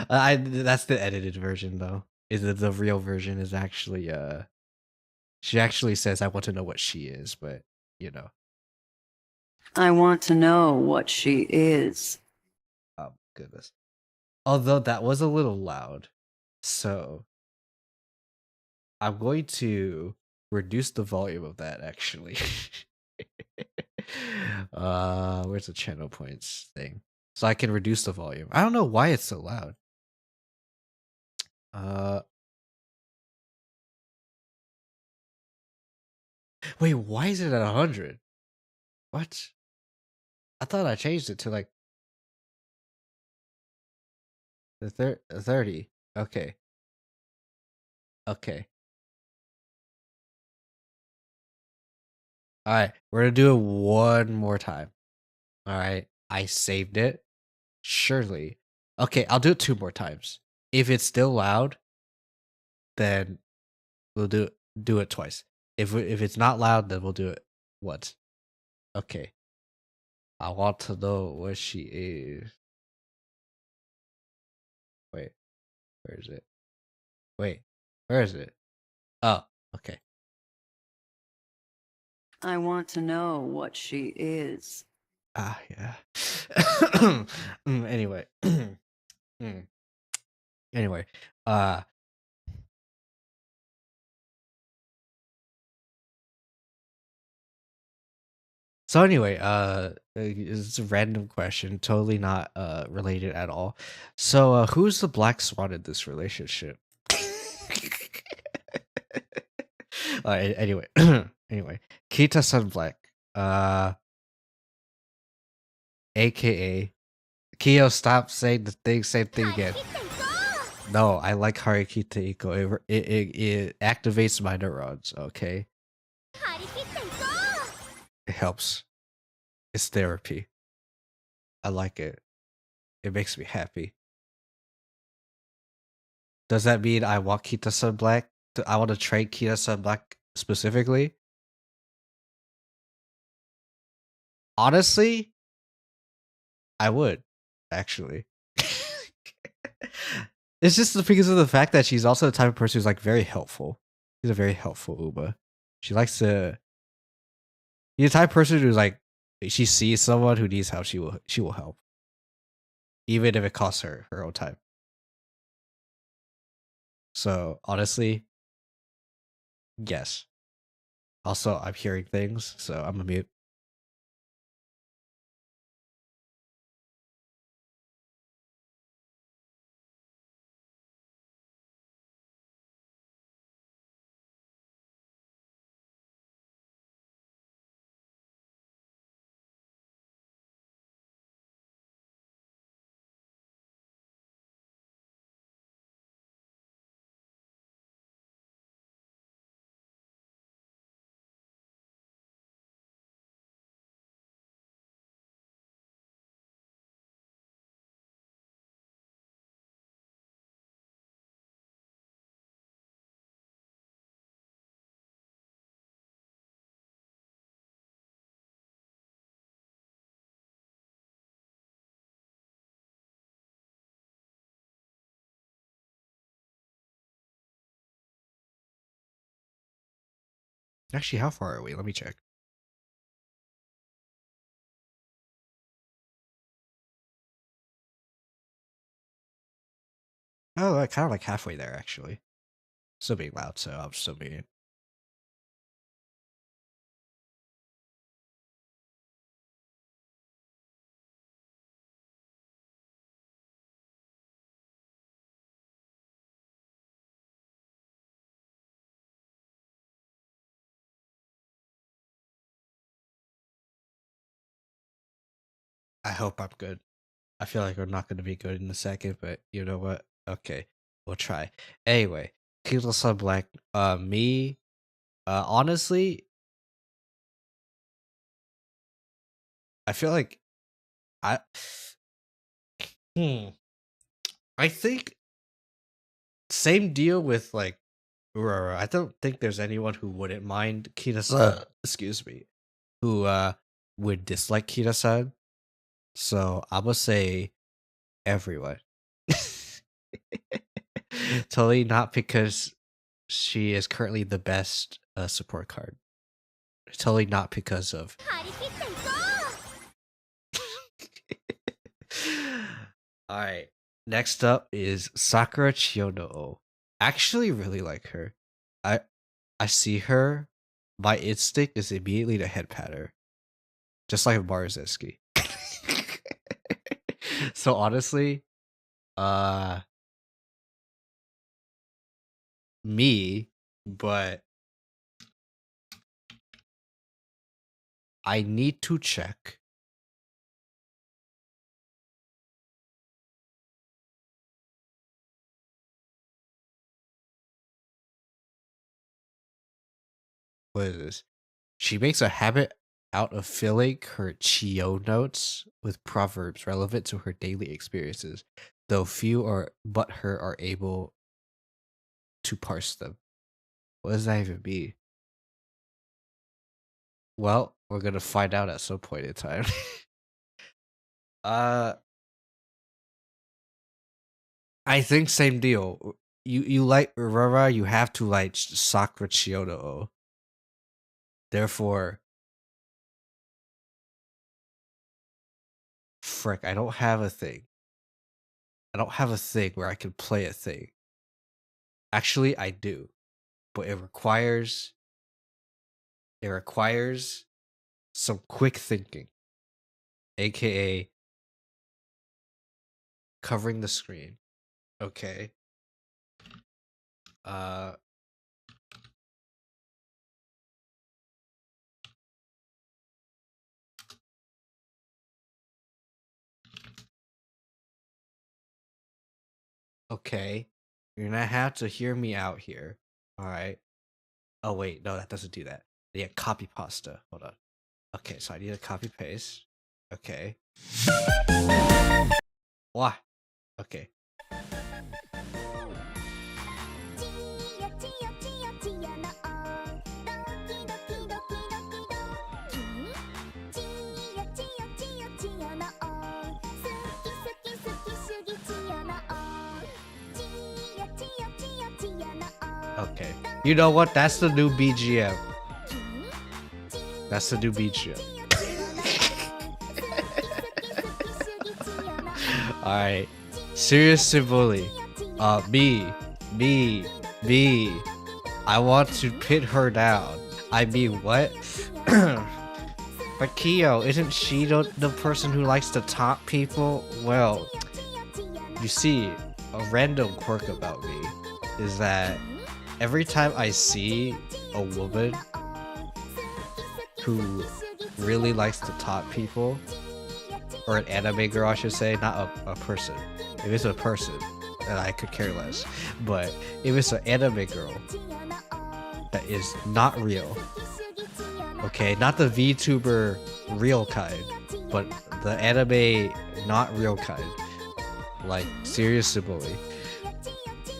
I that's the edited version though. Is it the real version? Is actually she actually says, "I want to know what she is," but you know, I want to know what she is. oh goodness. Although that was a little loud, so I'm going to reduce the volume of that actually. Where's the channel points thing? So I can reduce the volume. I don't know why it's so loud. Wait, why is it at 100? What? I thought I changed it to like the 30. Okay. Okay. All right, we're gonna do it one more time. All right, I saved it. Surely. Okay, I'll do it 2 more times. If it's still loud, then we'll do it twice. If it's not loud, then we'll do it once. Okay. I want to know what she is. Wait, where is it? Wait, where is it? Oh, okay. I want to know what she is. Ah, yeah. Anyway. Anyway, uh so anyway, it's a random question, totally not related at all. So who's the black swan in this relationship? Anyway, anyway, Kita Sun Black, aka Kyo, stop saying the same thing again. No, I like Harikita Iko. It activates my neurons. Okay, it helps. It's therapy. I like it. It makes me happy. Does that mean I want Kita Sun Black? I want to trade Kita Sun Black specifically? Honestly, I would, actually. It's just because of the fact that she's also the type of person who's like very helpful. She's a very helpful Uba. She likes to. She's the type of person who's like, if she sees someone who needs help, she will help, even if it costs her her own time. So honestly, yes. Also, I'm hearing things, so I'm a mute. Actually, how far are we? Let me check. Oh, kind of like halfway there, actually. Still being loud, so I'm still being. I hope I'm good. I feel like we're not going to be good in a second, but you know what? Okay, we'll try. Anyway, Kiyosen Black. Me. Honestly, I feel like I. Hmm. I think same deal with like Urara. I don't think there's anyone who wouldn't mind Kira-san. Excuse me. Who would dislike Kira-san. So I would say everyone. Totally not because she is currently the best support card. Totally not because of. Alright. Next up is Sakura Chiyono. Actually really like her. I see her. My instinct is immediately to head pat her. Just like Maruzeski. So honestly, me, but I need to check. What is this? She makes a habit out of filling her Chiyo notes with proverbs relevant to her daily experiences, though few are but her are able to parse them. What does that even mean? Well, we're gonna find out at some point in time. uh I think same deal. You like Aurora, you have to like Sakura Chiyono. Therefore, frick, I don't have a thing. I don't have a thing where I can play a thing. Actually, I do, but it requires some quick thinking, aka covering the screen. Okay. Uh okay. You're gonna have to hear me out here. Alright. Oh wait, no, that doesn't do that. Yeah, copy pasta. Hold on. Okay, so I need to copy paste. Okay. Why? Okay. Okay. You know what? That's the new BGM. That's the new BGM. Alright. Serious Civoli. Me. I want to pin her down. I mean, what? But Kiyo, isn't she the person who likes to taunt people? Well, you see, a random quirk about me is that every time I see a woman who really likes to taunt people, or an anime girl, I should say, not a person. If it's a person, then I could care less. But if it's an anime girl that is not real, okay, not the VTuber real kind, but the anime not real kind, like Serious Ciboli,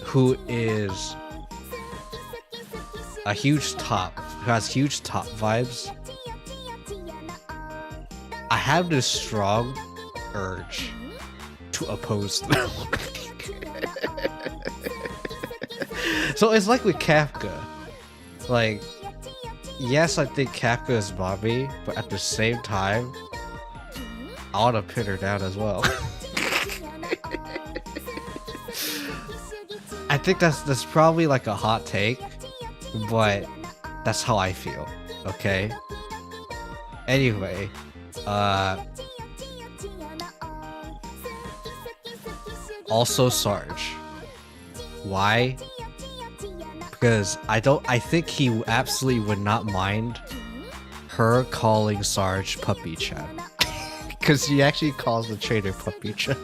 who is a huge top, who has huge top vibes, I have this strong urge to oppose them. So it's like with Kafka. Like, yes, I think Kapka is mommy, but at the same time, I want to pin her down as well. I think that's probably like a hot take, but that's how I feel. Okay. Anyway, also Sarge. Why? Because I think he absolutely would not mind her calling Sarge Puppy Chan. Because he actually calls the trainer Puppy Chan.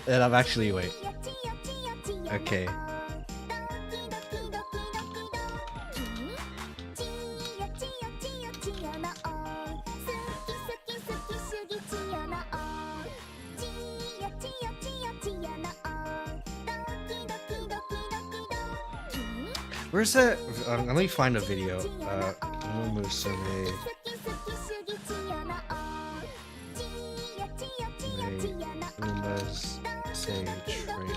And I'm actually, wait. Okay. Where's that? Let me find a video. Umamusume. Uma's say trainer.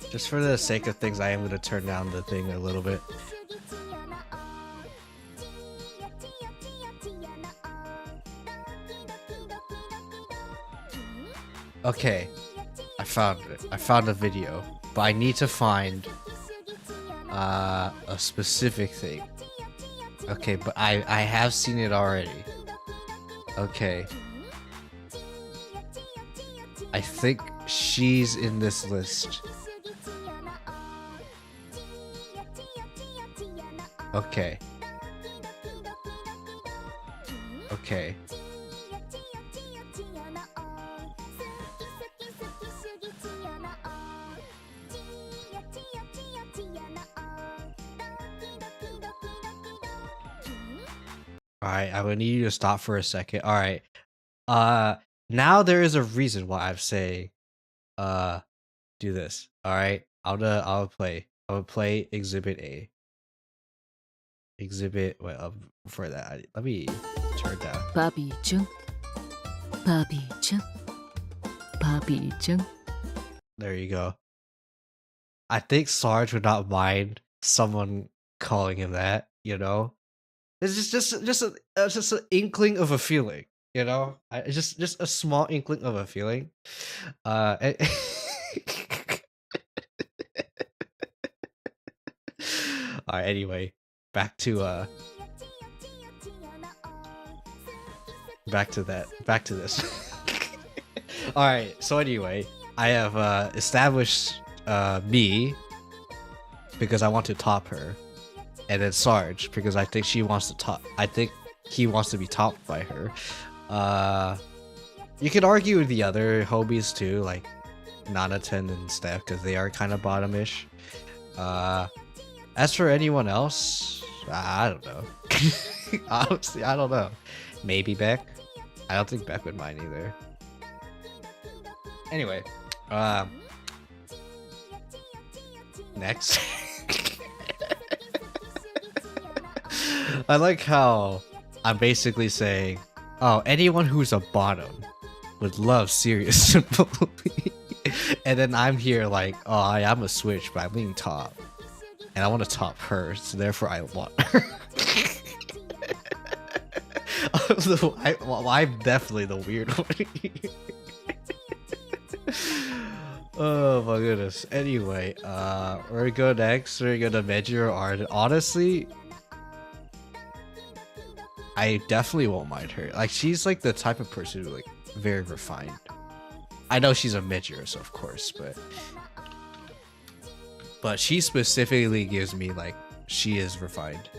Just for the sake of things, I am going to turn down the thing a little bit. Okay, I found it. I found a video, but I need to find a specific thing. Okay, but I have seen it already. Okay. I think she's in this list. Okay. Okay. Alright, I would need you to stop for a second. Alright. Now there is a reason why I'm saying do this. Alright. I'll play Exhibit A. Exhibit for that. Let me turn down. Papi-chan. Papi-chan. Papi-chan. There you go. I think Sarge would not mind someone calling him that, you know? It's just an inkling of a feeling, you know? Just a small inkling of a feeling. Alright, anyway, back to this. Alright, so anyway, I have established me because I want to top her. And then Sarge, because I think she wants to top. I think he wants to be topped by her. You could argue with the other homies too, like Nanatan and Steph, because they are kind of bottomish. As for anyone else, I don't know. Honestly, I don't know. Maybe Beck. I don't think Beck would mind either. Anyway, next. I like how I'm basically saying, oh, anyone who's a bottom would love serious sympathy. And then I'm here like, oh, I'm a switch, but I'm leaning top. And I want to top her, so therefore I want her. I'm definitely the weird one. Oh my goodness. Anyway, we're gonna go next. We're gonna measure art. Honestly, I definitely won't mind her. Like, she's like the type of person who like very refined. I know she's a midger, so of course, but she specifically gives me like she is refined.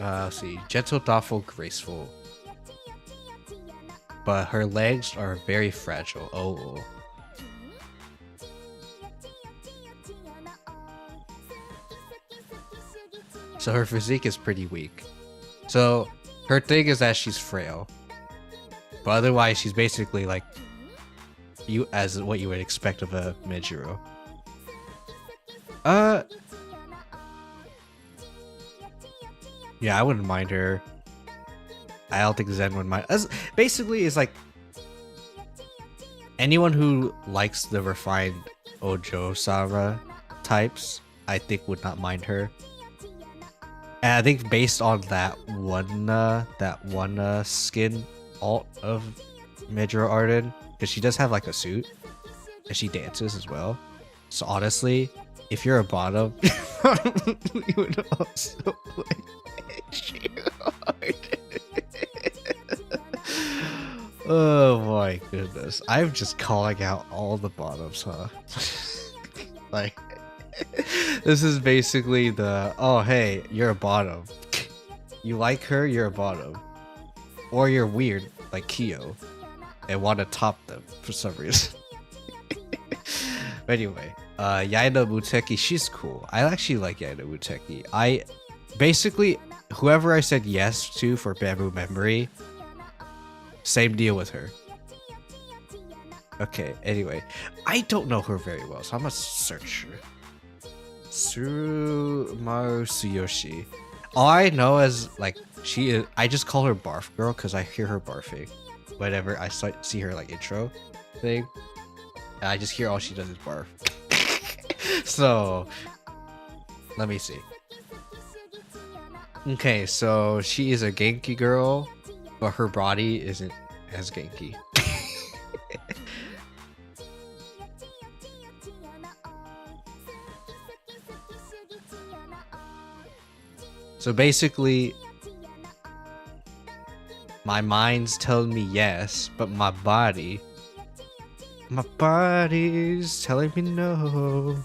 Let's see, gentle, thoughtful, graceful, but her legs are very fragile. Oh. So her physique is pretty weak. So her thing is that she's frail. But otherwise she's basically like you as what you would expect of a Mijiro. Yeah, I wouldn't mind her. I don't think Zen would mind. As basically, it's like anyone who likes the refined Ojo Sama types, I think would not mind her. And I think based on that one skin alt of Midro Arden, because she does have like a suit, and she dances as well. So honestly, if you're a bottom, you would also like Midro Arden. Oh my goodness. I'm just calling out all the bottoms, huh? Like, this is basically the, oh hey, you're a bottom. You like her, you're a bottom. Or you're weird, like Kiyo, and want to top them for some reason. But anyway, Yaina Muteki, she's cool. I actually like Yaina Muteki. I, basically, whoever I said yes to for Bamboo Memory, same deal with her. Okay, anyway. I don't know her very well, so I'm gonna search her. Surumaru Tsuyoshi. All I know is, like, she is... I just call her Barf Girl because I hear her barfing whenever I see her, like, intro thing. And I just hear all she does is barf. So, let me see. Okay, so she is a Genki girl, but her body isn't as Genki. So basically, my mind's telling me yes, but my body's telling me no.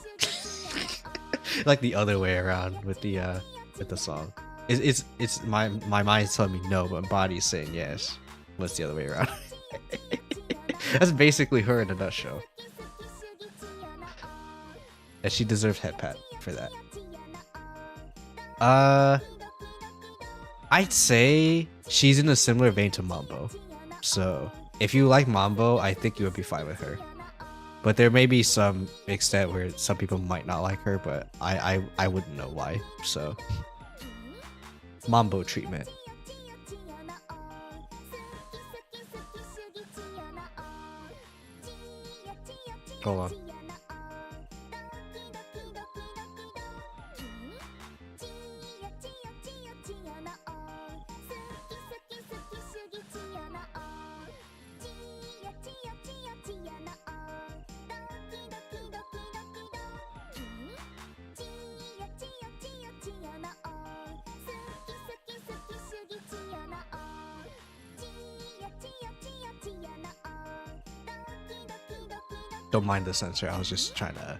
Like the other way around with the song. It's my mind's telling me no, but my body's saying yes. What's the other way around? That's basically her in a nutshell. And she deserves head pat for that. I'd say she's in a similar vein to Mambo. So if you like Mambo, I think you would be fine with her. But there may be some extent where some people might not like her, but I wouldn't know why. So Mambo treatment. Hold on. Don't mind the censor, I was just trying to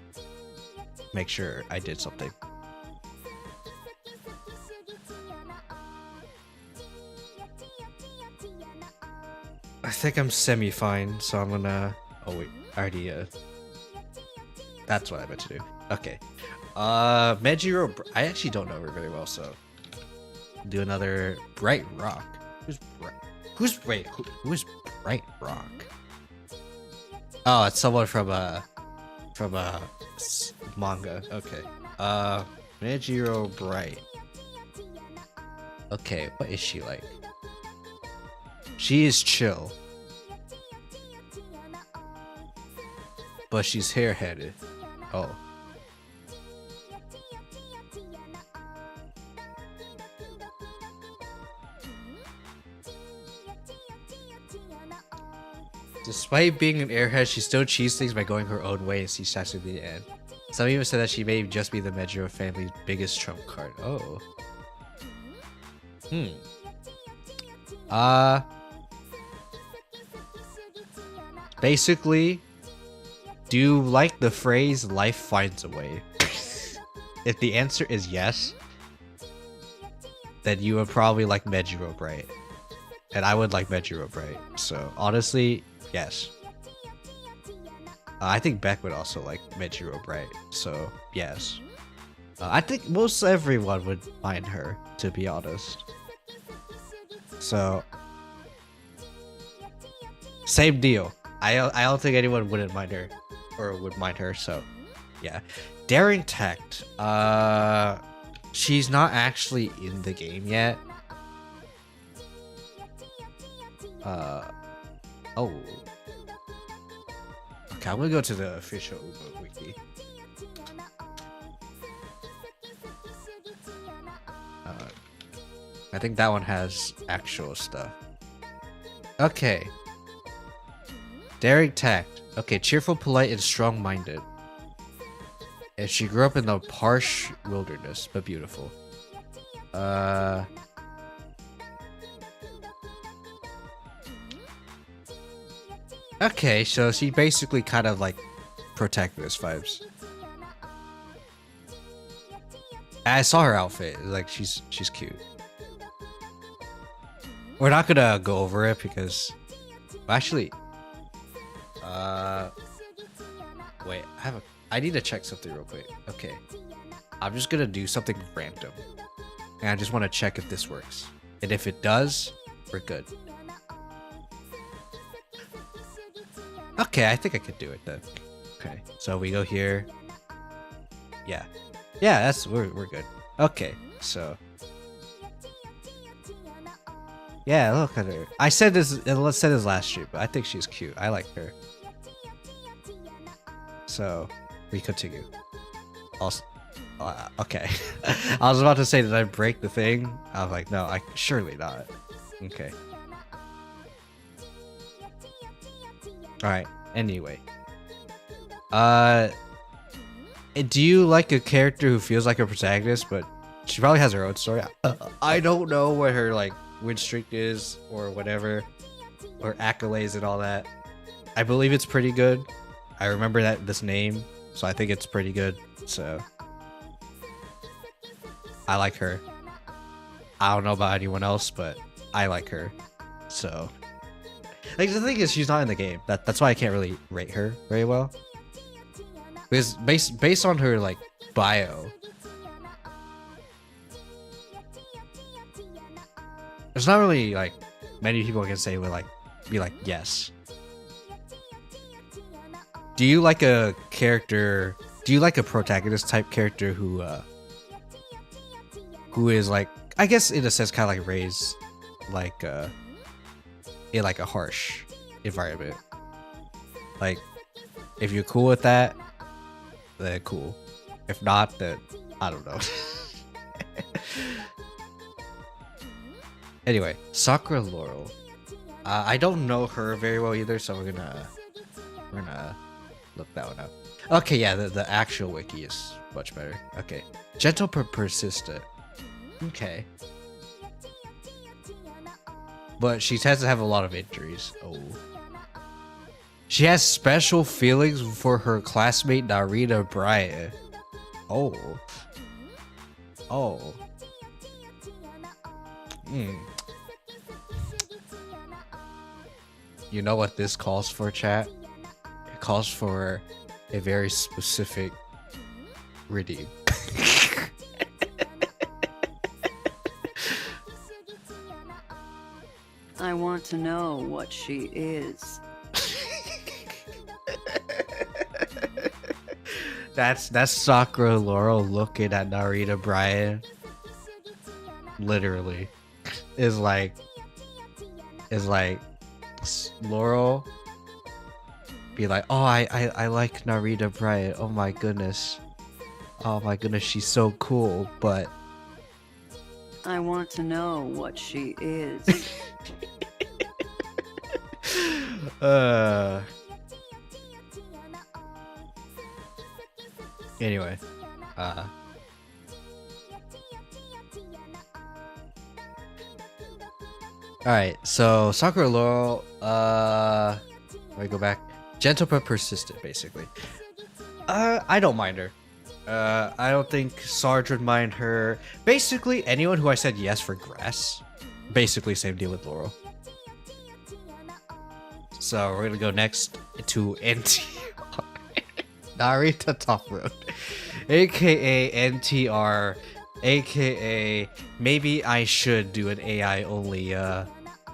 make sure I did something. I think I'm semi-fine, so I'm gonna... Oh wait, I already... That's what I meant to do. Okay. Mejiro... I actually don't know her very well, so... Do another Bright Rock. Who is Bright Rock? Oh, it's someone from manga. Okay. Mejiro Bright. Okay, what is she like? She is chill. But she's hair-headed. Oh. Despite being an airhead, she still cheats things by going her own way and sees Sasuke to the end. Some even said that she may just be the Mejiro family's biggest trump card. Oh. Basically, do you like the phrase life finds a way? If the answer is yes, then you would probably like Mejiro Bright. And I would like Mejiro Bright. So honestly, yes. I think Beck would also like Mejiro Bright. So yes. I think most everyone would mind her, to be honest. So same deal. I don't think anyone wouldn't mind her, or would mind her. So, yeah. Daring Tact. She's not actually in the game yet. Oh. Okay, I'm gonna go to the official Uber wiki. I think that one has actual stuff. Okay. Daring Tact. Okay, cheerful, polite, and strong-minded. And she grew up in the harsh wilderness, but beautiful. Okay, so she basically kind of like protagonist vibes. I saw her outfit. Like she's cute. We're not gonna go over it because actually wait, I need to check something real quick. Okay. I'm just gonna do something random. And I just want to check if this works. And if it does, we're good. Okay, I think I could do it then. Okay, so we go here. Yeah. Yeah, we're good. Okay, so yeah, look at her. I said this last stream, but I think she's cute. I like her. So we continue. Also, okay. I was about to say, did I break the thing? I was like, no, surely not. Okay. Alright, anyway. Do you like a character who feels like a protagonist, but she probably has her own story? I don't know what her, like, win streak is, or whatever, or accolades and all that. I believe it's pretty good. I remember this name, so I think it's pretty good, so... I like her. I don't know about anyone else, but I like her, so... Like, the thing is, she's not in the game. That's why I can't really rate her very well. Because based on her, like, bio, there's not really, like, many people can say would, like, be like, yes. Do you like a character... Do you like a protagonist type character who is, like, I guess in a sense kind of like raised, like, in like a harsh environment? Like, if you're cool with that, then cool. If not, then I don't know. Anyway, Sakura Laurel. I don't know her very well either, so we're gonna look that one up. Okay, yeah, the actual wiki is much better. Okay, gentle but persistent. Okay. But she tends to have a lot of injuries. Oh. She has special feelings for her classmate Narita Bryant. Oh. Oh. You know what this calls for, chat? It calls for a very specific redeem. I want to know what she is. That's Sakura Laurel looking at Narita Bryant. Literally. Is like Laurel be like, oh, I like Narita Bryant. Oh my goodness. Oh my goodness, she's so cool, but I want to know what she is. Anyway, alright, so Sakura Laurel, let me go back. Gentle but persistent, basically. I don't mind her. I don't think Sarge would mind her. Basically, anyone who I said yes for Grass. Basically, same deal with Laurel. So we're gonna go next to NTR. Narita Top Road. AKA NTR. AKA maybe I should do an AI only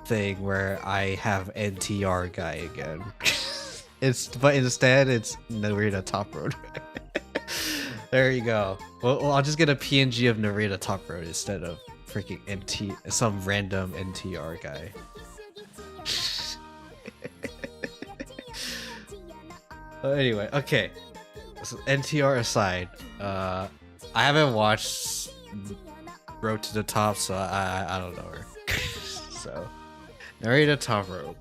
thing where I have NTR guy again. but instead it's Narita Top Road. There you go. Well, I'll just get a PNG of Narita Top Road instead of freaking some random NTR guy. Anyway, okay. So NTR aside, I haven't watched Road to the Top, so I don't know her. So, Narita Top Road.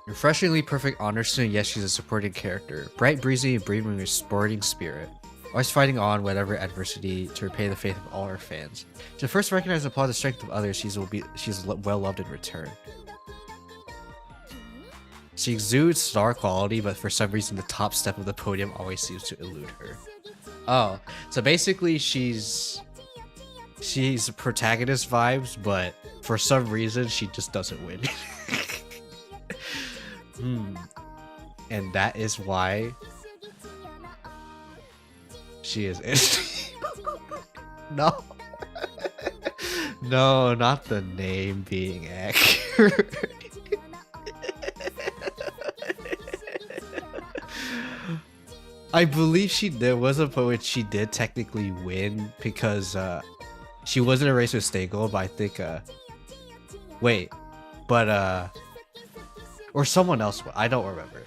Refreshingly perfect honor student, yes, she's a supporting character. Bright, breezy, and breathing with sporting spirit. Always fighting on whatever adversity to repay the faith of all her fans. To first recognize and applaud the strength of others, she's well loved in return. She exudes star quality, but for some reason the top step of the podium always seems to elude her. Oh, so basically she's protagonist vibes, but for some reason she just doesn't win. And that is why she is it. No. No, not the name being accurate. I believe there was a point where she did technically win because she was in a race with Stagel, but I think or someone else. I don't remember.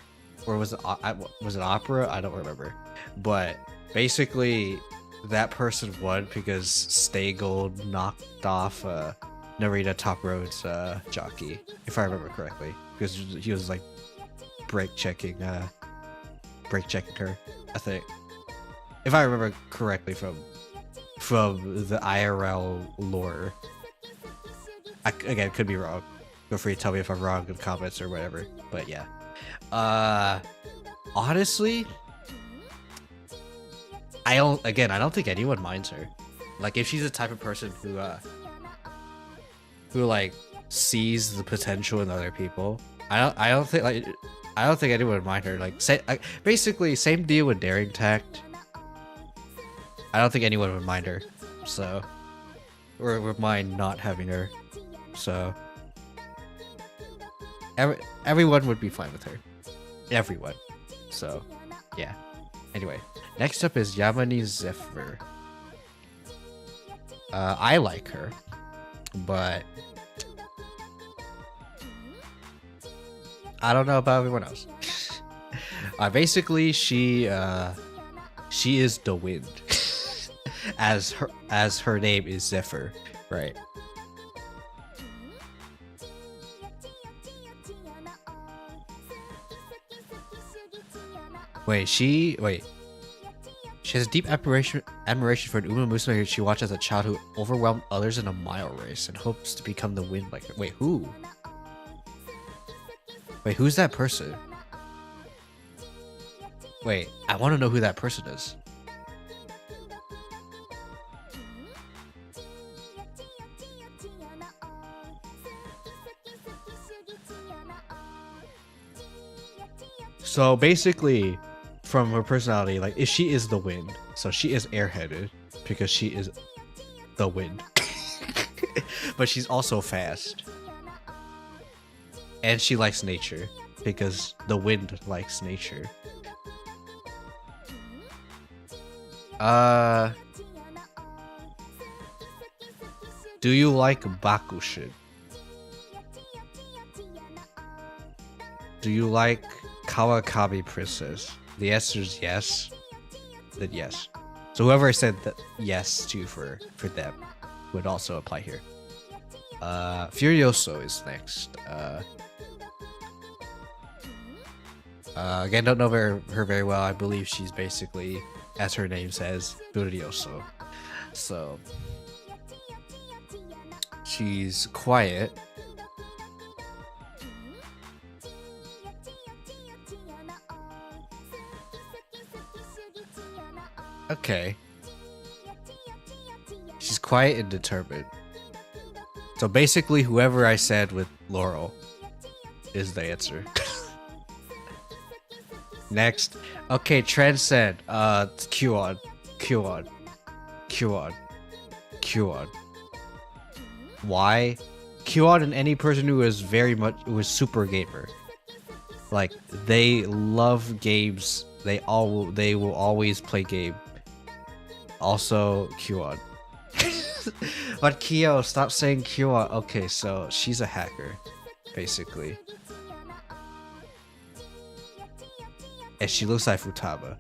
Or was it Opera? I don't remember. But basically, that person won because Stagel knocked off Narita Top Road's jockey, if I remember correctly, because he was like brake checking her, I think, if I remember correctly from the IRL lore. Again, could be wrong. Feel free to tell me if I'm wrong in the comments or whatever. But yeah. Honestly, I don't think anyone minds her. Like, if she's the type of person who like sees the potential in other people, I don't think anyone would mind her. Like, basically same deal with Daring Tact. I don't think anyone would mind her. So, or would mind not having her. So, everyone would be fine with her. Everyone. So, yeah. Anyway, next up is Yamani Zephyr. I like her, but I don't know about everyone else. Basically, she is the wind, as her name is Zephyr, right? She has deep admiration for an Umamusume she watched as a child who overwhelmed others in a mile race and hopes to become the wind like her. Wait, who? Wait, who's that person? Wait, I want to know who that person is. So basically, from her personality, like, if she is the wind, so she is airheaded because she is the wind. But she's also fast. And she likes nature because the wind likes nature. Do you like Bakushin? Do you like Kawakami Princess? The answer is yes. Then yes. So whoever said that yes to for them would also apply here. Furioso is next. Again, don't know her very well. I believe she's basically, as her name says, Furioso. So she's quiet. Okay. She's quiet and determined. So basically, whoever I said with Laurel is the answer. Next. Okay, Transcend. Q-on. Why? Kyon and any person who is who is super gamer. Like they love games. They will always play game. Also Kyon. But Kyo, stop saying Kyon. Okay, so she's a hacker, basically. And she looks like Futaba.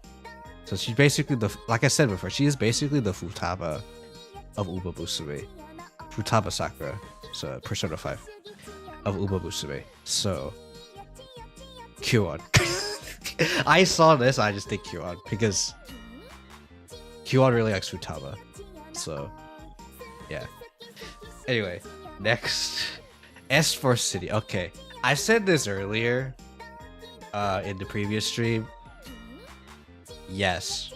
So she's basically like I said before, she is basically the Futaba of Umamusume. Futaba Sakura. So Persona 5 of Umamusume. So Kyon. I saw this, I just think Kyon because Kyon really likes Futaba. So yeah. Anyway, next. S4 City. Okay. I said this earlier in the previous stream. Yes.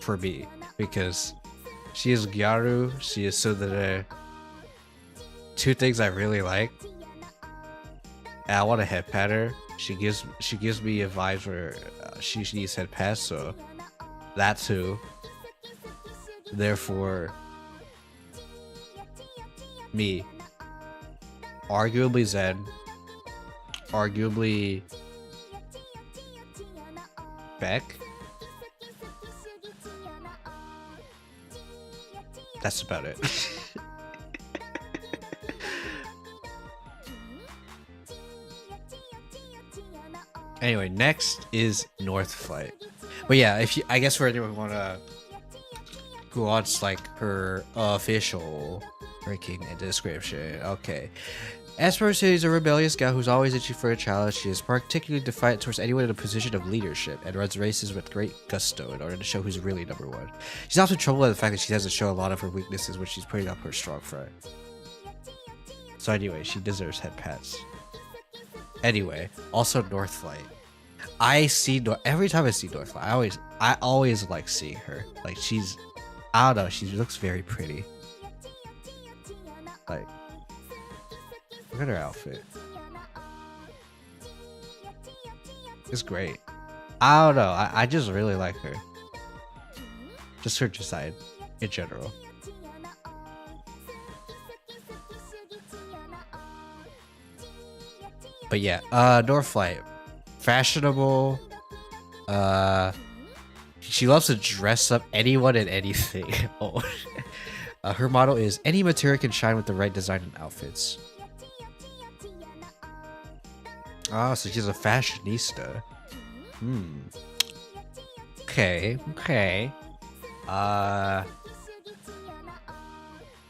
For me. Because she is Gyaru, she is Tsundere. Two things I really like. And I want a head pat her. She gives me a vibe where she needs head pat, so that too. Therefore, me. Arguably Zen. Arguably Beck. That's about it. Anyway, next is North Flight. But yeah, I guess for anyone who wanna who wants like her official ranking and description. Okay. Asper is a rebellious gal who's always itchy for a challenge. She is particularly defiant towards anyone in a position of leadership and runs races with great gusto in order to show who's really number one. She's often troubled by the fact that she doesn't show a lot of her weaknesses when she's putting up her strong front. So anyway, she deserves head pats. Anyway, also North Flight. Every time I see North Flight, I always like seeing her. Like I don't know, she looks very pretty. Like, look at her outfit. It's great. I don't know, I just really like her. Just her design in general. But yeah, North Flight. Fashionable. She loves to dress up anyone and anything. Oh. Her motto is, any material can shine with the right design and outfits. Oh, so she's a fashionista. Okay.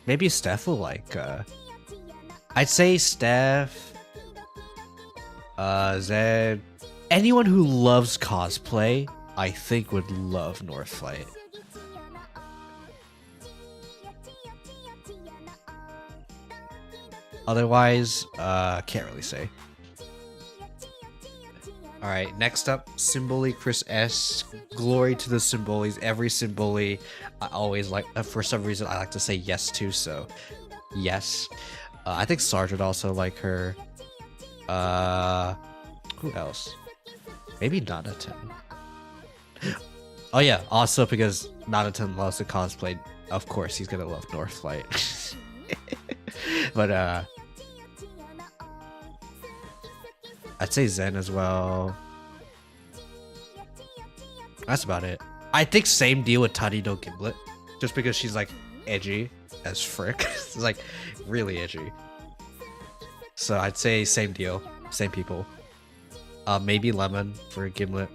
Maybe Steph will like, I'd say Steph, Zed, anyone who loves cosplay, I think would love North Flight. Otherwise, can't really say. Alright, next up, Symboli Chris S. Glory to the Symbolis. Every Symboli, I always like, for some reason, I like to say yes to, so yes. I think Sarge would also like her. Who else? Maybe Nanatan. Oh yeah, also because Nanatan loves to cosplay, of course he's gonna love North Flight. But I'd say Zen as well. That's about it. I think same deal with Tani no Gimlet, just because she's like edgy as frick. It's like really edgy. So I'd say same deal, same people. Maybe Lemon for Gimlet.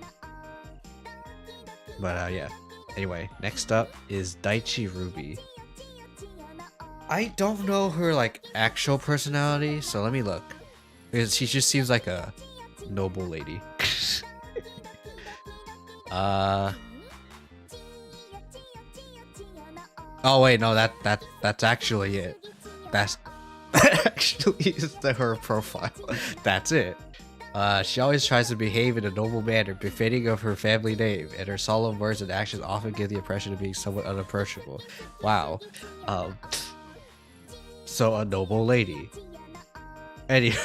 But yeah. Anyway, next up is Daichi Ruby. I don't know her like actual personality, so let me look. Because she just seems like a noble lady. Oh wait, no, that's actually it. That's actually is her profile. That's it. She always tries to behave in a noble manner, befitting of her family name, and her solemn words and actions often give the impression of being somewhat unapproachable. Wow. So a noble lady. Anyway.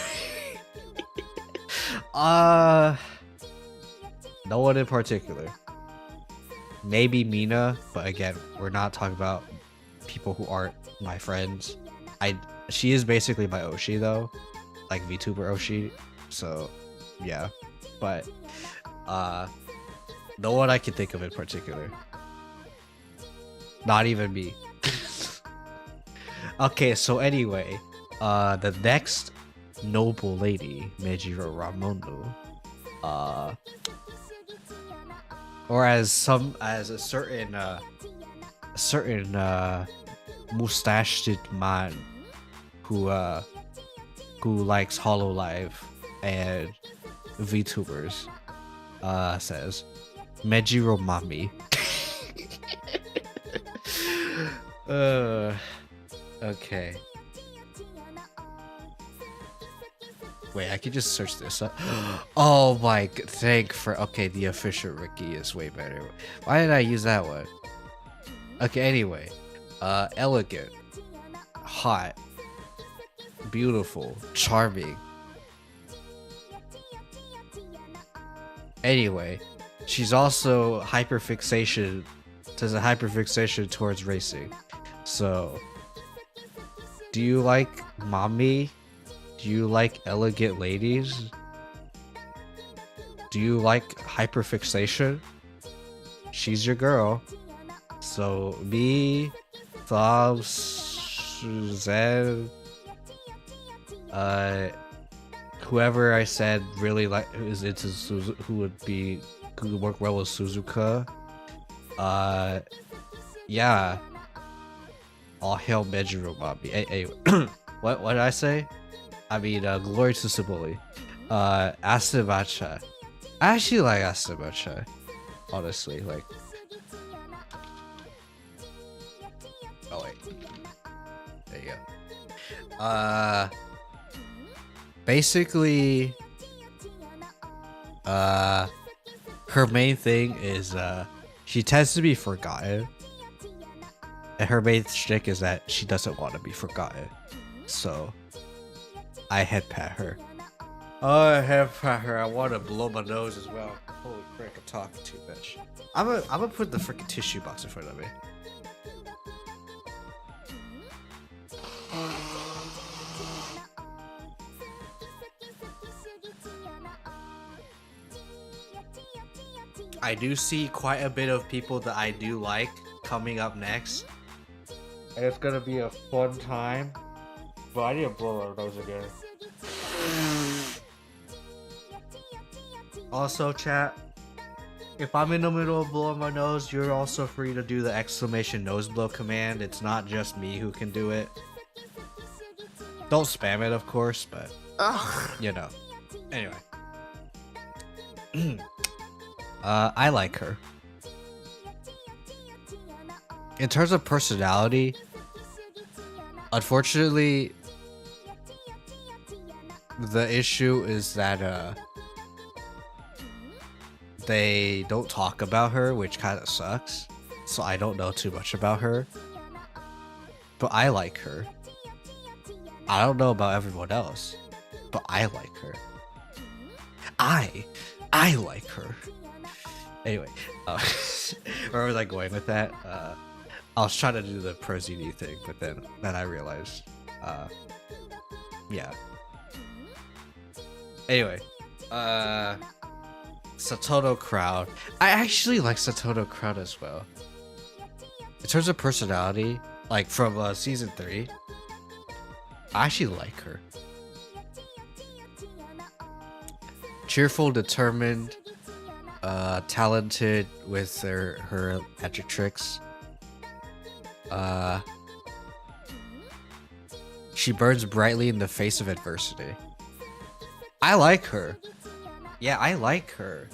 No one in particular. Maybe Mina, but again, we're not talking about people who aren't my friends. she is basically my Oshi though, like VTuber Oshi. So, yeah, but no one I can think of in particular. Not even me. Okay, so anyway, the next noble lady, Meijiro Ramondu, or as a certain mustached man who likes Hololive and VTubers says, Meijiro Mami. Okay. Wait, I could just search this up. Oh my, okay, the official Ricky is way better. Why did I use that one? Okay, anyway. Elegant. Hot. Beautiful. Charming. Anyway, she's also hyperfixation towards racing. So, do you like mommy? Do you like elegant ladies? Do you like hyperfixation? She's your girl. So me, Thobs, Zen, whoever I said really like who would work well with Suzuka. Yeah. All hail Meijiro Mami. Hey, what did I say? I mean, glory to Sabuli. Asabacha. I actually like Asabacha. Honestly, like. Oh wait. There you go. Basically, her main thing is she tends to be forgotten. And her main shtick is that she doesn't want to be forgotten. So, I head pat her. Oh, I head pat her. I want to blow my nose as well. Holy frick, I'm talking too much. I'm gonna put the freaking tissue box in front of me. I do see quite a bit of people that I do like coming up next. And it's gonna be a fun time. But I need to blow our nose again. Also, chat, if I'm in the middle of blowing my nose, you're also free to do the exclamation nose blow command. It's not just me who can do it. Don't spam it, of course, but you know. Anyway. I like her. In terms of personality, unfortunately, the issue is that they don't talk about her, which kind of sucks. So I don't know too much about her. But I like her. I don't know about everyone else, but I like her. I like her. Anyway, where was I going with that? I was trying to do the ProZD thing, but then I realized, yeah. Anyway, Satono Crowd. I actually like Satono Crowd as well. In terms of personality, like from season 3, I actually like her. Cheerful, determined, talented with her magic tricks. She burns brightly in the face of adversity. I like her. Yeah, I like her.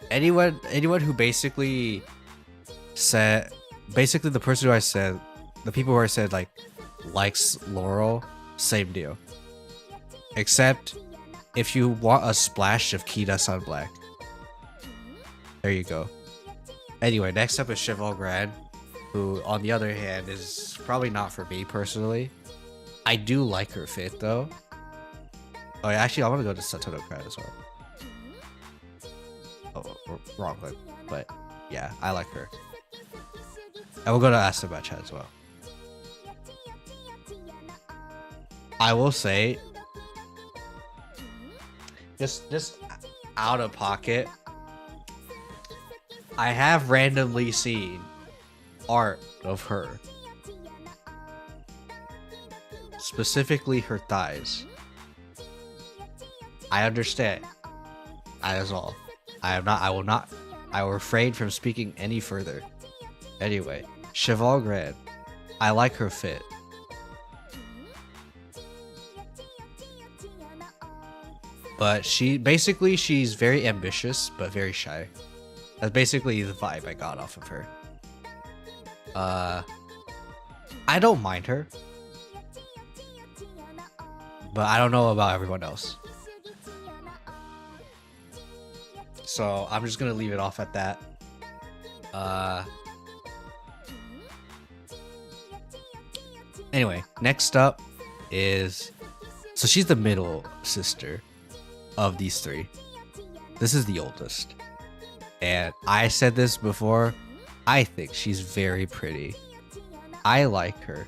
Anyone who basically said, the person who I said, the people who I said like likes Laurel, same deal. Except if you want a splash of Kida Sun Black. There you go. Anyway, next up is Cheval Grad, who on the other hand is probably not for me personally. I do like her fit though. Oh, actually, I want to go to Satono Crowd as well. Oh, wrong one. But yeah, I like her. And we're gonna ask about chat as well. I will say, just out of pocket, I have randomly seen art of her, specifically her thighs. I understand. That is all. I will refrain from speaking any further. Anyway, Cheval Grand. I like her fit. But she's very ambitious, but very shy. That's basically the vibe I got off of her. I don't mind her. But I don't know about everyone else. So I'm just gonna leave it off at that. Anyway, next up is, so she's the middle sister of these three. This is the oldest. And I said this before, I think she's very pretty. I like her.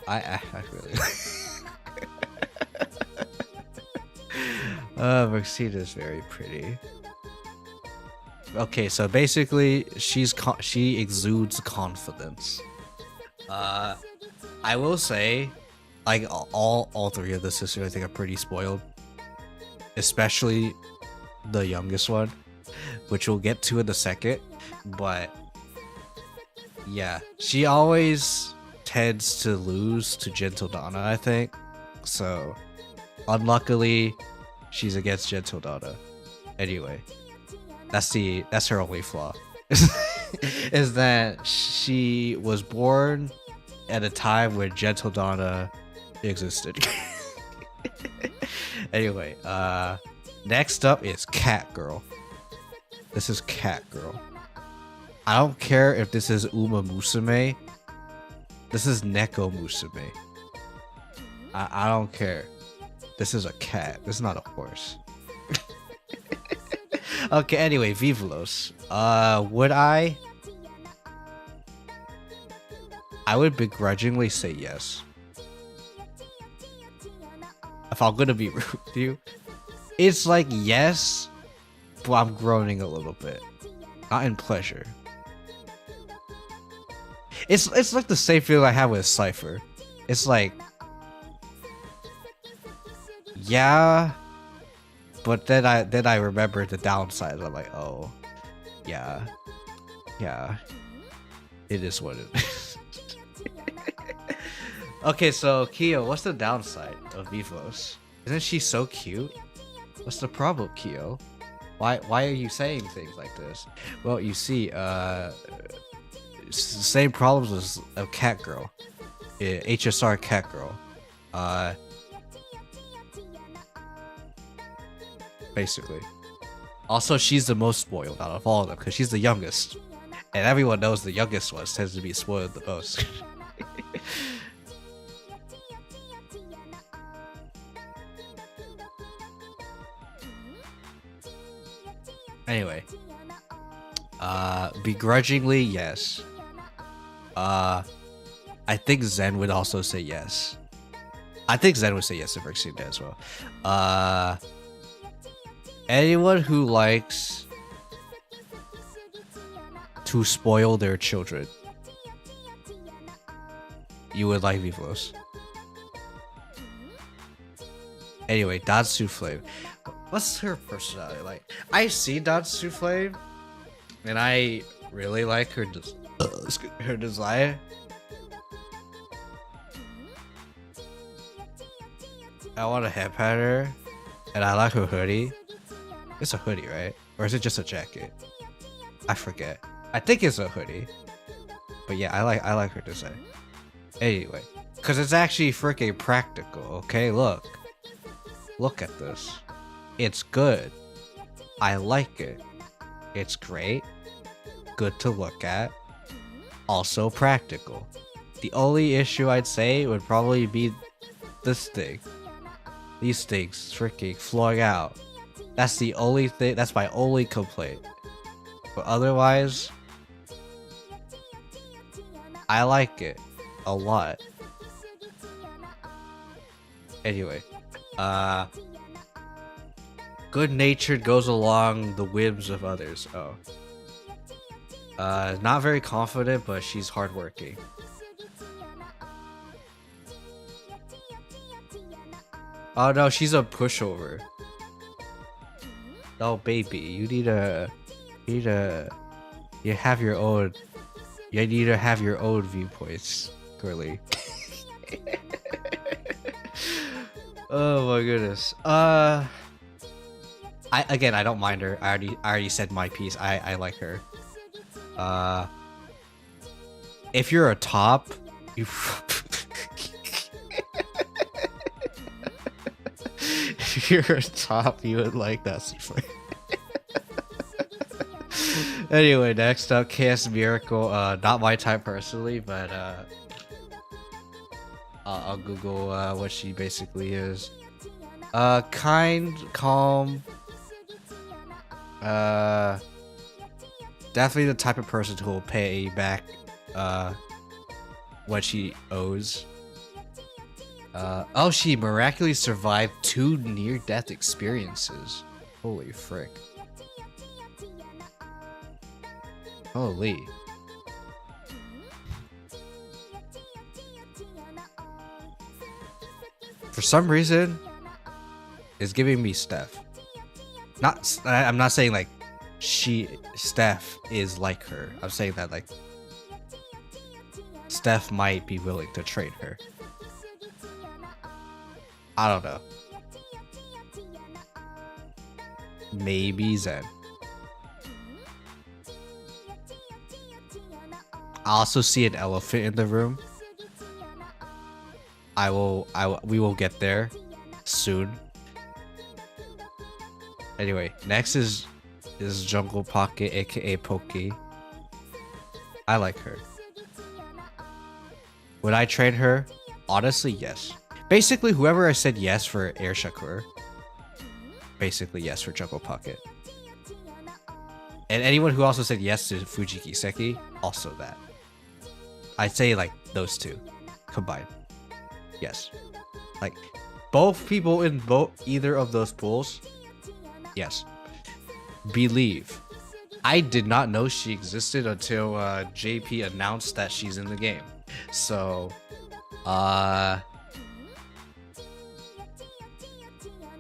I really Maxine is very pretty. Okay, so basically she exudes confidence. I will say, like, all three of the sisters I think are pretty spoiled. Especially the youngest one, which we'll get to in a second. But yeah, she always tends to lose to Gentle Donna, I think. So unluckily, she's against Gentle Donna. Anyway, that's her only flaw. Is that she was born at a time when Gentle Donna existed. Anyway, next up is Cat Girl. This is Cat Girl. I don't care if this is Umamusume. This is Neko Musume. I don't care. This is a cat. This is not a horse. Okay, anyway, Vivelos. Would I would begrudgingly say yes. If I'm gonna be rude with you, it's like yes, but I'm groaning a little bit. Not in pleasure. It's like the same feeling I have with Cypher. It's like, yeah, but then I remember the downsides. I'm like, oh, yeah, it is what it is. Okay, so Kyo, what's the downside of Vivos? Isn't she so cute? What's the problem, Kyo? Why are you saying things like this? Well, you see, it's the same problems as a Cat Girl, HSR Cat Girl. Basically. Also, she's the most spoiled out of all of them because she's the youngest, and everyone knows the youngest ones tends to be spoiled the most. Anyway, begrudgingly, yes. I think Zen would also say yes. I think Zen would say yes if Rixie did as well. Anyone who likes to spoil their children, you would like Vivos. Anyway, Datsu Flame. What's her personality like? I see Datsu Flame, and I really like her her design. I want a head pattern, and I like her hoodie. It's a hoodie, right? Or is it just a jacket? I forget. I think it's a hoodie. But yeah, I like her design. Anyway, because it's actually freaking practical. Okay, look at this. It's good. I like it. It's great. Good to look at. Also practical. The only issue I'd say would probably be this thing. These things freaking flowing out. That's the only thing. That's my only complaint. But otherwise, I like it a lot. Anyway, good-natured goes along the whims of others. Oh. Not very confident, but she's hardworking. Oh no, she's a pushover. Oh baby, you need to have your own. You need to have your own viewpoints, girly. Oh my goodness. I don't mind her. I already said my piece. I like her. If you're a top, you. If you're a top, you would like that. Anyway, next up, Chaos Miracle. Not my type personally, but I'll Google what she basically is. Kind, calm. Definitely the type of person who will pay back what she owes. Oh, she miraculously survived 2 near-death experiences. Holy frick. Holy. For some reason, it's giving me Steph. I'm not saying like Steph is like her. I'm saying that like Steph might be willing to trade her. I don't know. Maybe Zen. I also see an elephant in the room. We will get there soon. Anyway, next is Jungle Pocket, aka Pokey. I like her. Would I trade her? Honestly, yes. Basically, whoever I said yes for Air Shakur, basically yes for Jungle Pocket. And anyone who also said yes to Fujiki Seki, also that. I'd say like those two combined. Yes. Like both people in either of those pools. Yes. Believe. I did not know she existed until JP announced that she's in the game. So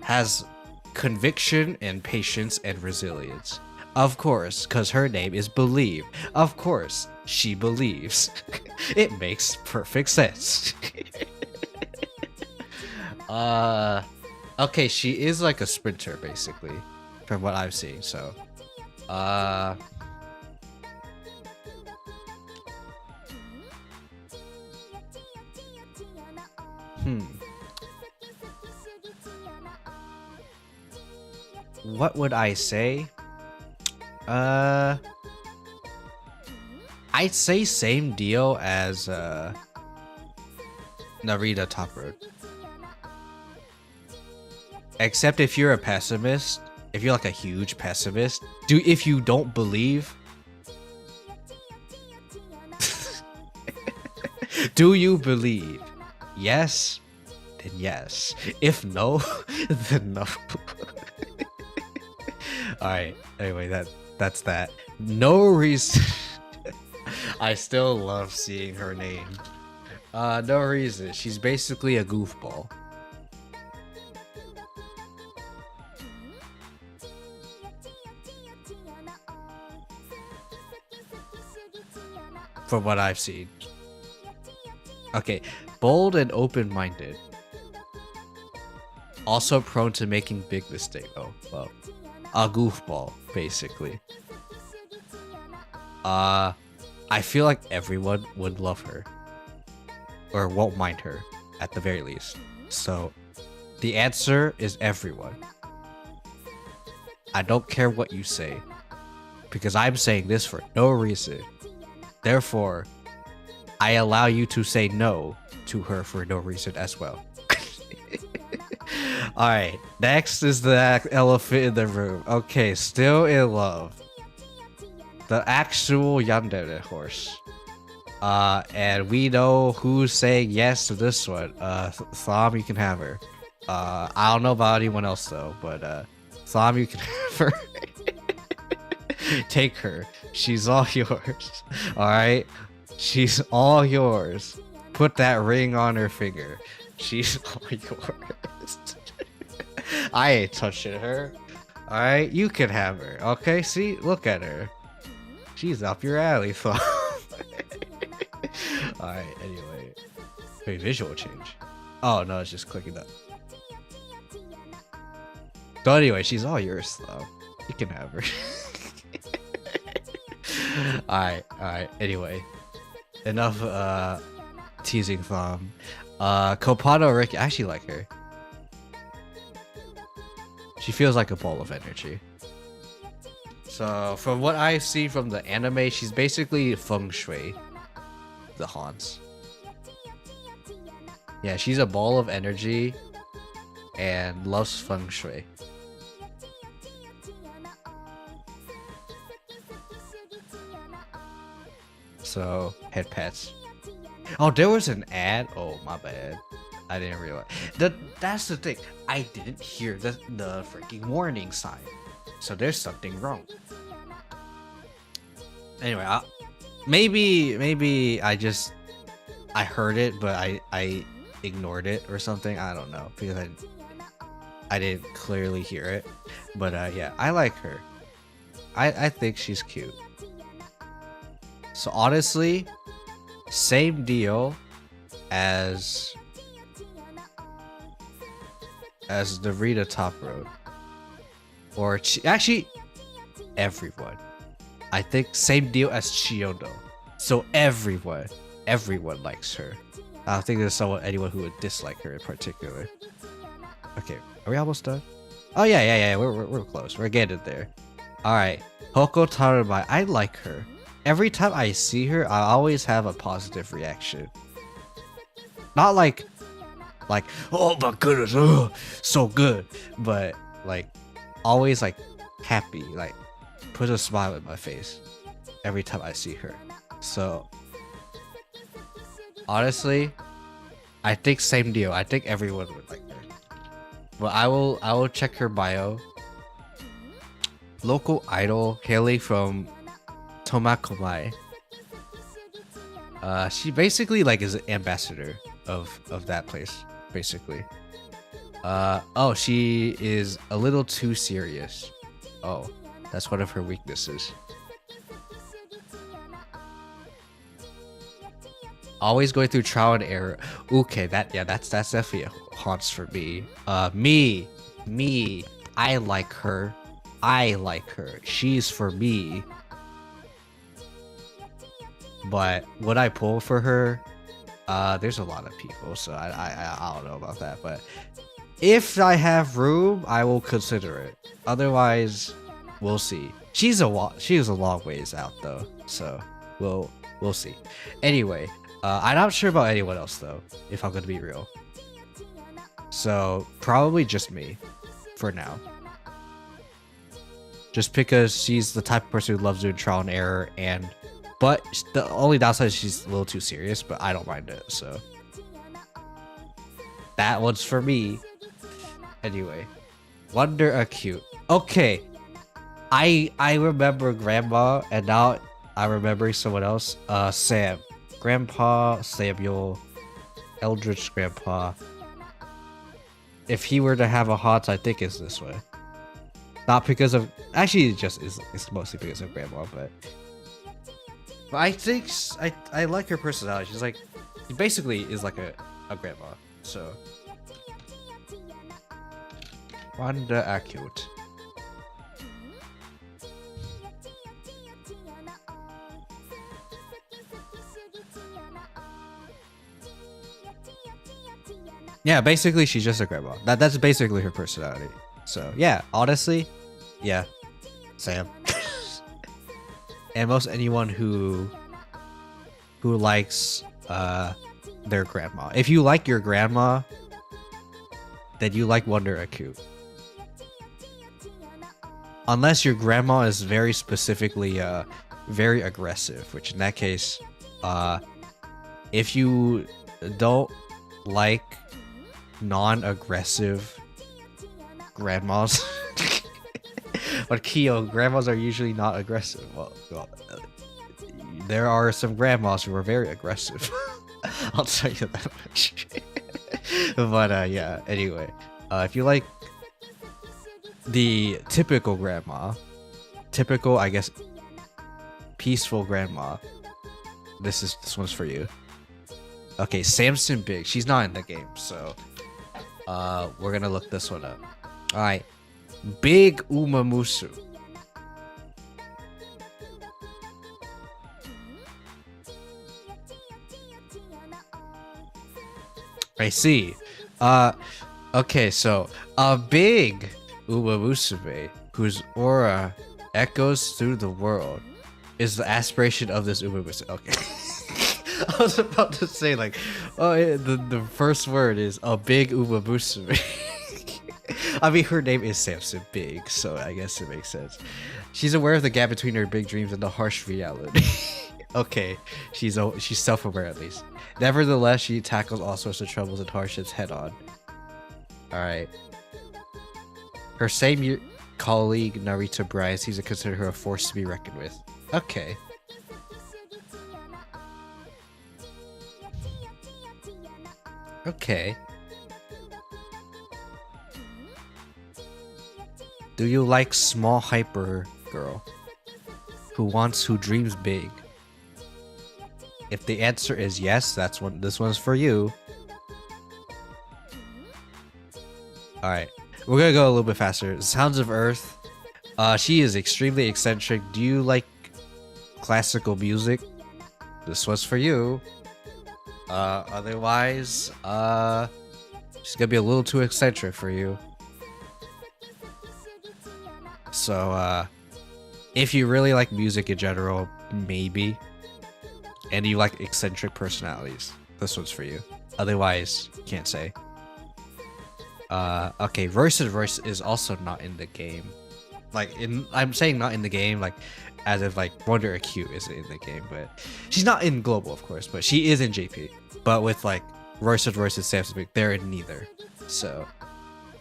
has conviction and patience and resilience. Of course, because her name is Believe. Of course, she believes. It makes perfect sense. Okay, she is like a sprinter basically, from what I've seen, so what would I say? I'd say same deal as Narita Top Road. Except if you're a pessimist, if you're like a huge pessimist, if you don't believe, do you believe? Yes, then yes. If no, then no. Alright, anyway, that's that. No reason. I still love seeing her name. No reason. She's basically a goofball. From what I've seen. Okay, bold and open-minded. Also prone to making big mistakes. Oh, well. A goofball, basically. I feel like everyone would love her. Or won't mind her, at the very least. So, the answer is everyone. I don't care what you say. Because I'm saying this for no reason. Therefore, I allow you to say no to her for no reason as well. Alright, next is the elephant in the room. Okay, still in love. The actual yandere horse. And we know who's saying yes to this one. Thom, you can have her. I don't know about anyone else though, but Thom, you can have her. Take her. She's all yours. Alright? She's all yours. Put that ring on her finger. She's all yours. I ain't touching her. Alright? You can have her. Okay? See? Look at her. She's up your alley, Thom. Alright, anyway. Wait, visual change. Oh, no, it's just clicking up. So anyway, she's all yours, though. You can have her. Alright, anyway. Enough, teasing Thom. Kopano Ricky, I actually like her. She feels like a ball of energy. So, from what I've seen from the anime, she's basically feng shui. The haunts. Yeah, she's a ball of energy and loves feng shui. So, head pets. Oh, there was an ad. Oh, my bad. I didn't realize. That's the thing. I didn't hear the freaking warning sign. So there's something wrong. Anyway, maybe I heard it, but I ignored it or something. I don't know because I didn't clearly hear it. But yeah, I like her. I think she's cute. So honestly, same deal as the Rita Top Road, or actually everyone. I think same deal as Chiyono. So everyone likes her. I don't think there's anyone who would dislike her in particular. Okay, are we almost done? Oh yeah. We're close. We're getting there. All right, Hoko Tarubai. I like her. Every time I see her, I always have a positive reaction. Not like, oh my goodness, oh, so good, but like, always like happy, like put a smile on my face every time I see her. So honestly, I think same deal. I think everyone would like her. But I will check her bio. Local idol hailing from Tomakomai. She basically like is an ambassador of that place, basically. Oh, she is a little too serious. Oh, that's one of her weaknesses. Always going through trial and error. Okay, that's definitely a haunts for me. Me. I like her. She's for me. But would I pull for her? There's a lot of people, so I don't know about that. But if I have room, I will consider it. Otherwise, we'll see. She's a long ways out though, so we'll see. Anyway, I'm not sure about anyone else though, if I'm gonna be real. So probably just me, for now. Just because she's the type of person who loves doing trial and error, but the only downside is she's a little too serious, but I don't mind it, so. That one's for me. Anyway. Wonder Acute. Okay. I remember Grandma, and now I'm remembering someone else. Sam. Grandpa Samuel. Eldritch Grandpa. If he were to have a haunt, I think it's this way. Not because of... Actually, it's mostly because of Grandma, but I think I like her personality. She's like, she basically is like a grandma. So, Wanda Acute. Yeah, basically she's just a grandma. That's basically her personality. So yeah, honestly, yeah, Sam. And most anyone who likes their grandma. If you like your grandma, then you like Wonder Acute. Unless your grandma is very specifically very aggressive, which in that case If you don't like non-aggressive grandmas, but Kyo, grandmas are usually not aggressive. Well, there are some grandmas who are very aggressive. I'll tell you that much. But yeah, anyway, if you like the typical grandma, typical, I guess, peaceful grandma, this one's for you. Okay, Samson Big. She's not in the game, so we're gonna look this one up. All right, Big Umamusu. I see. Okay, so a big Umamusume whose aura echoes through the world is the aspiration of this Umamusume. Okay. I was about to say, like, oh, yeah, the first word is a big Umamusume. I mean, her name is Samson Big, so I guess it makes sense. She's aware of the gap between her big dreams and the harsh reality. Okay, she's self-aware at least. Nevertheless, she tackles all sorts of troubles and hardships head-on. Alright. Her same colleague, Narita Bryan, seems to consider her a force to be reckoned with. Okay. Okay. Do you like small hyper girl who dreams big? If the answer is yes, this one's for you. All right, we're gonna go a little bit faster. Sounds of Earth. She is extremely eccentric. Do you like classical music? This was for you. Otherwise, she's gonna be a little too eccentric for you. So, if you really like music in general, maybe. And you like eccentric personalities, this one's for you. Otherwise, can't say. Okay, Royce is also not in the game. Like, I'm saying not in the game, like, as if like Wonder Acute isn't in the game, but she's not in Global, of course, but she is in JP. But with like Royce and Samson, they're in neither. So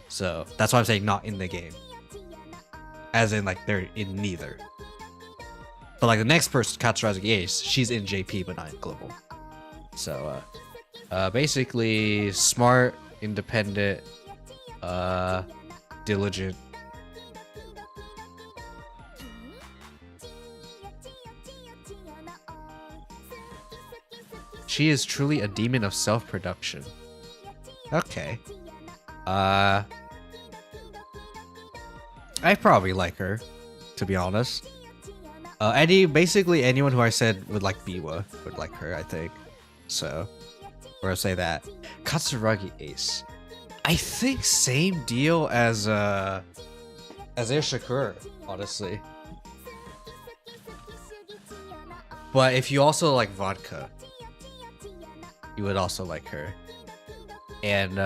that's why I'm saying not in the game. As in, like, they're in neither. But like the next person, Katsuragi Ace, she's in JP but not in Global. So basically smart, independent, diligent. She is truly a demon of self-production. Okay. I probably like her, to be honest. Basically anyone who I said would like Biwa would like her, I think. So, or I'll say that. Katsuragi Ace. I think same deal as Air Shakur, honestly. But if you also like vodka, you would also like her. And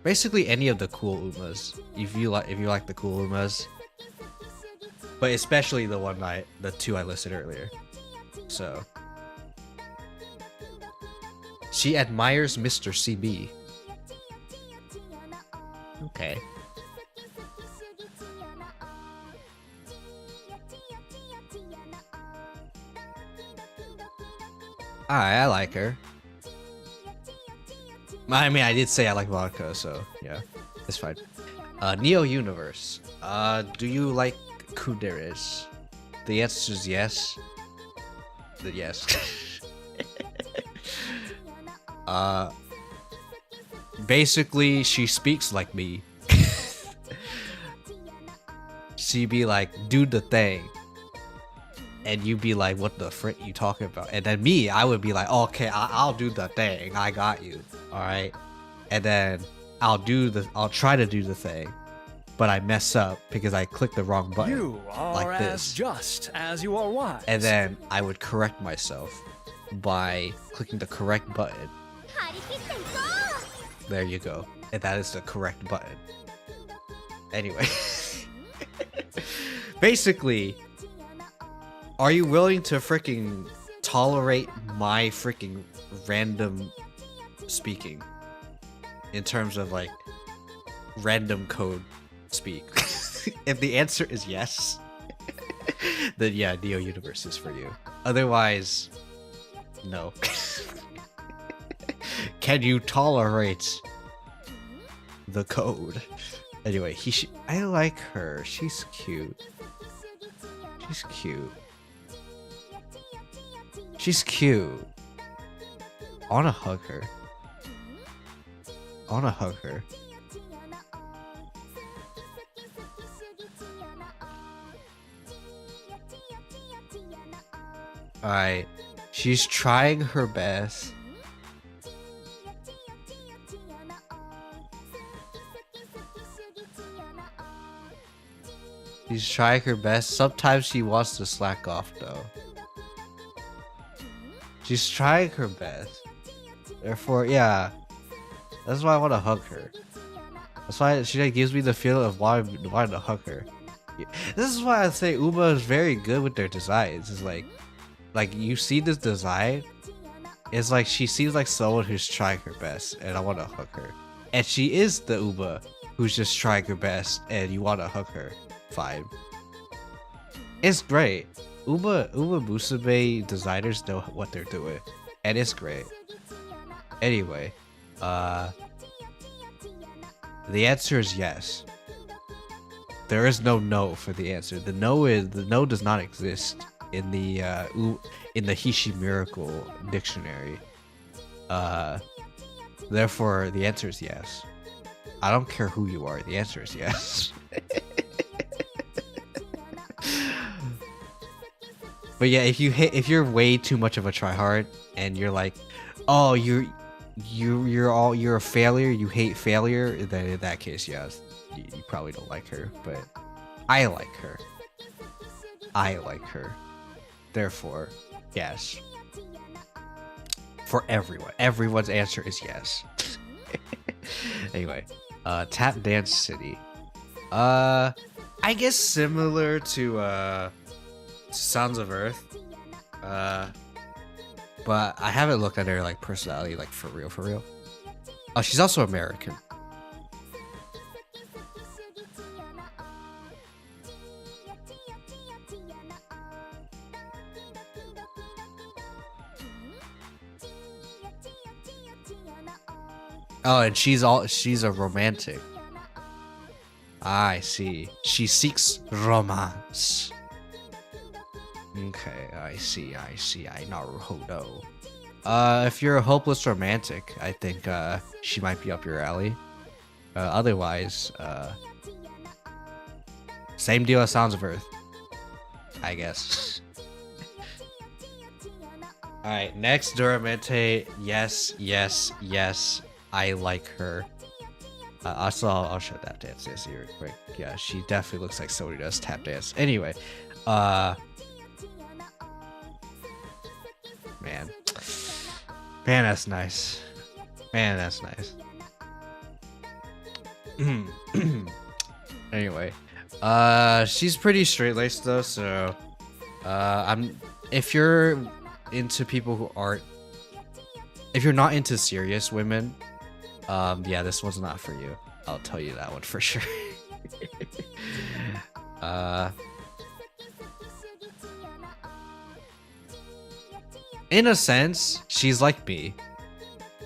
basically any of the cool Umas. If you like the cool Umas. But especially the two I listed earlier. So she admires Mr. CB. Okay. Alright, I like her. I mean, I did say I like vodka, so yeah, it's fine. Neo Universe. Do you like Kunderes? The answer is yes. Yes. Basically, she speaks like me. She'd be like, do the thing. And you'd be like, what the frick you talking about? And then me, I would be like, okay, I'll do the thing. I got you. Alright? And then I'll try to do the thing. But I mess up because I clicked the wrong button. You are like this. as just as you are wise. And then I would correct myself by clicking the correct button. There you go. And that is the correct button. Anyway. Basically, are you willing to freaking tolerate my freaking random speaking in terms of like random code speak? If the answer is yes, then yeah, Neo Universe is for you. Otherwise, no. Can you tolerate the code? Anyway, I like her. She's cute. She's cute. She's cute. I wanna hug her. I wanna hug her. Alright. She's trying her best. She's trying her best. Sometimes she wants to slack off though. She's trying her best. Therefore, yeah. That's why I want to hug her. That's why she like, gives me the feeling of wanting to hug her. Yeah. This is why I say Uma is very good with their designs. It's like you see this design, it's like she seems like someone who's trying her best, and I want to hug her. And she is the Uma who's just trying her best, and you want to hug her. Fine. It's great. Umamusume designers know what they're doing, and it's great. Anyway, the answer is yes. There is no for the answer. The no does not exist in the Hishi Miracle dictionary. Therefore, the answer is yes. I don't care who you are. The answer is yes. But yeah, if you're way too much of a tryhard and you're like, oh, you're a failure, you hate failure, then in that case, yes, you probably don't like her. But I like her. I like her. Therefore, yes. For everyone. Everyone's answer is yes. Anyway, Tap Dance City. I guess similar to Sounds of Earth. But I haven't looked at her like personality like for real. Oh, she's also American. Oh, and she's a romantic. I see. She seeks romance. Okay, I see. Naruhodo. If you're a hopeless romantic, I think she might be up your alley. Otherwise, same deal as Sounds of Earth, I guess. Alright, next Duramente. Yes. I like her. Also, I'll show Tap Dance here real quick. Yeah, she definitely looks like somebody does tap dance. Anyway, man, that's nice. Man, that's nice. Anyway, she's pretty straight-laced though, so if you're into people who aren't, if you're not into serious women, yeah, this one's not for you. I'll tell you that one for sure. In a sense, she's like me,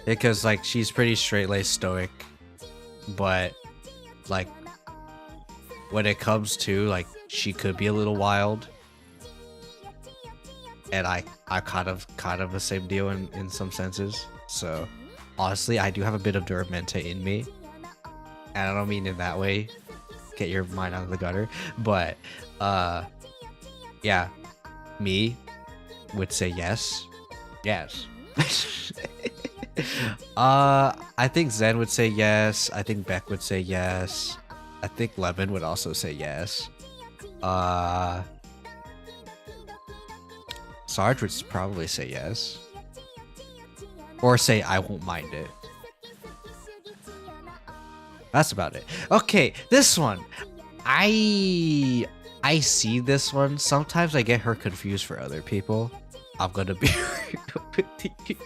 because like she's pretty straight-laced stoic, but like when it comes to like she could be a little wild, and I kind of the same deal in some senses. So honestly, I do have a bit of Duramente in me, and I don't mean in that way, get your mind out of the gutter, but yeah, me would say yes. I think Zen would say yes. I think Beck would say yes. I think Lemon would also say yes. Sarge would probably say yes, or say I won't mind it. That's about it. Okay, this one. I see this one. Sometimes I get her confused for other people. I'm gonna be real with you.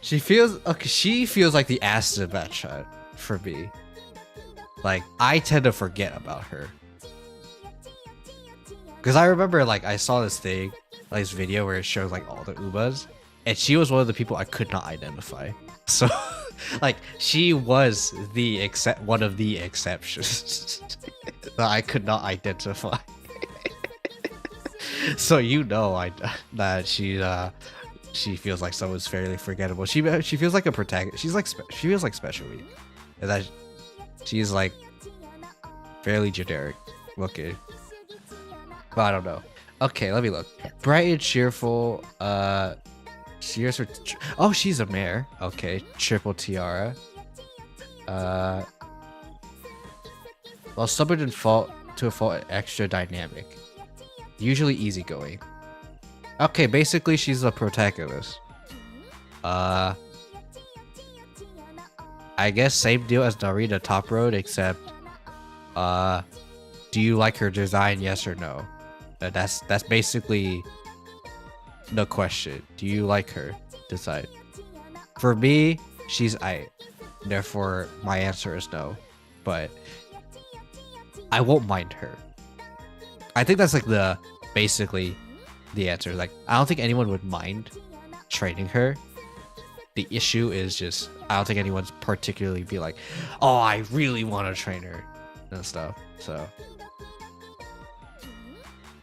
She feels okay. She feels like the acid batch for me. Like I tend to forget about her because I remember like I saw this thing, like this video where it shows like all the Ubas, and she was one of the people I could not identify. So, like she was the one of the exceptions that I could not identify. So that she feels like someone's fairly forgettable. She feels like a protagonist. She feels like Special Week, and that she's like fairly generic looking. But I don't know. Okay, let me look. Bright and cheerful. She's a mare. Okay, triple tiara. Well, stubborn and to a fault, extra dynamic. Usually easygoing. Okay, basically she's a protagonist. I guess same deal as Narita Top Road, except do you like her design, yes or no? That's basically the question. Do you like her design? For me, she's I. Therefore, my answer is no. But I won't mind her. I think that's like basically the answer. Like I don't think anyone would mind training her. The issue is just I don't think anyone's particularly be like, oh, I really want to train her and stuff. So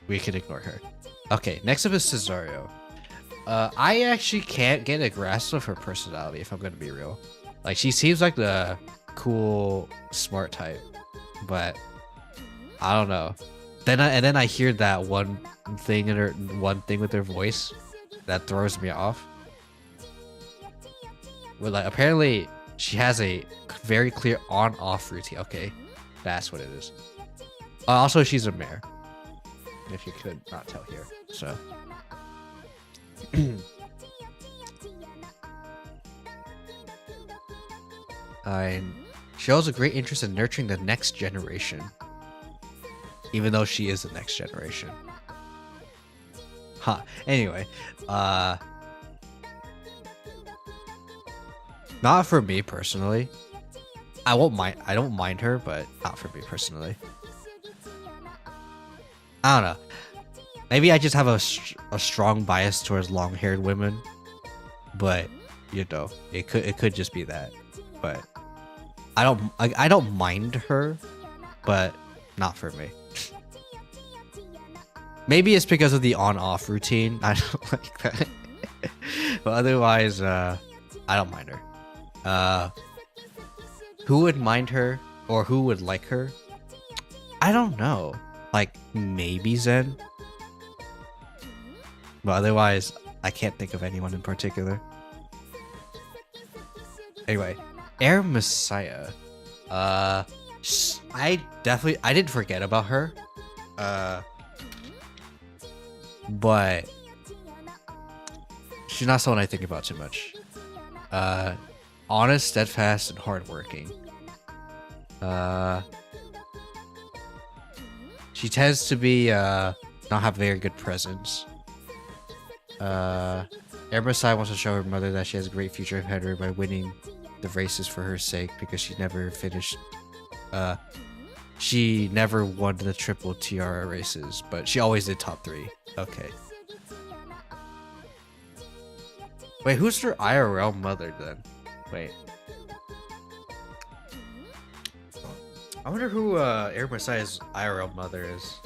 we can ignore her. Okay, next up is Cesario. I actually can't get a grasp of her personality if I'm gonna be real. Like she seems like the cool, smart type, but I don't know. Then I hear that one thing with her voice that throws me off. Well, like apparently she has a very clear on-off routine. Okay, that's what it is. Also, she's a mare. If you could not tell here, so. Shows a great interest in nurturing the next generation. Even though she is the next generation. Huh. Anyway, not for me personally. I don't mind her, but not for me personally. I don't know. Maybe I just have a strong bias towards long-haired women, but you know, it could just be that. But I don't mind her, but not for me. Maybe it's because of the on-off routine. I don't like that. But otherwise, I don't mind her. Who would mind her or who would like her? I don't know. Like maybe Zen. But otherwise, I can't think of anyone in particular. Anyway, Air Messiah. I didn't forget about her. But she's not someone I think about too much. Honest, steadfast, and hardworking. She tends to be not have very good presence. Air Messiah wants to show her mother that she has a great future ahead of her by winning the races for her sake because she never finished. She never won the triple tiara races, but she always did top 3. Okay. Wait, who's her IRL mother then? Wait. I wonder who Air Messiah's IRL mother is.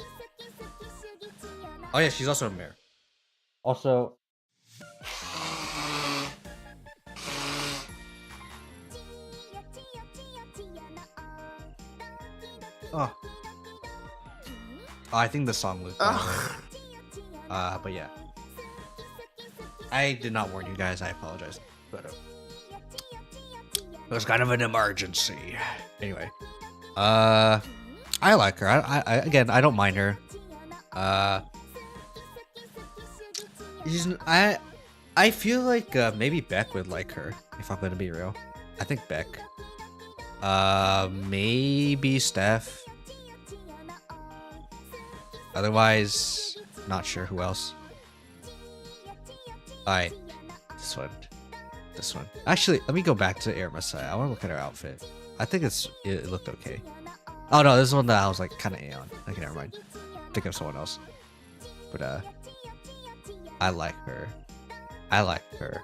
Oh yeah, she's also a mare. Also... Oh. I think the song was but yeah. I did not warn you guys, I apologize. But it was kind of an emergency. Anyway. I like her. Again, I don't mind her. I feel like maybe Beck would like her, if I'm gonna be real. I think Beck. Maybe Steph. Otherwise, Not sure who else. Alright. This one. This one. Actually, let me go back to Air Messiah. I want to look at her outfit. I think it looked okay. Oh no, this is one that I was like kind of A on. Okay, never mind. Think of someone else. But I like her. I like her.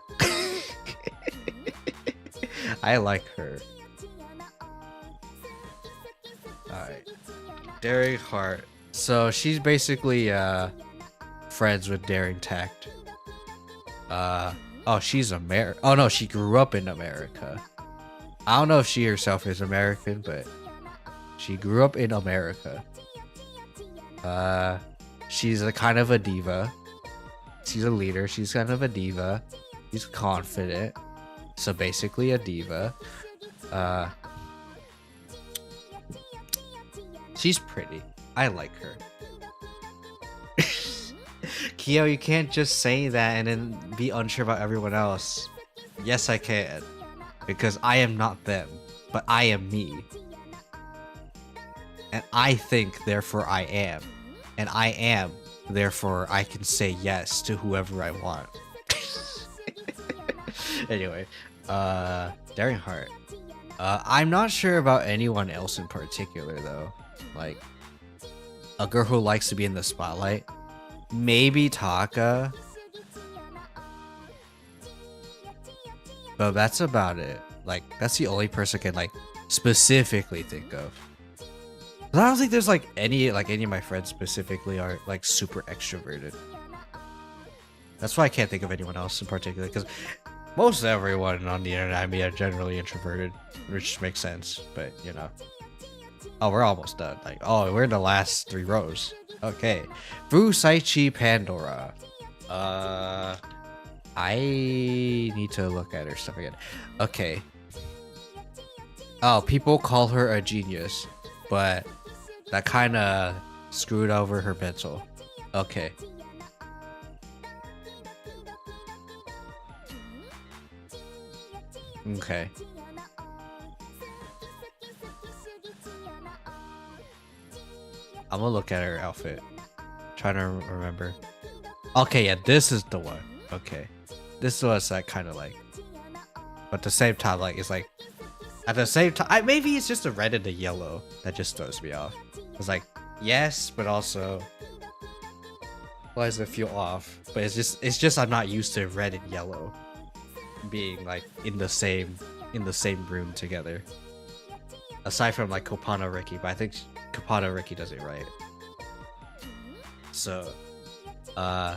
I like her. Alright. Daring Heart. So she's basically friends with Daring Tact. Oh, she's oh no, she grew up in America. I don't know if she herself is American, but she grew up in America. She's a kind of a diva. She's a leader. She's kind of a diva. She's confident. So basically a diva. She's pretty. I like her. Kyo, you can't just say that and then be unsure about everyone else. Yes, I can. Because I am not them, but I am me. And I think, therefore I am. And I am, therefore I can say yes to whoever I want. Anyway, Daring Heart. I'm not sure about anyone else in particular though. Like, a girl who likes to be in the spotlight. Maybe Taka. But that's about it. Like, that's the only person I can like specifically think of. But I don't think there's like any of my friends specifically are like super extroverted. That's why I can't think of anyone else in particular, because most everyone on the internet, I mean, are generally introverted, which makes sense. But you know, oh, we're almost done. Like, oh, we're in the last 3 rows. Okay, Fusaichi Pandora. I need to look at her stuff again. Okay. Oh, people call her a genius, but that kind of screwed over her pencil. Okay. Okay. I'm gonna look at her outfit. Trying to remember. Okay, yeah, this is the one. Okay. This was like kind of like, but at the same time, like it's like, at the same time, maybe it's just the red and the yellow that just throws me off. It's like, yes, but also, why does it feel off? But it's just I'm not used to red and yellow being like in the same room together. Aside from like Kopano Riki, but I think Kopano Riki does it right. So, I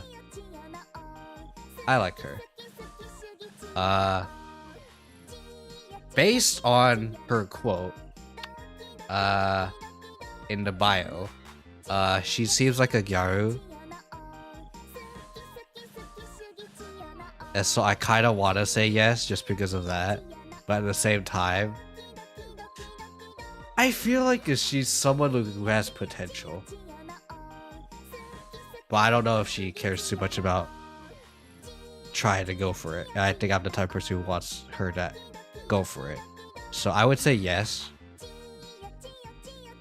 like her. Based on her quote, in the bio, she seems like a gyaru. And so I kind of want to say yes just because of that. But at the same time, I feel like she's someone who has potential. But I don't know if she cares too much about trying to go for it. And I think I'm the type of person who wants her to go for it. So I would say yes.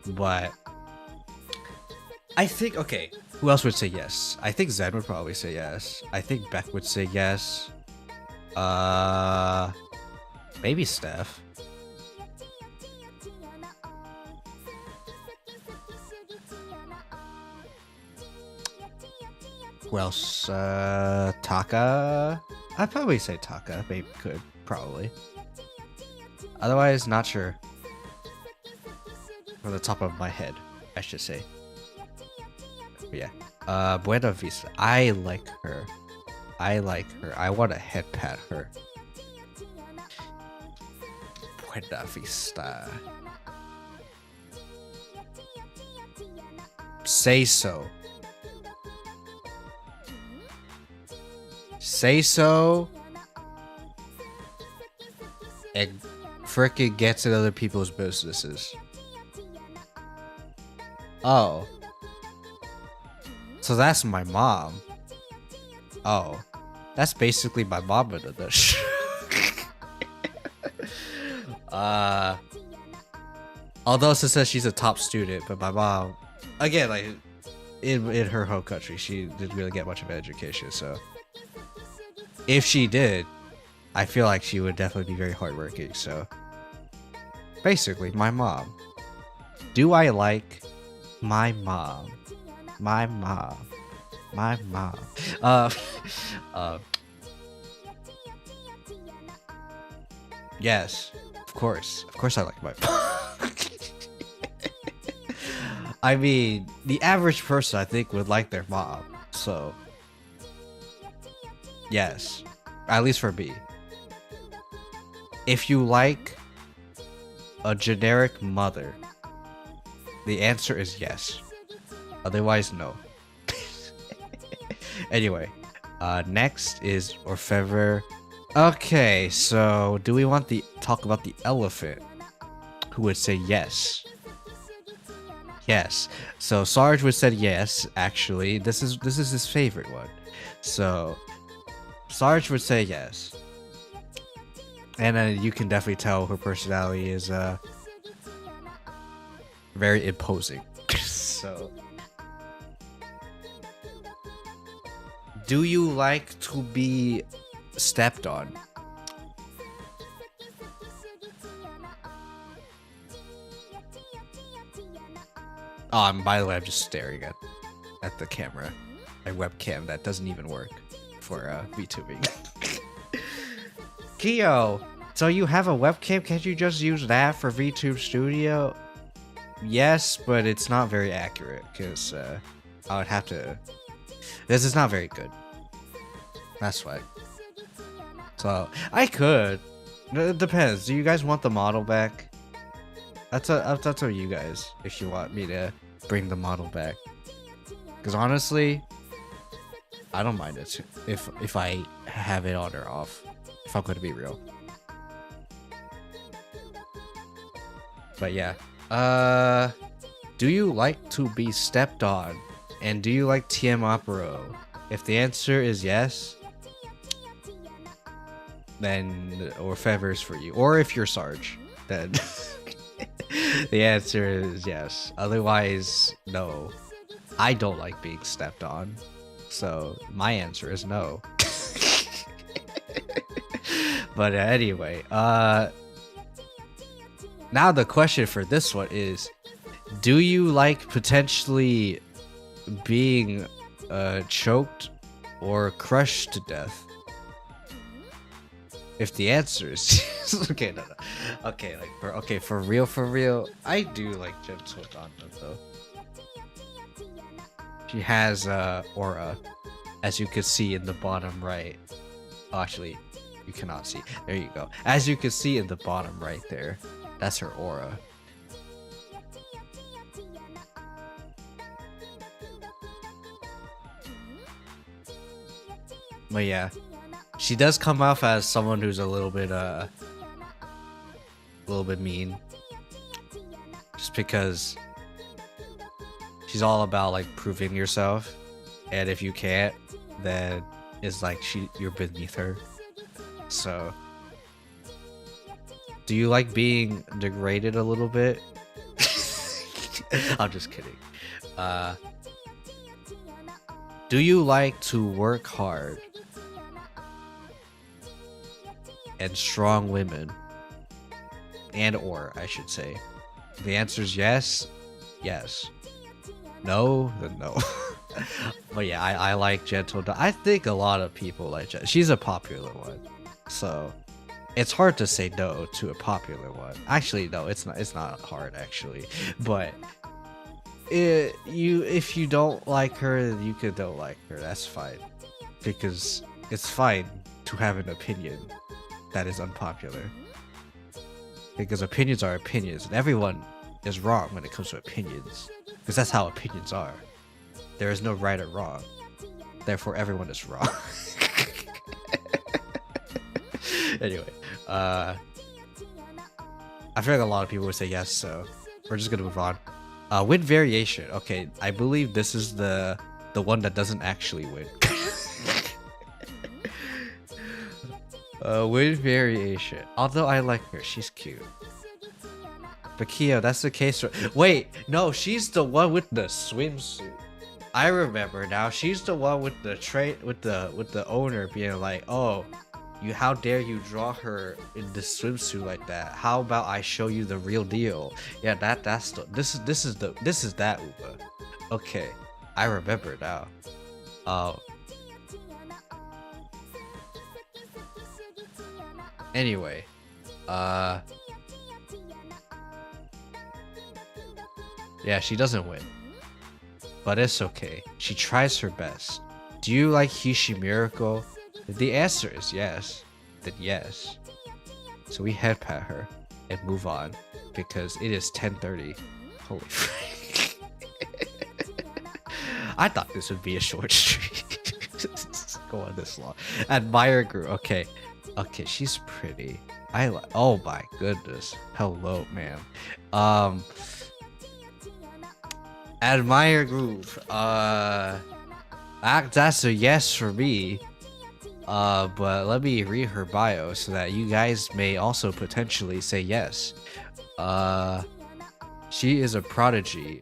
But I think, okay, who else would say yes? I think Zen would probably say yes. I think Beck would say yes. Maybe Steph. Who else? Taka? I'd probably say Taka. Maybe could. Probably. Otherwise, not sure. From the top of my head, I should say. But yeah. Buena Vista. I like her. I like her. I want to head pat her. Buena Vista. Say so. Say so. And frickin' gets in other people's businesses. Oh. So that's my mom. Oh. That's basically my mom in a nutshell. Although it says she's a top student, but my mom, again, like, in her home country, she didn't really get much of an education. So if she did, I feel like she would definitely be very hardworking. So basically, my mom. Do I like my mom? My mom. My mom. Yes, of course. Of course I like my mom. I mean, the average person, I think, would like their mom. So, yes. At least for me. If you like a generic mother, the answer is yes. Otherwise, no. Anyway, next is Orfever. Okay, so do we want to talk about the elephant? Who would say yes? Yes. So Sarge would say yes. Actually, this is his favorite one. So Sarge would say yes, and then you can definitely tell her personality is very imposing. So, do you like to be stepped on? By the way, I'm just staring at the camera, my webcam that doesn't even work for VTubing. Kiyo, so you have a webcam? Can't you just use that for VTube Studio? Yes, but it's not very accurate because I would have to. This is not very good. That's why. So I could. It depends. Do you guys want the model back? That's up to you guys if you want me to bring the model back. Because honestly, I don't mind it if I have it on or off. If I'm going to be real. But yeah. Do you like to be stepped on? And do you like TM Opero? If the answer is yes, then Orfever is for you. Or if you're Sarge, then the answer is yes. Otherwise, no. I don't like being stepped on. So my answer is no. But anyway, now the question for this one is, do you like potentially being choked or crushed to death? If the answer is okay, no. Okay, like for real, I do like Gentle Donna though. She has aura, as you can see in the bottom right. Oh, actually, you cannot see. There you go. As you can see in the bottom right there, that's her aura. But yeah, she does come off as someone who's a little bit mean, just because she's all about like proving yourself, and if you can't, then it's like you're beneath her. So, do you like being degraded a little bit? I'm just kidding. Do you like to work hard and strong women? And or I should say. The answer is yes. Yes. No, then no. But yeah, I like Gentle Donna. I think a lot of people like Gentle. She's a popular one. So it's hard to say no to a popular one. Actually, no, it's not hard actually. But if you don't like her, you can don't like her. That's fine. Because it's fine to have an opinion that is unpopular. Because opinions are opinions, and everyone is wrong when it comes to opinions. Because that's how opinions are. There is no right or wrong. Therefore, everyone is wrong. Anyway, I feel like a lot of people would say yes, so we're just gonna move on. Win variation. Okay, I believe this is the one that doesn't actually win. Win variation. Although I like her, she's cute. But Kiyo, that's the case. Wait, no, she's the one with the swimsuit. I remember now. She's the one with the with the owner being like, "Oh, how dare you draw her in this swimsuit like that? How about I show you the real deal?" Yeah, that's this is that Uba. Okay, I remember now. Anyway, yeah, she doesn't win, but it's okay. She tries her best. Do you like Hishi Miracle? If the answer is yes, then yes. So we head pat her and move on because it is 10:30. Holy frick. I thought this would be a short stream. Go on this long. Admire Guru. Okay. Okay, she's pretty. I like. Oh my goodness. Hello, ma'am. Admire Groove. That's a yes for me. But let me read her bio so that you guys may also potentially say yes. She is a prodigy.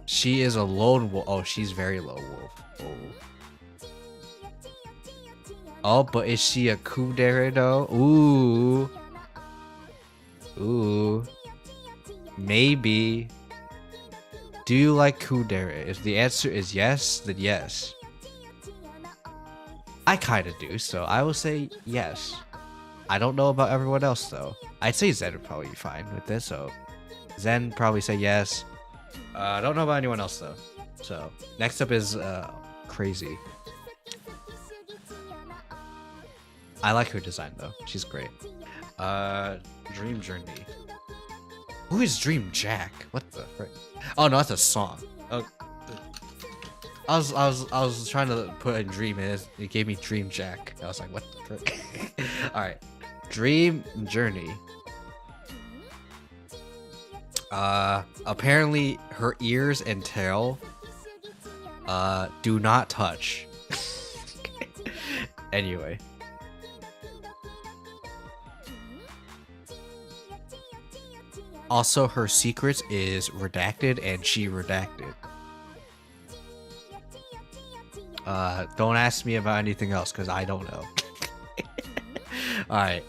She is a lone wolf. Oh, she's very lone wolf. Oh, but is she a kundere though? Ooh. Maybe. Do you like kundere? If the answer is yes, then yes. I kinda do, so I will say yes. I don't know about everyone else though. I'd say Zen would probably be fine with this, so Zen probably say yes. I don't know about anyone else though. So next up is Crazy. I like her design though. She's great. Dream Journey. Who is Dream Jack? What the frick? Oh no, that's a song. Oh, I was trying to put a dream in it. It gave me Dream Jack. I was like, what the frick? All right, Dream Journey. Apparently her ears and tail do not touch. Anyway. Also, her secrets is redacted and she redacted. Don't ask me about anything else because I don't know. Alright,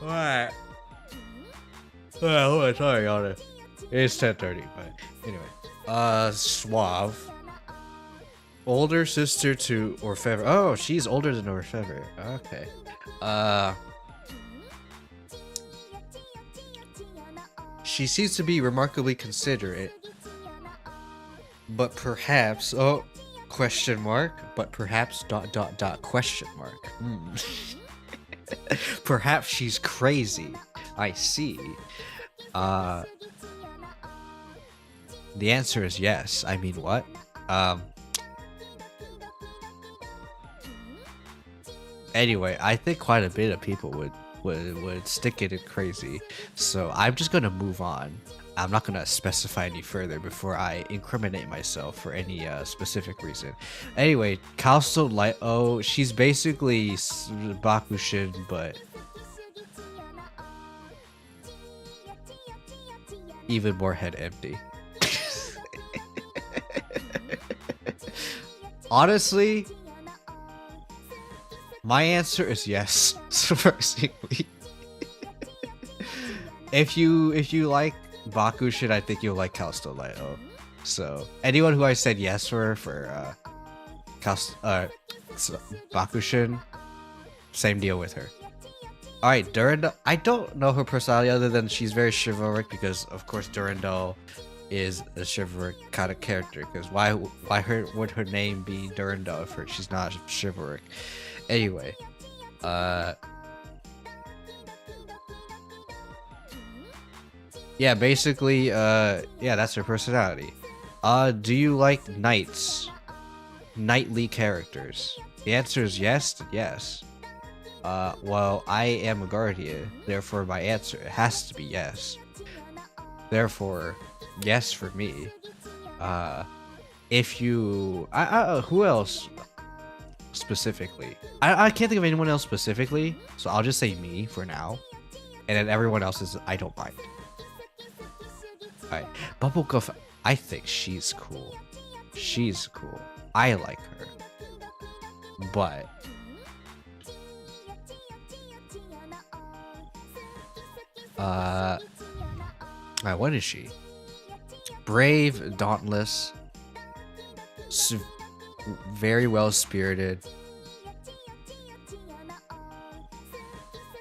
Alright. What am I talking about it? It's 10:30, but anyway. Suave. Older sister to Orfever. Oh, she's older than Orfever. Okay. She seems to be remarkably considerate. But perhaps question mark, but perhaps ... question mark. Perhaps she's crazy. I see. The answer is yes. I mean, what? Anyway, I think quite a bit of people would stick it in crazy. So I'm just gonna move on. I'm not gonna specify any further before I incriminate myself for any specific reason. Anyway, Kausto Light. Oh, she's basically Bakushin, but even more head empty. Honestly, my answer is yes. Surprisingly, if you like Bakushin, I think you'll like Kausto Light. So anyone who I said yes for Bakushin, same deal with her. Alright, Durandal. I don't know her personality other than she's very chivalric because, of course, Durandal is a chivalric kind of character. Because why would her name be Durandal if she's not chivalric? Anyway, yeah, basically, yeah, that's her personality. Do you like knights? Knightly characters? The answer is yes, yes. Well, I am a guardian, therefore my answer has to be yes. Therefore, yes for me. if you, who else specifically? I can't think of anyone else specifically, so I'll just say me for now, and then everyone else is I don't mind. Alright, Bubblegum, I think she's cool. She's cool. I like her. But alright, what is she? Brave, dauntless, very well spirited.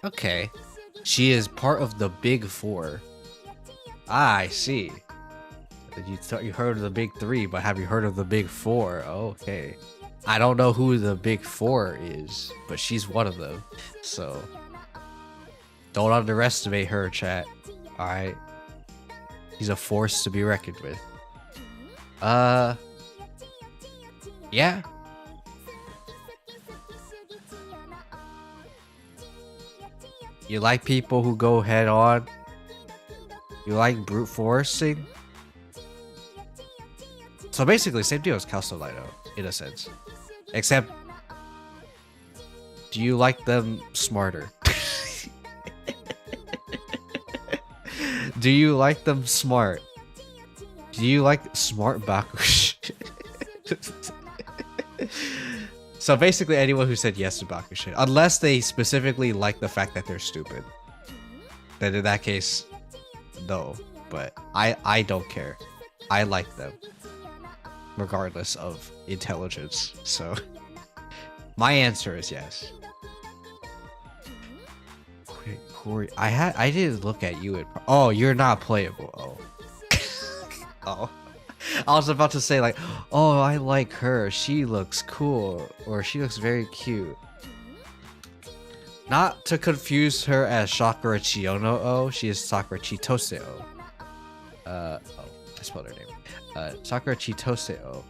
Okay. She is part of the Big Four. Ah, I see. You thought you heard of the Big Three, but have you heard of the Big Four? Okay. I don't know who the Big Four is, but she's one of them. So don't underestimate her, chat. Alright. She's a force to be reckoned with. Yeah. You like people who go head on? You like brute forcing? So basically, same deal as Calsolino, in a sense. Except, do you like them smarter? Do you like them smart? Do you like smart Bakush? So basically anyone who said yes to Bakushin, unless they specifically like the fact that they're stupid, then in that case, no. But I don't care. I like them, regardless of intelligence. So my answer is yes. Wait, Corey, I didn't look at you. Oh, you're not playable. Oh. Oh. I was about to say like, oh, I like her. She looks cool, or she looks very cute. Not to confuse her as Sakura Chiyono O. She is Sakura Chitose O. Oh, I spelled her name. Sakura Chitose O.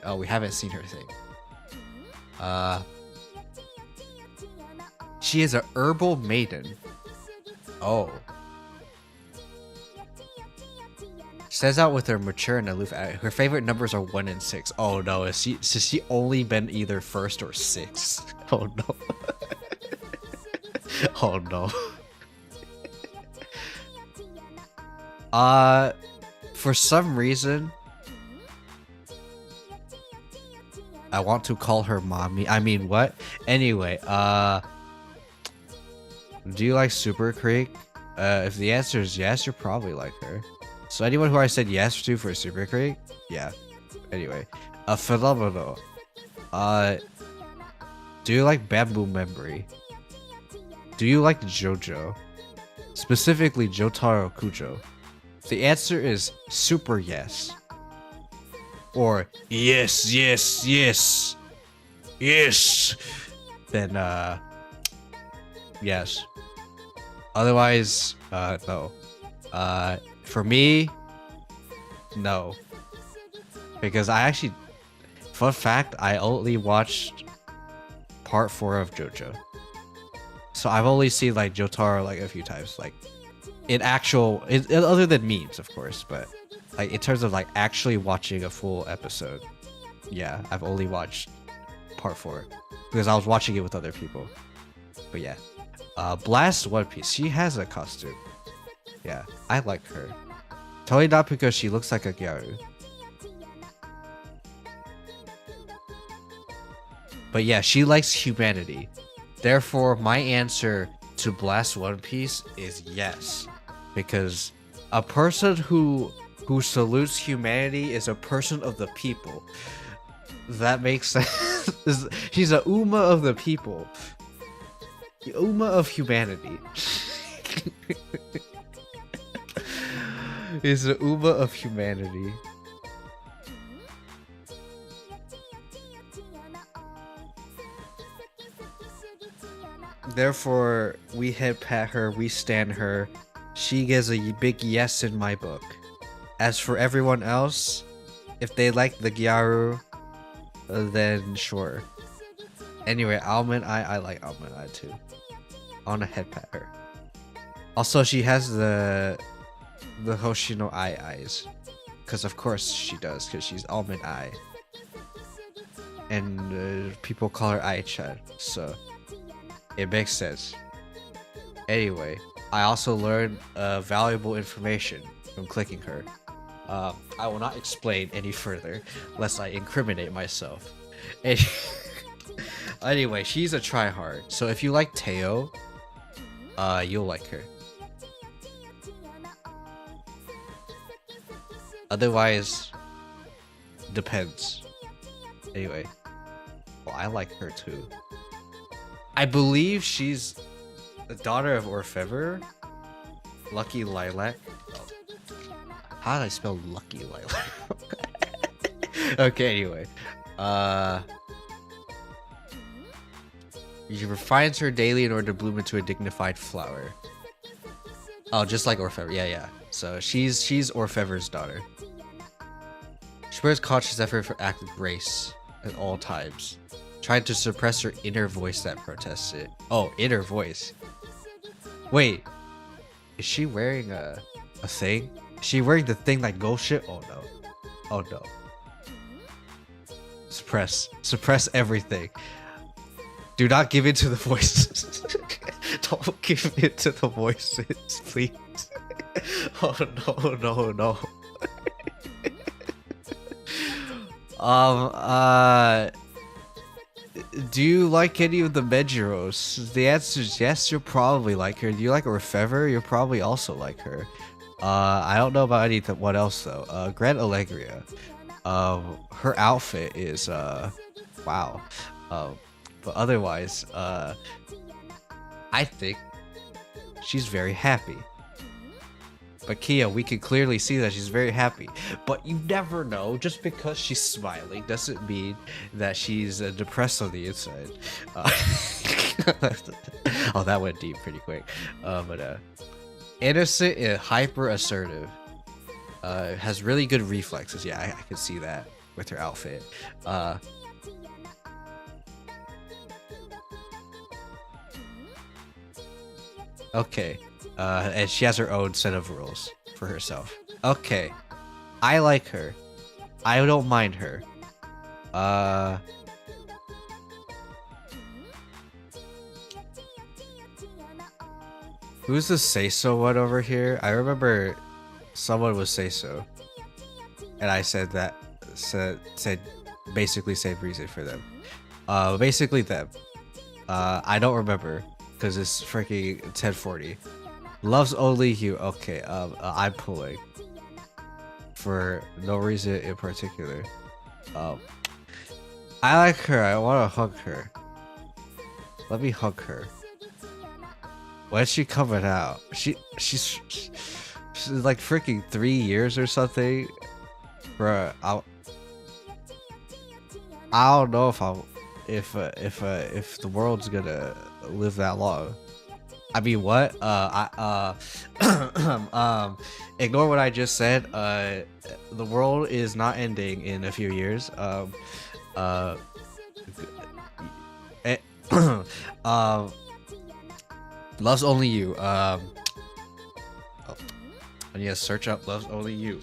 Oh, we haven't seen her thing. She is a herbal maiden. Oh. Says out with her mature and aloof. Her favorite numbers are 1 and 6. Oh no, has she only been either first or sixth? Oh no. Oh no. For some reason, I want to call her mommy. I mean, what? Anyway, do you like Super Creek? If the answer is yes, you're probably like her. So anyone who I said yes to for Super Creek, yeah. Anyway, Phenomenal. Do you like Bamboo Memory? Do you like JoJo? Specifically Jotaro Kujo. The answer is super yes. Or yes, yes, yes. Yes. Then yes. Otherwise, no. For me, no. Because I actually, fun fact, I only watched part 4 of JoJo. So I've only seen like Jotaro like a few times, like in actual, other than memes, of course, but like in terms of like actually watching a full episode, yeah, I've only watched part 4 because I was watching it with other people. But yeah, Blast One Piece, she has a costume. Yeah, I like her. Totally not because she looks like a Gyaru. But yeah, she likes humanity. Therefore, my answer to Blast One Piece is yes. Because a person who salutes humanity is a person of the people. That makes sense. She's a Uma of the people. The Uma of humanity. Is the Uma of humanity. Therefore, we head pat her, we stand her. She gets a big yes in my book. As for everyone else, if they like the Gyaru, then sure. Anyway, Almond Eye, I like Almond Eye too. I wanna head pat her. Also, she has the Hoshino Eye eyes. Because of course she does, because she's almond eye. And people call her Ai-chan, so it makes sense. Anyway, I also learned valuable information from clicking her. I will not explain any further, lest I incriminate myself. Anyway, she's a tryhard, so if you like Teo, you'll like her. Otherwise, depends. Anyway, well, I like her too. I believe she's the daughter of Orfever, Lucky Lilac. Oh. How did I spell Lucky Lilac? Okay, anyway. She refines her daily in order to bloom into a dignified flower. Oh, just like Orfever. Yeah. So she's Orfever's daughter. She wears conscious effort for active grace at all times, trying to suppress her inner voice that protests it. Oh, inner voice. Wait, is she wearing a thing? Is she wearing the thing that goes shit? Oh no. Oh no. Suppress everything. Do not give in to the voices. Don't give in to the voices, please. Oh no. Do you like any of the Mejiros? The answer is yes, you'll probably like her. Do you like Orfever? You'll probably also like her. I don't know about anything. What else though? Grand Allegria. Her outfit is wow. But otherwise, I think she's very happy. But Kia, we can clearly see that she's very happy. But you never know. Just because she's smiling doesn't mean that she's depressed on the inside. Oh, that went deep pretty quick. But innocent and hyper assertive. Has really good reflexes. Yeah, I can see that with her outfit. Okay. And she has her own set of rules for herself. Okay. I like her. I don't mind her. Who's the say-so one over here? I remember someone was say-so. And I said that, said basically same reason for them. Basically them. I don't remember because it's freaking 10:40. Loves only you. Okay, I'm pulling for no reason in particular. I like her. I want to hug her. Let me hug her. When's she coming out? She's like freaking 3 years or something. Bruh, I don't know if the world's gonna live that long. I mean, what? Ignore what I just said. The world is not ending in a few years. Loves only you. I need to search up loves only you.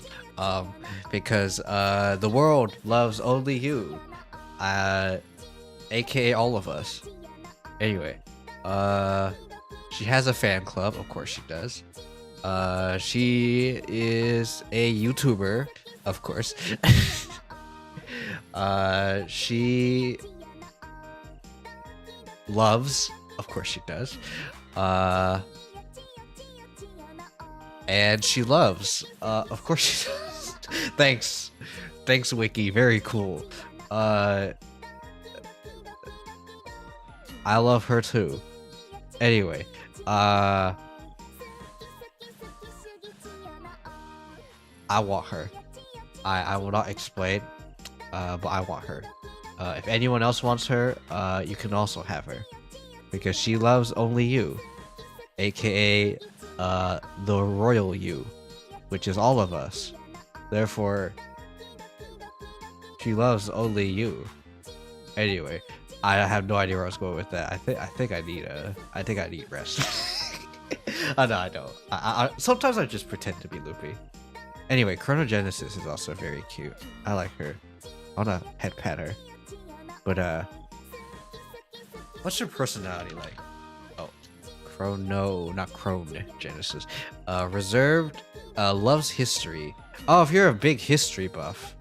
Because the world loves only you. AKA all of us. Anyway, she has a fan club, of course she does. She is a YouTuber, of course. She loves, of course she does. And she loves, of course she does. Thanks, Wiki. Very cool. I love her too. Anyway, I want her. I will not explain, but I want her. If anyone else wants her, you can also have her. Because she loves only you. AKA, the royal you. Which is all of us. Therefore, she loves only you. Anyway, I have no idea where I was going with that. I think I need rest. Oh, no, I don't. Sometimes I just pretend to be loopy. Anyway, Chronogenesis is also very cute. I like her. I wanna head pat her. But what's her personality like? Oh, not Chronogenesis. Reserved. Loves history. Oh, if you're a big history buff,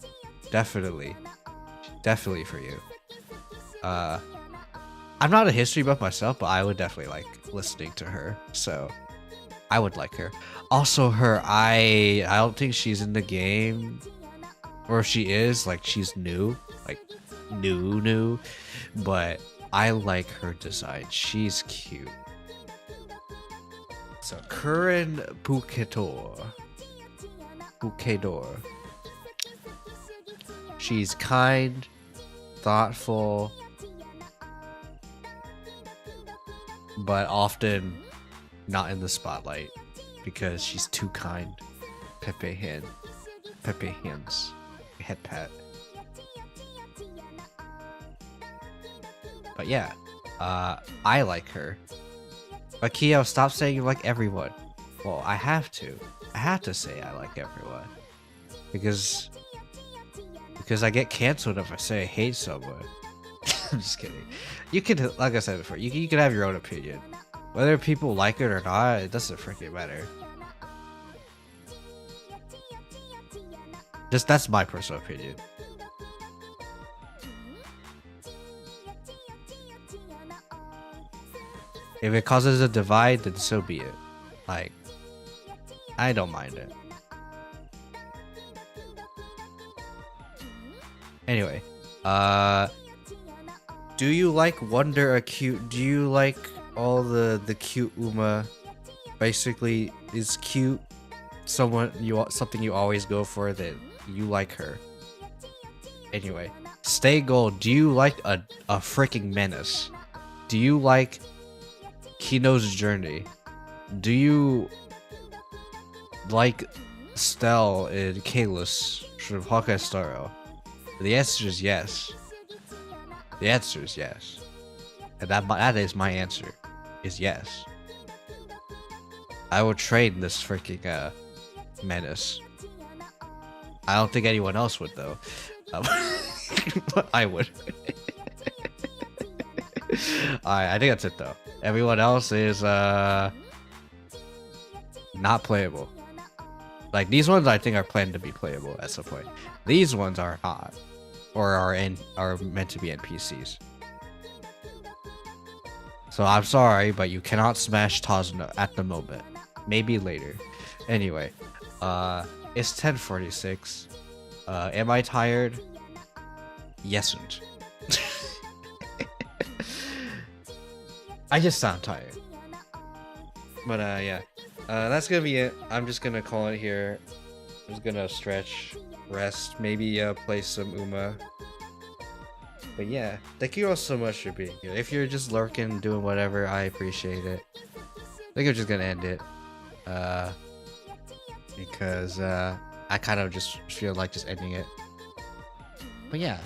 definitely for you. I'm not a history buff myself, but I would definitely like listening to her. So I would like her. Also, I don't think she's in the game, or if she is, like she's new, like new. But I like her design. She's cute. So Curran Bukedor. She's kind, thoughtful, but often not in the spotlight because she's too kind. Pepe Hens. Head pat. But yeah, I like her. But Kyo, stop saying you like everyone. Well, I have to. I have to say I like everyone. Because I get canceled if I say I hate someone. I'm just kidding. You can, like I said before, you can have your own opinion. Whether people like it or not, it doesn't freaking matter. Just that's my personal opinion. If it causes a divide, then so be it. Like, I don't mind it. Anyway, do you like Wonder Acute? Do you like all the cute Uma? Basically, is cute something you always go for, that you like her. Anyway, Stay Gold. Do you like a freaking menace? Do you like Kino's journey? Do you like Stell and Kalis from Hawkeye Star Rail? The answer is yes. The answer is yes. And that is my answer. Is yes. I would trade this freaking menace. I don't think anyone else would though. But I would. Alright, I think that's it though. Everyone else is not playable. Like these ones I think are planned to be playable at some point. These ones are not. Or are meant to be NPCs. So I'm sorry, but you cannot smash Tazuna at the moment. Maybe later. Anyway, it's 10:46. Am I tired? Yesn't. I just sound tired. But yeah. That's gonna be it. I'm just gonna call it here. I'm just gonna stretch, rest, maybe play some Uma. But yeah, thank you all so much for being here. If you're just lurking, doing whatever, I appreciate it. I think I'm just gonna end it. Because I kind of just feel like just ending it. But yeah.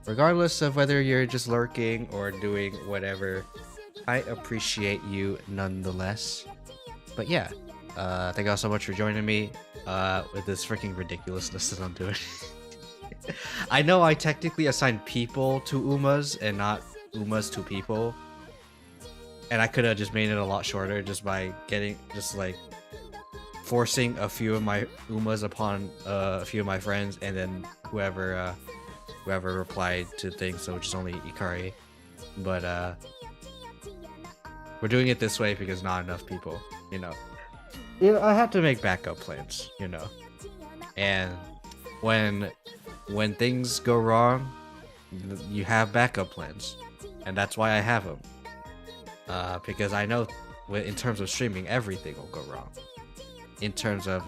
Regardless of whether you're just lurking or doing whatever, I appreciate you nonetheless. But yeah, thank you all so much for joining me with this freaking ridiculousness that I'm doing. I know I technically assigned people to Umas and not Umas to people. And I could have just made it a lot shorter just by forcing a few of my Umas upon a few of my friends, and then whoever replied to things, so just only Ikari. But we're doing it this way because not enough people, you know. I have to make backup plans, you know. And when things go wrong, you have backup plans, and that's why I have them. Because I know in terms of streaming, everything will go wrong. In terms of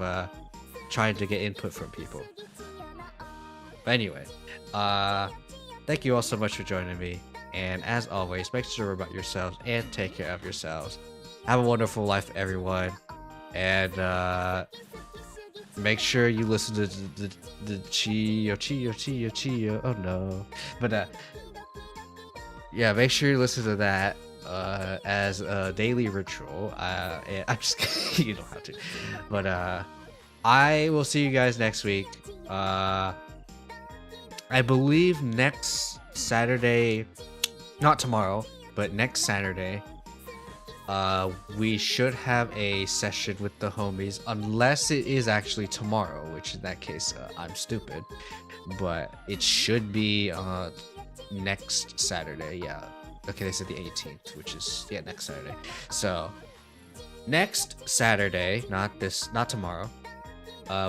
trying to get input from people. But anyway, thank you all so much for joining me. And as always, make sure about yourselves and take care of yourselves. Have a wonderful life, everyone. And make sure you listen to the Chiyo. Oh no. But yeah, make sure you listen to that as a daily ritual. I'm just kidding. You don't have to. But I will see you guys next week. I believe next Saturday, not tomorrow, but next Saturday, we should have a session with the homies, unless it is actually tomorrow, which in that case, I'm stupid. But it should be next Saturday, yeah. Okay, they said the 18th, which is, yeah, next Saturday. So, next Saturday, not tomorrow,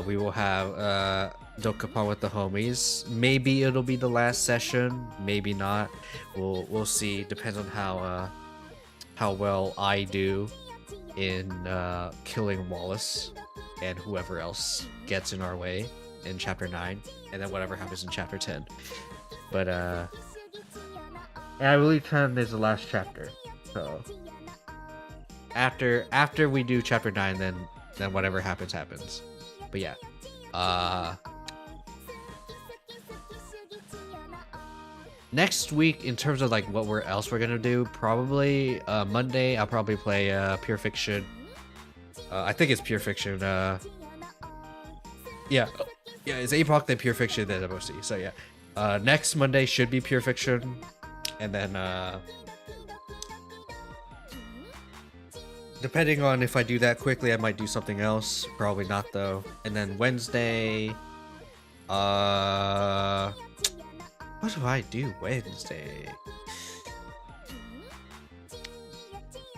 we will have Dokapon with the homies. Maybe it'll be the last session, maybe not. We'll see. Depends on how well I do in killing Wallace and whoever else gets in our way in chapter 9, and then whatever happens in chapter 10. But and I believe 10 is the last chapter. So after we do chapter 9, then whatever happens. But yeah. Next week, in terms of like what we're gonna do, probably Monday I'll probably play Pure Fiction. I think it's Pure Fiction. Yeah, it's Apoc, then Pure Fiction, then MOC. So yeah, next Monday should be Pure Fiction, and then depending on if I do that quickly, I might do something else. Probably not though. And then Wednesday, what do I do Wednesday?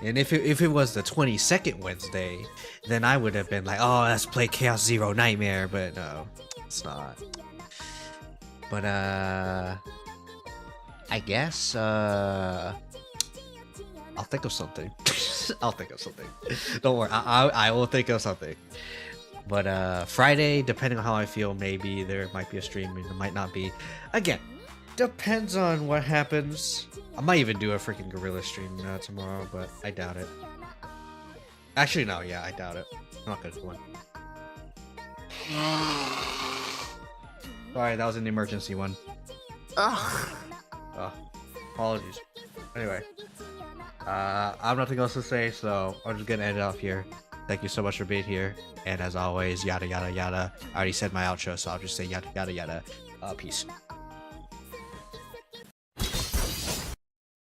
And if it was the 22nd Wednesday, then I would have been like, oh, let's play Chaos Zero Nightmare, but no, it's not. But I guess I'll think of something. I'll think of something. Don't worry, I will think of something. But Friday, depending on how I feel, maybe there might be a stream, and there might not be. Again, depends on what happens. I might even do a freaking gorilla stream tomorrow, but I doubt it. Actually, no, yeah, I doubt it. I'm not gonna do one. Sorry, that was an emergency one. Ugh. Oh, apologies. Anyway, I have nothing else to say, so I'm just gonna end it off here. Thank you so much for being here, and as always, yada yada yada. I already said my outro, so I'll just say yada yada yada. Peace.